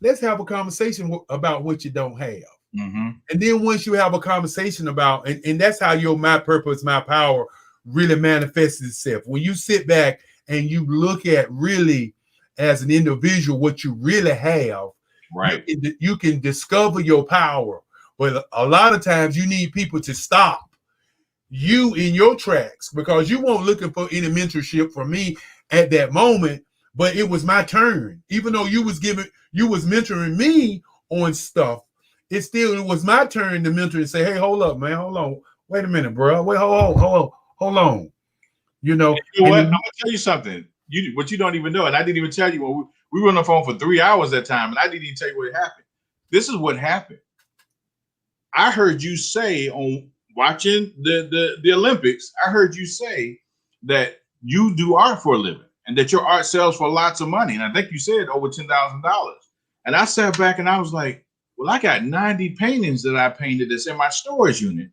Let's have a conversation about what you don't have. Mm-hmm. And then once you have a conversation about, and that's how your My Purpose, My Power really manifests itself. When you sit back and you look at really as an individual, what you really have, right? You can discover your power. But a lot of times you need people to stop you in your tracks because you weren't looking for any mentorship from me at that moment, but it was my turn. Even though you was mentoring me on stuff, it was my turn to mentor and say, hey, hold up, man, hold on. Wait a minute, bro. Wait, hold on. You know what? I'm gonna tell you something. What you don't even know, and I didn't even tell you when we were on the phone for 3 hours that time, and I didn't even tell you what happened. This is what happened. I heard you say on watching the Olympics, I heard you say that you do art for a living and that your art sells for lots of money. And I think you said over $10,000. And I sat back and I was like, well, I got 90 paintings that I painted that's in my storage unit.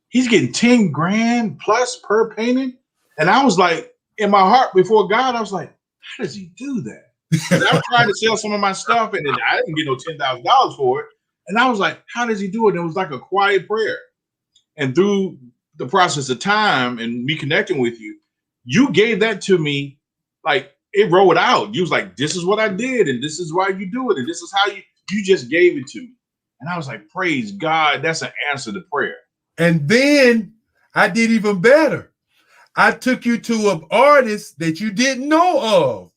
He's getting 10 grand plus per painting. And I was like, in my heart before God, I was like, how does he do that? I was trying to sell some of my stuff and then I didn't get no $10,000 for it. And I was like, how does he do it? And it was like a quiet prayer. And through the process of time and me connecting with you, you gave that to me, like it rolled out. You was like, this is what I did. And this is why you do it. And this is how you just gave it to me. And I was like, praise God. That's an answer to prayer. And then I did even better. I took you to an artist that you didn't know of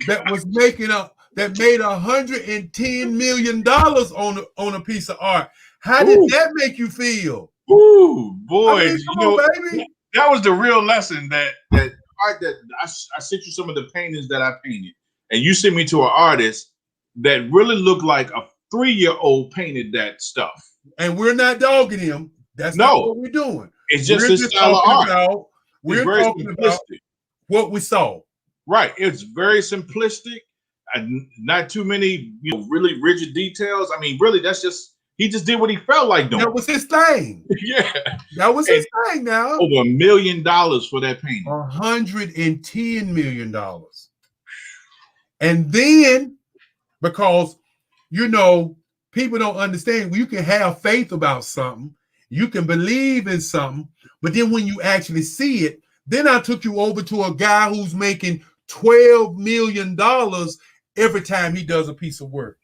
that was that made $110 million on a piece of art. How did that make you feel? Ooh, boy! I mean, baby. That was the real lesson. That I sent you some of the paintings that I painted, and you send me to an artist that really looked like a 3-year-old painted that stuff. And we're not dogging him. That's No. not what we're doing. It's just We're his style of art. We're very talking about simplistic. what we saw. Right. It's very simplistic and not too many, really rigid details. I mean, really, he just did what he felt like doing. That was his thing. Yeah. That was his thing now. Over $1 million for that painting. $110 million. And then, because, people don't understand, you can have faith about something, you can believe in something, but then when you actually see it, then I took you over to a guy who's making $12 million every time he does a piece of work.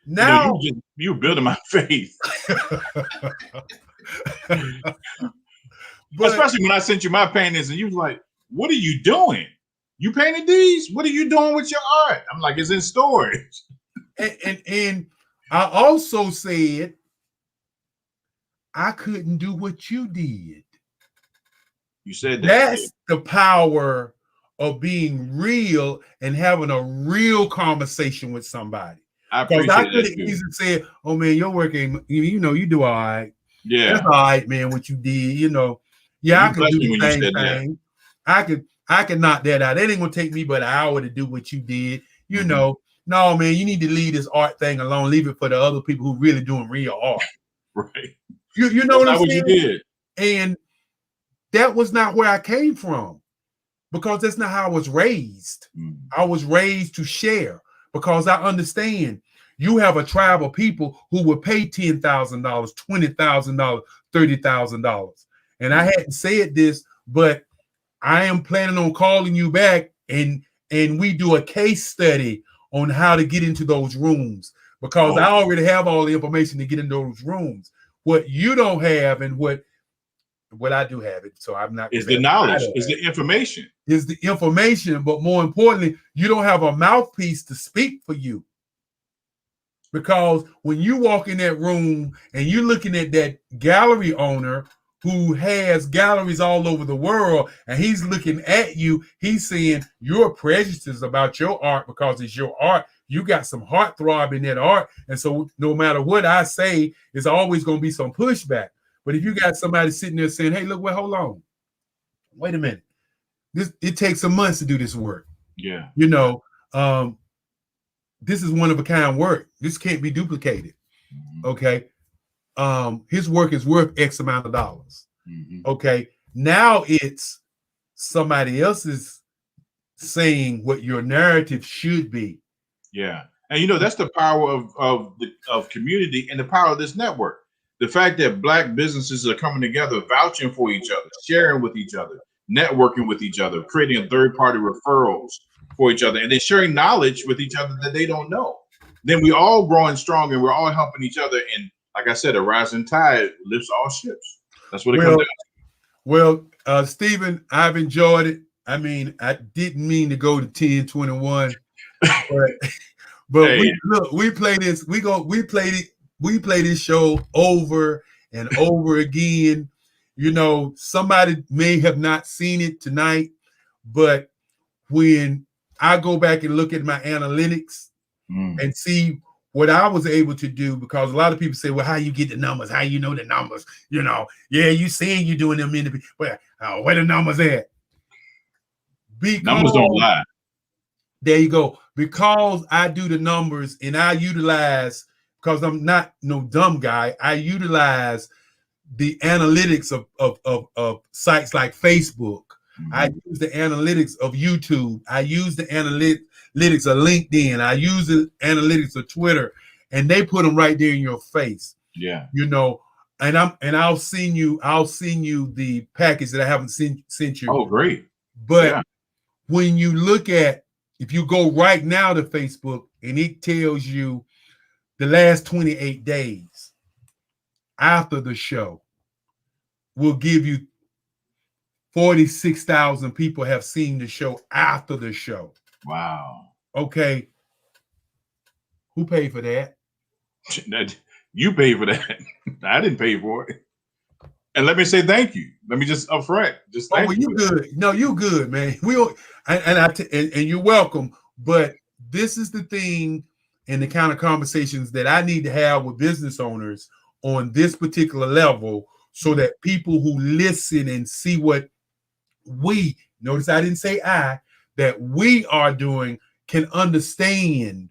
Now you're building my faith. But, especially when I sent you my paintings and you was like, what are you doing? You painted these? What are you doing with your art? I'm like, it's in storage. And I also said I couldn't do what you did. You said that. That's the power of being real and having a real conversation with somebody. I appreciate I could have that. easily said, "Oh man, your work ain't. You do all right. Yeah, that's all right, man. What you did, Yeah, I could do the same thing. I could knock that out. It ain't gonna take me but an hour to do what you did. No, man, you need to leave this art thing alone. Leave it for the other people who really doing real art. Right. You know what I'm saying? What you did. And that was not where I came from, because that's not how I was raised. I was raised to share, because I understand you have a tribe of people who will pay $10,000, $20,000, $30,000. And I hadn't said this, but I am planning on calling you back and we do a case study on how to get into those rooms, because I already have all the information to get in those rooms. What you don't have and what I do have it, so I'm not. Is the knowledge, is the information. Is the information, but more importantly, you don't have a mouthpiece to speak for you. Because when you walk in that room and you're looking at that gallery owner who has galleries all over the world, and he's looking at you, he's saying you're prejudiced about your art because it's your art. You got some heartthrob in that art. And so no matter what I say, it's always going to be some pushback. But if you got somebody sitting there saying, hey, look, well, hold on. Wait a minute. It takes some months to do this work. Yeah. This is one of a kind work. This can't be duplicated. Okay. His work is worth X amount of dollars. Okay. Now it's somebody else's saying what your narrative should be. Yeah. And that's the power of community and the power of this network. The fact that Black businesses are coming together, vouching for each other, sharing with each other, networking with each other, creating a third-party referrals for each other, and then sharing knowledge with each other that they don't know. Then we all growing strong and we're all helping each other. And like I said, a rising tide lifts all ships. That's what it comes down to. Well, Stephen, I've enjoyed it. I mean, I didn't mean to go to 1021, but Hey. we play this. We play this show over and over again. Somebody may have not seen it tonight, but when I go back and look at my analytics and see what I was able to do, because a lot of people say, well, how you get the numbers? How you know the numbers? Yeah, you saying you're doing them in the, well, where the numbers at? Because, numbers don't lie. There you go. Because I do the numbers and I utilize, because I'm not no dumb guy, I utilize the analytics of sites like Facebook. I use the analytics of YouTube. I use the analytics of LinkedIn. I use the analytics of Twitter, and they put them right there in your face. Yeah. And I'll send you the package that I haven't sent you. Oh, great. But when you look at, if you go right now to Facebook and it tells you the last 28 days after the show will give you 46,000 people have seen the show after the show. Wow. Okay. Who paid for that? You paid for that. I didn't pay for it. And let me say thank you. Let me just upfront. Just thank you. Good. No, you good, man. And you're welcome. But this is the thing and the kind of conversations that I need to have with business owners on this particular level so that people who listen and see what we, notice I didn't say that we are doing can understand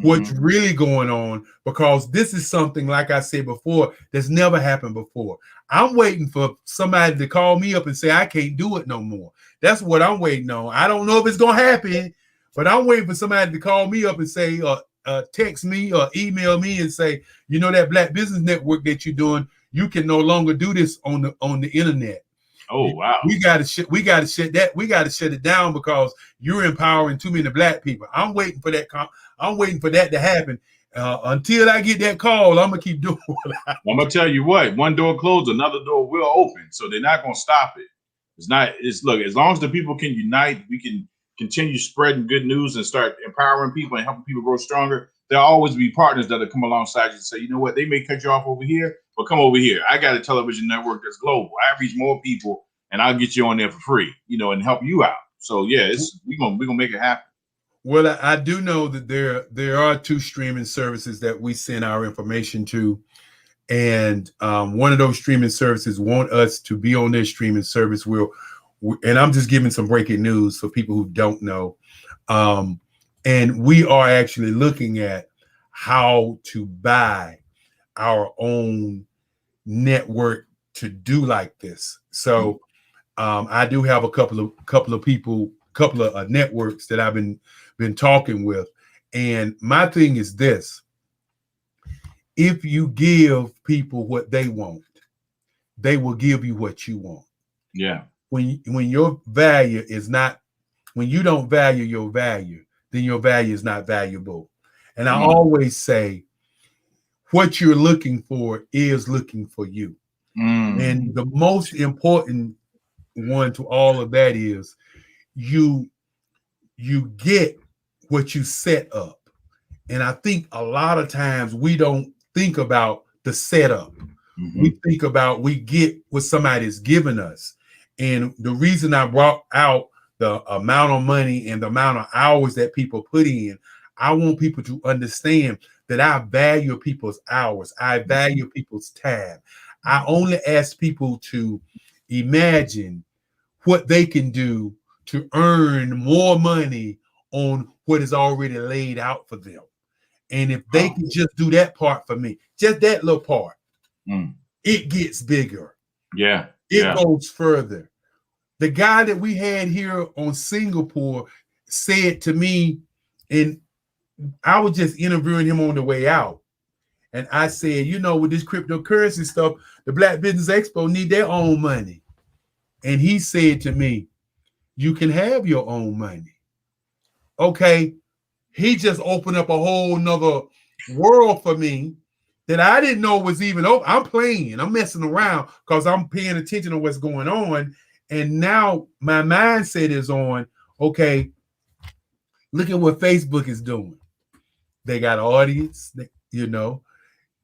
what's really going on, because this is something, like I said before, that's never happened before. I'm waiting for somebody to call me up and say I can't do it no more. That's what I'm waiting on. I don't know if it's going to happen, but I'm waiting for somebody to call me up and say, text me or email me and say, you know, that Black Business Network that you're doing, you can no longer do this on the internet. Oh, wow. We got to shut it down because you're empowering too many Black people. I'm waiting for that. I'm waiting for that to happen. Until I get that call, I'm gonna keep doing what I'm gonna tell you what. One door closed, another door will open. So they're not gonna stop it. Look, as long as the people can unite, we can continue spreading good news and start empowering people and helping people grow stronger. There'll always be partners that'll come alongside you and say, you know what, they may cut you off over here, but come over here. I got a television network that's global. I reach more people, and I'll get you on there for free, and help you out. So yeah, we're gonna make it happen. Well, I do know that there are 2 streaming services that we send our information to, and one of those streaming services want us to be on their streaming service. And I'm just giving some breaking news for people who don't know. And we are actually looking at how to buy our own network to do like this. So I do have a couple of people, networks that I've been talking with. And my thing is this: if you give people what they want, they will give you what you want. Yeah. When your value is not, when you don't value your value, then your value is not valuable. And I always say, what you're looking for is looking for you. And the most important one to all of that is you get what you set up. And I think a lot of times we don't think about the setup. We think about, we get what somebody's given us. And the reason I brought out the amount of money and the amount of hours that people put in, I want people to understand that I value people's hours. I value people's time. I only ask people to imagine what they can do to earn more money on what is already laid out for them. And if they can just do that part for me, just that little part, it gets bigger. Yeah. It goes further. The guy that we had here on Singapore said to me, and I was just interviewing him on the way out, and I said, with this cryptocurrency stuff, the Black Business Expo need their own money. And he said to me, you can have your own money. Okay. He just opened up a whole nother world for me that I didn't know was even open. I'm playing, I'm messing around because I'm paying attention to what's going on. And now my mindset is on, okay, look at what Facebook is doing. They got an audience,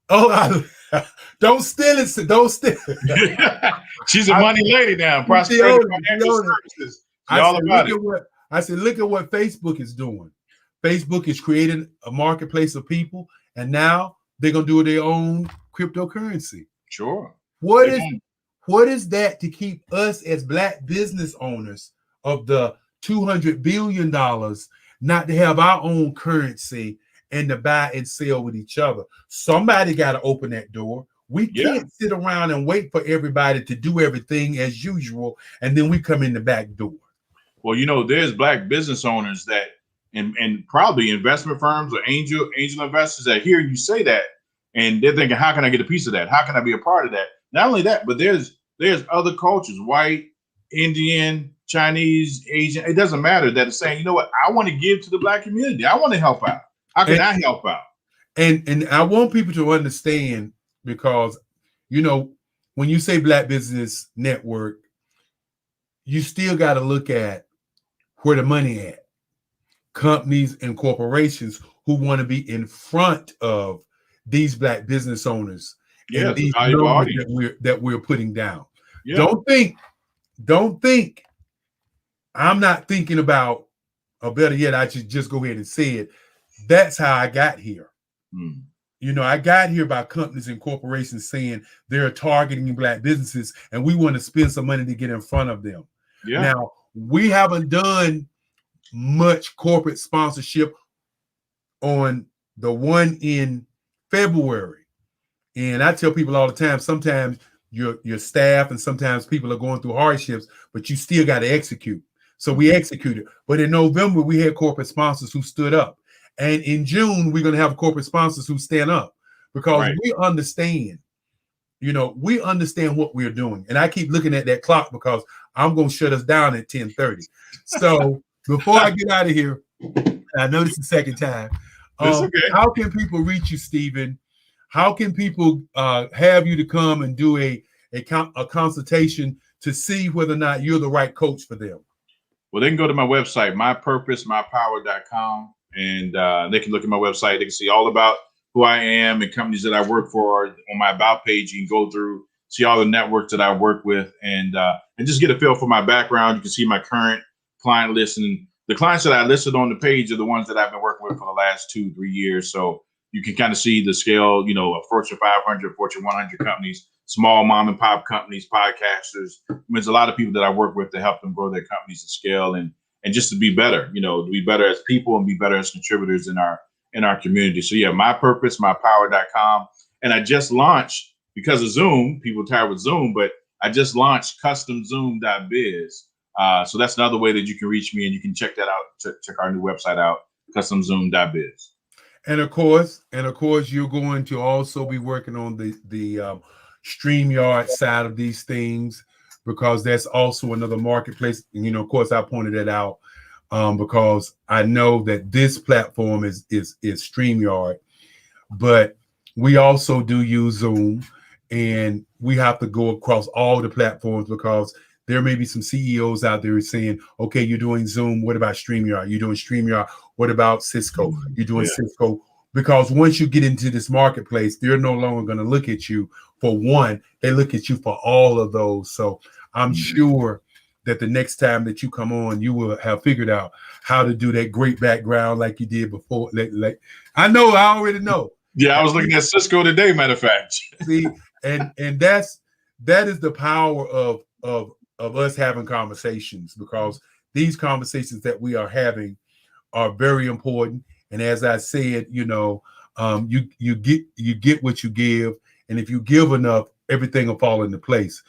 Oh, don't steal it. Don't steal it. She's a money lady now. Prosperity Financial Services. I said, look at what Facebook is doing. Facebook is creating a marketplace of people, and now they're going to do their own cryptocurrency. Sure. What is that to keep us as Black business owners of the $200 billion not to have our own currency and to buy and sell with each other? Somebody got to open that door. We can't sit around and wait for everybody to do everything as usual, and then we come in the back door. Well, there's Black business owners that, and probably investment firms or angel investors that hear you say that, and they're thinking, how can I get a piece of that? How can I be a part of that? Not only that, but there's other cultures, white, Indian, Chinese, Asian. It doesn't matter, that are saying, you know what, I want to give to the Black community. I want to help out. How can I help out? And I want people to understand, because, when you say Black Business Network, you still got to look at where the money at. Companies and corporations who want to be in front of these Black business owners and these numbers that we're putting down. Yeah. Don't think I'm not thinking about or better yet, I should just go ahead and say it. That's how I got here. Mm. You know, I got here by companies and corporations saying they're targeting Black businesses and we want to spend some money to get in front of them. Yeah. Now, we haven't done much corporate sponsorship on the one in February. And I tell people all the time, sometimes your staff and sometimes people are going through hardships, but you still got to execute. So we executed. But in November, we had corporate sponsors who stood up. And in June, we're going to have corporate sponsors who stand up because we understand, we understand what we're doing. And I keep looking at that clock because I'm going to shut us down at 10:30. So before I get out of here, I know this is the second time. How can people reach you, Stephen? How can people have you to come and do a consultation to see whether or not you're the right coach for them? Well, they can go to my website, mypurposemypower.com, and they can look at my website. They can see all about who I am and companies that I work for. On my About page, you can go through, see all the networks that I work with, and just get a feel for my background. You can see my current client list. And the clients that I listed on the page are the ones that I've been working with for the last 2-3 years. So you can kind of see the scale, of Fortune 500, Fortune 100 companies, small mom and pop companies, podcasters. There's a lot of people that I work with to help them grow their companies to scale and just to be better, to be better as people and be better as contributors in our community. So yeah, mypurposemypower.com. And I just launched, because of Zoom, people are tired with Zoom, but I just launched customzoom.biz. So that's another way that you can reach me, and you can check that out, check our new website out, customzoom.biz. And of course, you're going to also be working on the StreamYard side of these things, because that's also another marketplace. And, of course, I pointed that out because I know that this platform is StreamYard, but we also do use Zoom, and we have to go across all the platforms because there may be some CEOs out there saying, okay, you're doing Zoom. What about StreamYard? You're doing StreamYard. What about Cisco? You're doing Cisco. Because once you get into this marketplace, they're no longer going to look at you for one. They look at you for all of those. So I'm sure that the next time that you come on, you will have figured out how to do that great background like you did before. Like I already know. Yeah, I was looking at Cisco today, matter of fact. See, and that is the power of us having conversations, because these conversations that we are having are very important. And as I said, you get what you give, and if you give enough, everything will fall into place.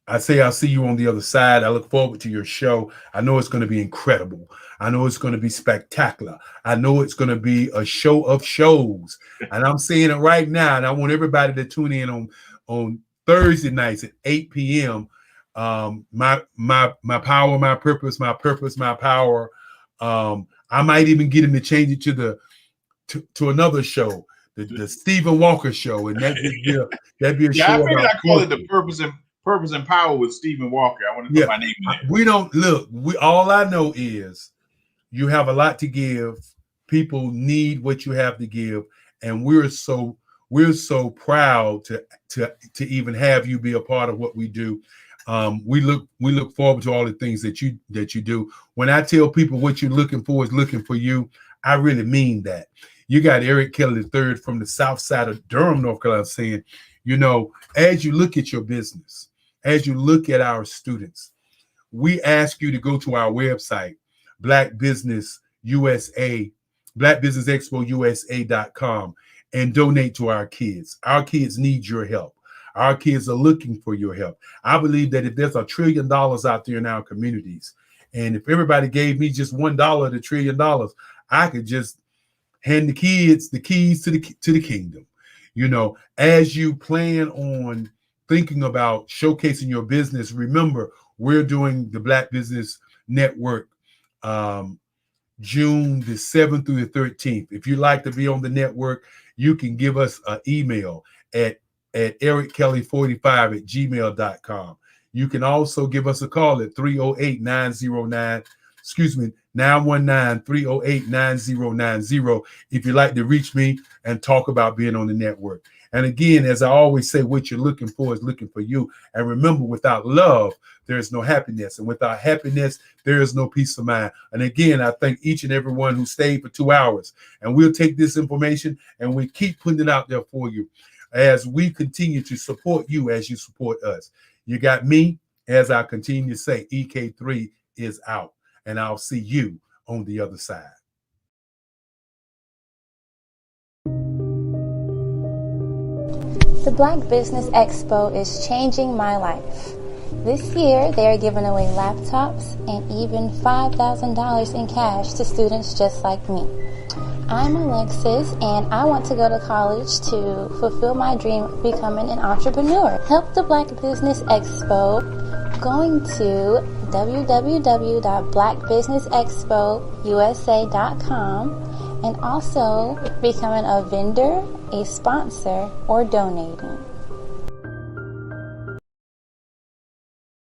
I say I'll see you on the other side. I look forward to your show. I know it's going to be incredible. I know it's going to be spectacular. I know it's going to be a show of shows. And I'm saying it right now, and I want everybody to tune in on Thursday nights at 8 p.m. My power, my purpose, my power. I might even get him to change it to another show, the Stephen Walker show, and that'd be a show. I figured I call it the Purpose and Power with Stephen Walker. I want to put my name in there. We don't look. All I know is you have a lot to give. People need what you have to give, and we're so proud to even have you be a part of what we do. We look forward to all the things that you do. When I tell people what you're looking for is looking for you, I really mean that. You got Eric Kelly III from the south side of Durham, North Carolina, saying, as you look at your business, as you look at our students, we ask you to go to our website, blackbusinessexpousa.com, and donate to our kids. Our kids need your help. Our kids are looking for your help. I believe that if there's $1 trillion out there in our communities, and if everybody gave me just $1 of the $1 trillion, I could just hand the kids the keys to the kingdom. As you plan on thinking about showcasing your business, remember, we're doing the Black Business Network June the 7th through the 13th. If you'd like to be on the network, you can give us an email at erickelly45@gmail.com. You can also give us a call at 919-308-9090 if you'd like to reach me and talk about being on the network. And again, as I always say, what you're looking for is looking for you. And remember, without love, there is no happiness. And without happiness, there is no peace of mind. And again, I thank each and every one who stayed for 2 hours. And we'll take this information and we keep putting it out there for you as we continue to support you as you support us. You got me, as I continue to say, EK3 is out. And I'll see you on the other side. The Black Business Expo is changing my life. This year, they are giving away laptops and even $5,000 in cash to students just like me. I'm Alexis, and I want to go to college to fulfill my dream of becoming an entrepreneur. Help the Black Business Expo going to www.blackbusinessexpousa.com and also becoming a vendor, a sponsor, or donating.